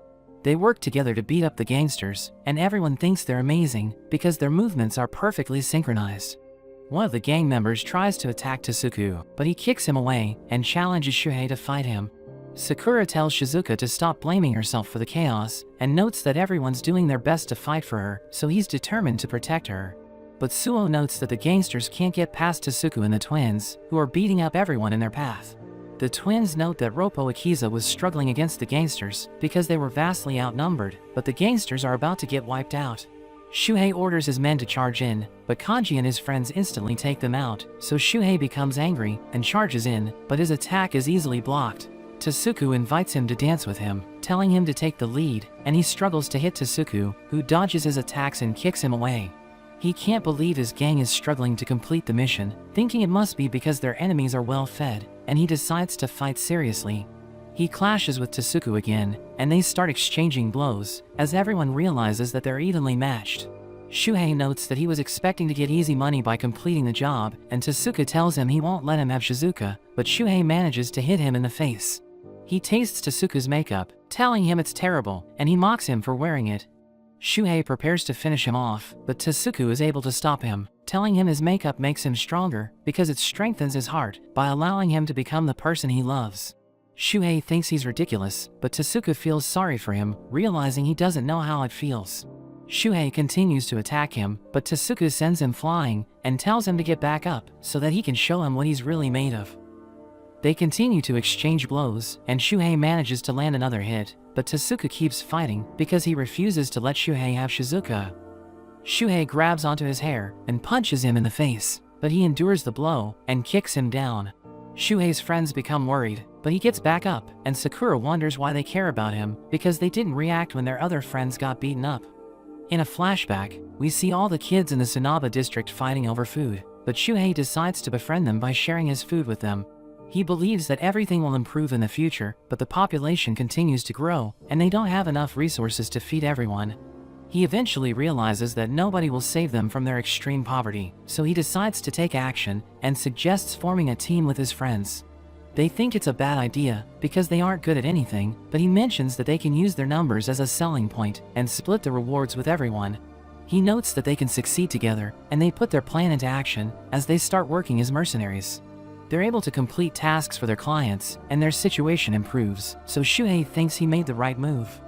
They work together to beat up the gangsters, and everyone thinks they're amazing, because their movements are perfectly synchronized. One of the gang members tries to attack Tasuku, but he kicks him away, and challenges Shuhei to fight him. Sakura tells Shizuka to stop blaming herself for the chaos, and notes that everyone's doing their best to fight for her, so he's determined to protect her. But Suo notes that the gangsters can't get past Tasuku and the twins, who are beating up everyone in their path. The twins note that Roppo Akiza was struggling against the gangsters, because they were vastly outnumbered, but the gangsters are about to get wiped out. Shuhei orders his men to charge in, but Kanji and his friends instantly take them out, so Shuhei becomes angry, and charges in, but his attack is easily blocked. Tasuku invites him to dance with him, telling him to take the lead, and he struggles to hit Tasuku, who dodges his attacks and kicks him away. He can't believe his gang is struggling to complete the mission, thinking it must be because their enemies are well fed, and he decides to fight seriously. He clashes with Tasuku again, and they start exchanging blows, as everyone realizes that they're evenly matched. Shuhei notes that he was expecting to get easy money by completing the job, and Tasuku tells him he won't let him have Shizuka, but Shuhei manages to hit him in the face. He tastes Tasuku's makeup, telling him it's terrible, and he mocks him for wearing it. Shuhei prepares to finish him off, but Tasuku is able to stop him, telling him his makeup makes him stronger, because it strengthens his heart, by allowing him to become the person he loves. Shuhei thinks he's ridiculous, but Tasuku feels sorry for him, realizing he doesn't know how it feels. Shuhei continues to attack him, but Tasuku sends him flying, and tells him to get back up, so that he can show him what he's really made of. They continue to exchange blows, and Shuhei manages to land another hit, but Tasuku keeps fighting, because he refuses to let Shuhei have Shizuka. Shuhei grabs onto his hair and punches him in the face, but he endures the blow and kicks him down. Shuhei's friends become worried, but he gets back up, and Sakura wonders why they care about him because they didn't react when their other friends got beaten up. In a flashback, we see all the kids in the Tsunaba district fighting over food, but Shuhei decides to befriend them by sharing his food with them. He believes that everything will improve in the future, but the population continues to grow, and they don't have enough resources to feed everyone. He eventually realizes that nobody will save them from their extreme poverty, so he decides to take action and suggests forming a team with his friends. They think it's a bad idea because they aren't good at anything, but he mentions that they can use their numbers as a selling point and split the rewards with everyone. He notes that they can succeed together, and they put their plan into action as they start working as mercenaries. They're able to complete tasks for their clients, and their situation improves, so Shuhei thinks he made the right move.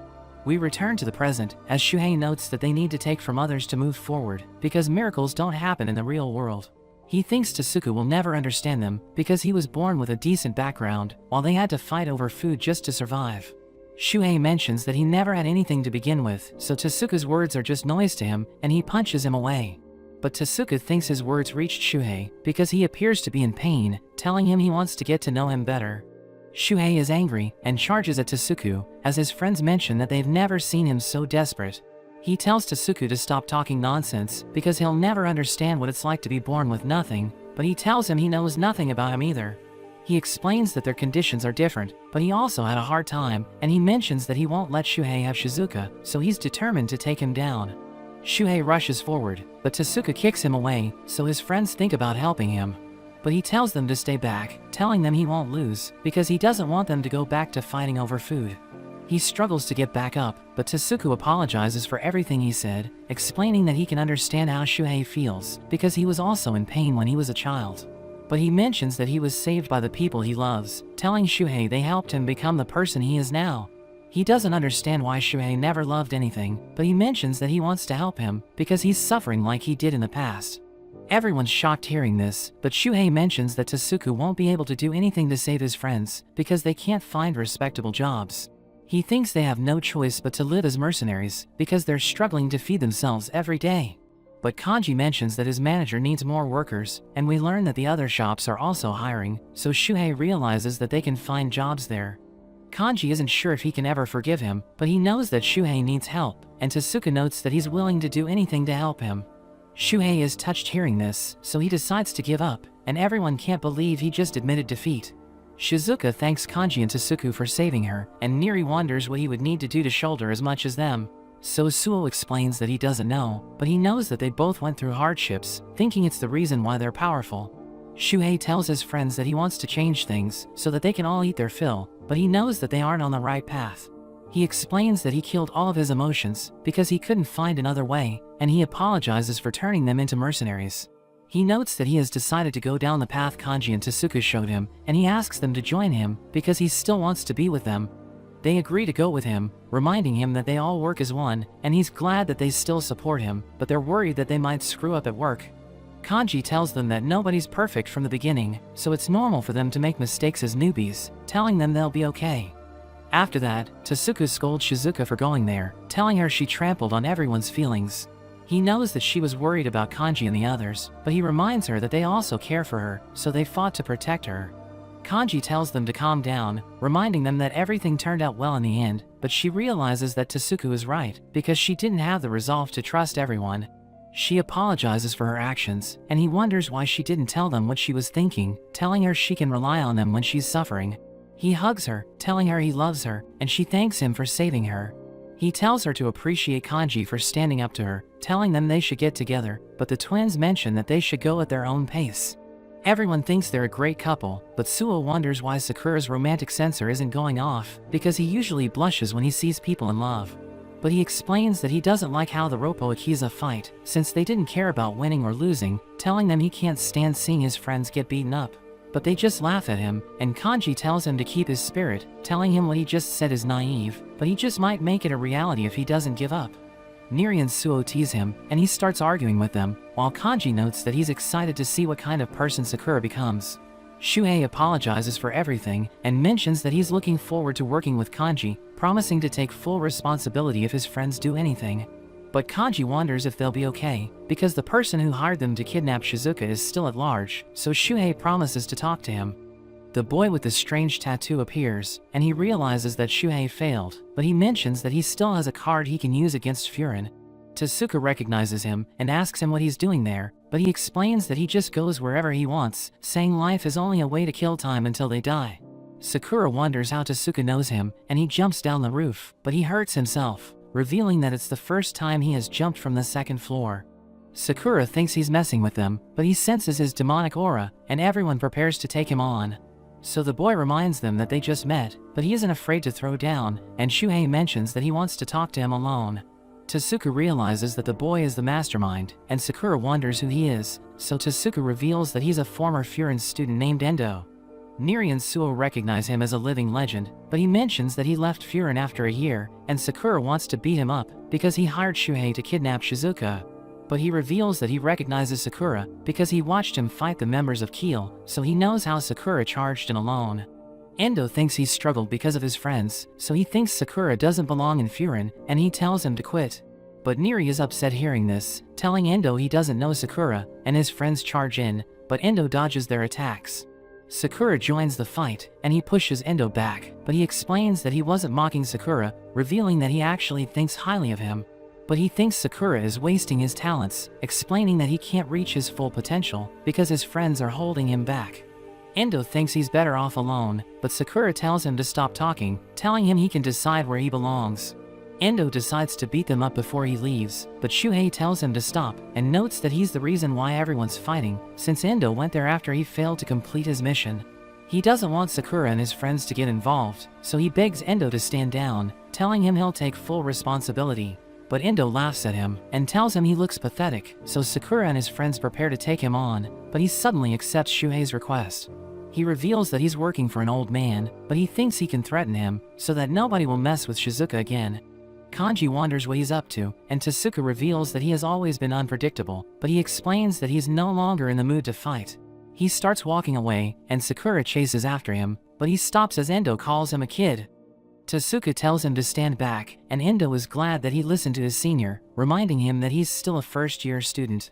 We return to the present, as Shuhei notes that they need to take from others to move forward, because miracles don't happen in the real world. He thinks Tasuku will never understand them, because he was born with a decent background, while they had to fight over food just to survive. Shuhei mentions that he never had anything to begin with, so Tasuku's words are just noise to him, and he punches him away. But Tasuku thinks his words reached Shuhei, because he appears to be in pain, telling him he wants to get to know him better. Shuhei is angry and charges at Tasuku, as his friends mention that they've never seen him so desperate. He tells Tasuku to stop talking nonsense because he'll never understand what it's like to be born with nothing, but he tells him he knows nothing about him either. He explains that their conditions are different, but he also had a hard time, and he mentions that he won't let Shuhei have Shizuka, so he's determined to take him down. Shuhei rushes forward, but Tasuku kicks him away, so his friends think about helping him. But he tells them to stay back, telling them he won't lose, because he doesn't want them to go back to fighting over food. He struggles to get back up, but Tasuku apologizes for everything he said, explaining that he can understand how Shuhei feels, because he was also in pain when he was a child. But he mentions that he was saved by the people he loves, telling Shuhei they helped him become the person he is now. He doesn't understand why Shuhei never loved anything, but he mentions that he wants to help him, because he's suffering like he did in the past. Everyone's shocked hearing this, but Shuhei mentions that Tasuku won't be able to do anything to save his friends, because they can't find respectable jobs. He thinks they have no choice but to live as mercenaries, because they're struggling to feed themselves every day. But Kanji mentions that his manager needs more workers, and we learn that the other shops are also hiring, so Shuhei realizes that they can find jobs there. Kanji isn't sure if he can ever forgive him, but he knows that Shuhei needs help, and Tasuku notes that he's willing to do anything to help him. Shuhei is touched hearing this, so he decides to give up, and everyone can't believe he just admitted defeat. Shizuka thanks Kanji and Tasuku for saving her, and Niri wonders what he would need to do to shoulder as much as them. So Suo explains that he doesn't know, but he knows that they both went through hardships, thinking it's the reason why they're powerful. Shuhei tells his friends that he wants to change things so that they can all eat their fill, but he knows that they aren't on the right path. He explains that he killed all of his emotions because he couldn't find another way, and he apologizes for turning them into mercenaries. He notes that he has decided to go down the path Kanji and Tasuku showed him, and he asks them to join him because he still wants to be with them. They agree to go with him, reminding him that they all work as one, and he's glad that they still support him, but they're worried that they might screw up at work. Kanji tells them that nobody's perfect from the beginning, so it's normal for them to make mistakes as newbies, telling them they'll be okay. After that, Tasuku scolds Shizuka for going there, telling her she trampled on everyone's feelings. He knows that she was worried about Kanji and the others, but he reminds her that they also care for her, so they fought to protect her. Kanji tells them to calm down, reminding them that everything turned out well in the end, but she realizes that Tasuku is right, because she didn't have the resolve to trust everyone. She apologizes for her actions, and he wonders why she didn't tell them what she was thinking, telling her she can rely on them when she's suffering. He hugs her, telling her he loves her, and she thanks him for saving her. He tells her to appreciate Kanji for standing up to her, telling them they should get together, but the twins mention that they should go at their own pace. Everyone thinks they're a great couple, but Suo wonders why Sakura's romantic sensor isn't going off, because he usually blushes when he sees people in love. But he explains that he doesn't like how the Roppo Akiza fight, since they didn't care about winning or losing, telling them he can't stand seeing his friends get beaten up. But they just laugh at him, and Kanji tells him to keep his spirit, telling him what he just said is naive, but he just might make it a reality if he doesn't give up. Niri and Suo tease him, and he starts arguing with them, while Kanji notes that he's excited to see what kind of person Sakura becomes. Shuhei apologizes for everything, and mentions that he's looking forward to working with Kanji, promising to take full responsibility if his friends do anything. But Kanji wonders if they'll be okay, because the person who hired them to kidnap Shizuka is still at large, so Shuhei promises to talk to him. The boy with the strange tattoo appears, and he realizes that Shuhei failed, but he mentions that he still has a card he can use against Furin. Tasuka recognizes him and asks him what he's doing there, but he explains that he just goes wherever he wants, saying life is only a way to kill time until they die. Sakura wonders how Tasuka knows him, and he jumps down the roof, but he hurts himself, revealing that it's the first time he has jumped from the second floor. Sakura thinks he's messing with them, but he senses his demonic aura, and everyone prepares to take him on. So the boy reminds them that they just met, but he isn't afraid to throw down, and Shuhei mentions that he wants to talk to him alone. Tasuka realizes that the boy is the mastermind, and Sakura wonders who he is, so Tasuka reveals that he's a former Furin student named Endo. Niri and Suo recognize him as a living legend, but he mentions that he left Furin after a year, and Sakura wants to beat him up because he hired Shuhei to kidnap Shizuka. But he reveals that he recognizes Sakura because he watched him fight the members of Keel, so he knows how Sakura charged in alone. Endo thinks he's struggled because of his friends, so he thinks Sakura doesn't belong in Furin, and he tells him to quit. But Niri is upset hearing this, telling Endo he doesn't know Sakura, and his friends charge in, but Endo dodges their attacks. Sakura joins the fight, and he pushes Endo back, but he explains that he wasn't mocking Sakura, revealing that he actually thinks highly of him. But he thinks Sakura is wasting his talents, explaining that he can't reach his full potential because his friends are holding him back. Endo thinks he's better off alone, but Sakura tells him to stop talking, telling him he can decide where he belongs. Endo decides to beat them up before he leaves, but Shuhei tells him to stop and notes that he's the reason why everyone's fighting, since Endo went there after he failed to complete his mission. He doesn't want Sakura and his friends to get involved, so he begs Endo to stand down, telling him he'll take full responsibility. But Endo laughs at him and tells him he looks pathetic, so Sakura and his friends prepare to take him on, but he suddenly accepts Shuhei's request. He reveals that he's working for an old man, but he thinks he can threaten him, so that nobody will mess with Shizuka again. Kanji wonders what he's up to, and Tasuka reveals that he has always been unpredictable, but he explains that he's no longer in the mood to fight. He starts walking away, and Sakura chases after him, but he stops as Endo calls him a kid. Tasuka tells him to stand back, and Endo is glad that he listened to his senior, reminding him that he's still a first-year student.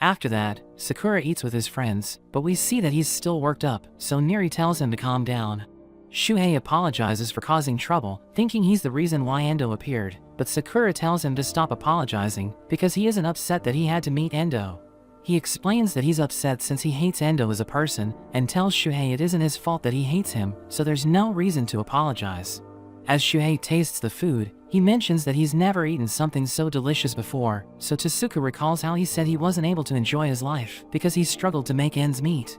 After that, Sakura eats with his friends, but we see that he's still worked up, so Niri tells him to calm down. Shuhei apologizes for causing trouble, thinking he's the reason why Endo appeared, but Sakura tells him to stop apologizing, because he isn't upset that he had to meet Endo. He explains that he's upset since he hates Endo as a person, and tells Shuhei it isn't his fault that he hates him, so there's no reason to apologize. As Shuhei tastes the food, he mentions that he's never eaten something so delicious before, so Tasuka recalls how he said he wasn't able to enjoy his life because he struggled to make ends meet.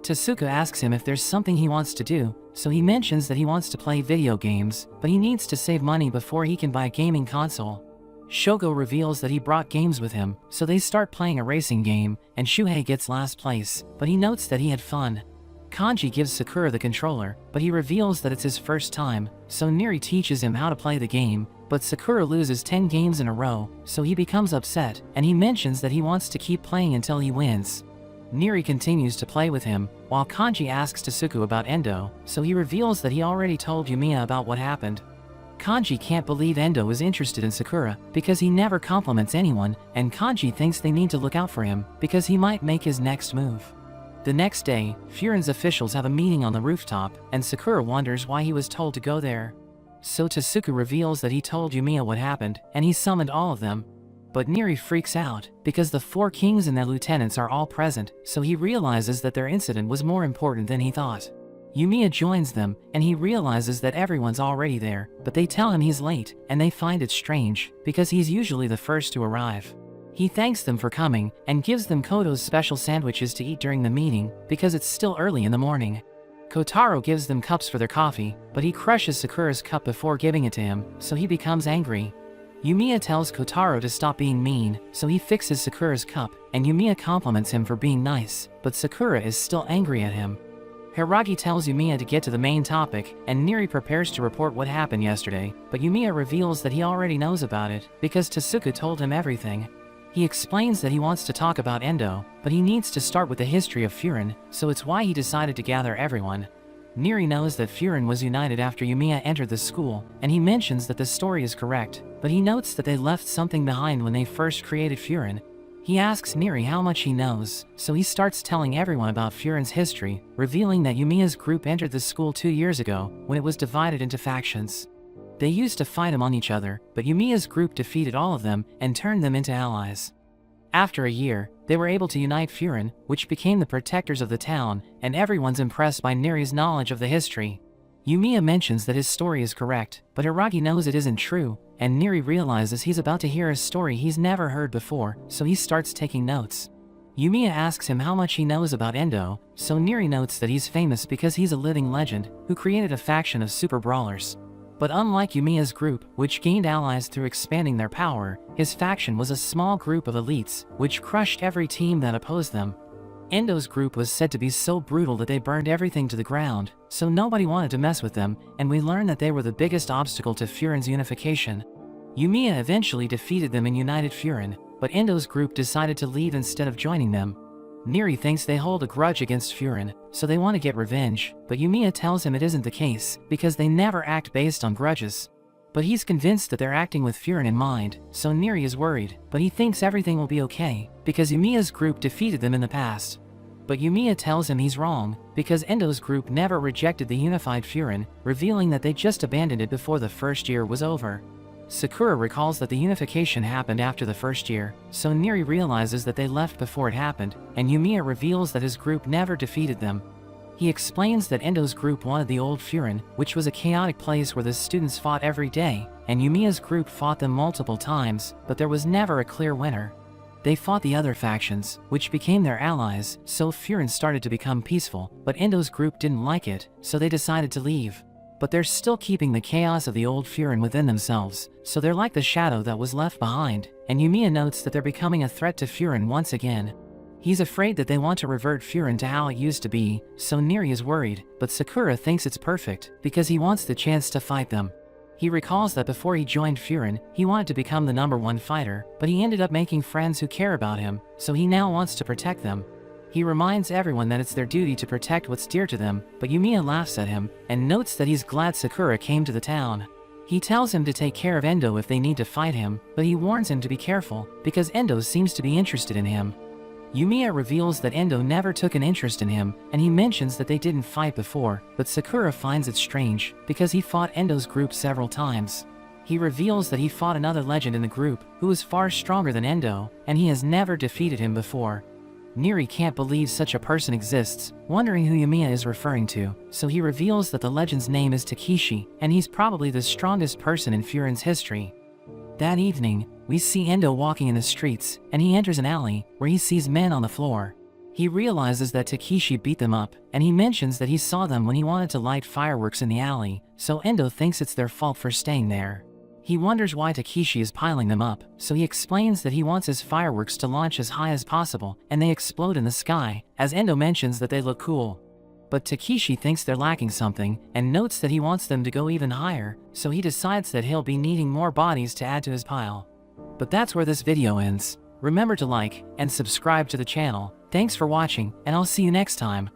Tasuka asks him if there's something he wants to do, so he mentions that he wants to play video games, but he needs to save money before he can buy a gaming console. Shogo reveals that he brought games with him, so they start playing a racing game, and Shuhei gets last place, but he notes that he had fun. Kanji gives Sakura the controller, but he reveals that it's his first time, so Niri teaches him how to play the game, but Sakura loses 10 games in a row, so he becomes upset, and he mentions that he wants to keep playing until he wins. Niri continues to play with him, while Kanji asks Tasuku about Endo, so he reveals that he already told Yumiya about what happened. Kanji can't believe Endo is interested in Sakura, because he never compliments anyone, and Kanji thinks they need to look out for him, because he might make his next move. The next day, Furin's officials have a meeting on the rooftop, and Sakura wonders why he was told to go there. So Tasuku reveals that he told Yumiya what happened, and he summoned all of them. But Niri freaks out, because the 4 kings and their lieutenants are all present, so he realizes that their incident was more important than he thought. Yumiya joins them, and he realizes that everyone's already there, but they tell him he's late, and they find it strange, because he's usually the first to arrive. He thanks them for coming, and gives them Koto's special sandwiches to eat during the meeting, because it's still early in the morning. Kotaro gives them cups for their coffee, but he crushes Sakura's cup before giving it to him, so he becomes angry. Yumiya tells Kotaro to stop being mean, so he fixes Sakura's cup, and Yumiya compliments him for being nice, but Sakura is still angry at him. Hiragi tells Yumiya to get to the main topic, and Niri prepares to report what happened yesterday, but Yumiya reveals that he already knows about it, because Tasuku told him everything. He explains that he wants to talk about Endo, but he needs to start with the history of Furin, so it's why he decided to gather everyone. Niri knows that Furin was united after Yumiya entered the school, and he mentions that the story is correct, but he notes that they left something behind when they first created Furin. He asks Neri how much he knows, so he starts telling everyone about Furin's history, revealing that Yumiya's group entered the school 2 years ago, when it was divided into factions. They used to fight among each other, but Yumiya's group defeated all of them and turned them into allies. After a year, they were able to unite Furin, which became the protectors of the town, and everyone's impressed by Neri's knowledge of the history. Yumiya mentions that his story is correct, but Hiragi knows it isn't true, and Neri realizes he's about to hear a story he's never heard before, so he starts taking notes. Yumiya asks him how much he knows about Endo, so Neri notes that he's famous because he's a living legend who created a faction of super brawlers. But unlike Yumiya's group, which gained allies through expanding their power, his faction was a small group of elites, which crushed every team that opposed them. Endo's group was said to be so brutal that they burned everything to the ground, so nobody wanted to mess with them, and we learn that they were the biggest obstacle to Furin's unification. Yumiya eventually defeated them and united Furin, but Endo's group decided to leave instead of joining them. Neri thinks they hold a grudge against Furin, so they want to get revenge, but Yumiya tells him it isn't the case, because they never act based on grudges. But he's convinced that they're acting with Furin in mind, so Neri is worried, but he thinks everything will be okay, because Yumiya's group defeated them in the past. But Yumiya tells him he's wrong, because Endo's group never rejected the unified Furin, revealing that they just abandoned it before the first year was over. Sakura recalls that the unification happened after the first year, so Neri realizes that they left before it happened, and Yumiya reveals that his group never defeated them. He explains that Endo's group wanted the old Furin, which was a chaotic place where the students fought every day, and Yumiya's group fought them multiple times, but there was never a clear winner. They fought the other factions, which became their allies, so Furin started to become peaceful, but Endo's group didn't like it, so they decided to leave. But they're still keeping the chaos of the old Furin within themselves, so they're like the shadow that was left behind, and Yumiya notes that they're becoming a threat to Furin once again. He's afraid that they want to revert Furin to how it used to be, so Neri is worried, but Sakura thinks it's perfect, because he wants the chance to fight them. He recalls that before he joined Furin, he wanted to become the #1 fighter, but he ended up making friends who care about him, so he now wants to protect them. He reminds everyone that it's their duty to protect what's dear to them, but Yumiya laughs at him, and notes that he's glad Sakura came to the town. He tells him to take care of Endo if they need to fight him, but he warns him to be careful, because Endo seems to be interested in him. Yumiya reveals that Endo never took an interest in him, and he mentions that they didn't fight before, but Sakura finds it strange, because he fought Endo's group several times. He reveals that he fought another legend in the group, who was far stronger than Endo, and he has never defeated him before. Neri can't believe such a person exists, wondering who Yumiya is referring to, so he reveals that the legend's name is Takeshi, and he's probably the strongest person in Furin's history. That evening, we see Endo walking in the streets, and he enters an alley, where he sees men on the floor. He realizes that Takeshi beat them up, and he mentions that he saw them when he wanted to light fireworks in the alley, so Endo thinks it's their fault for staying there. He wonders why Takeshi is piling them up, so he explains that he wants his fireworks to launch as high as possible, and they explode in the sky, as Endo mentions that they look cool. But Takeshi thinks they're lacking something, and notes that he wants them to go even higher, so he decides that he'll be needing more bodies to add to his pile. But that's where this video ends. Remember to like and subscribe to the channel. Thanks for watching, and I'll see you next time.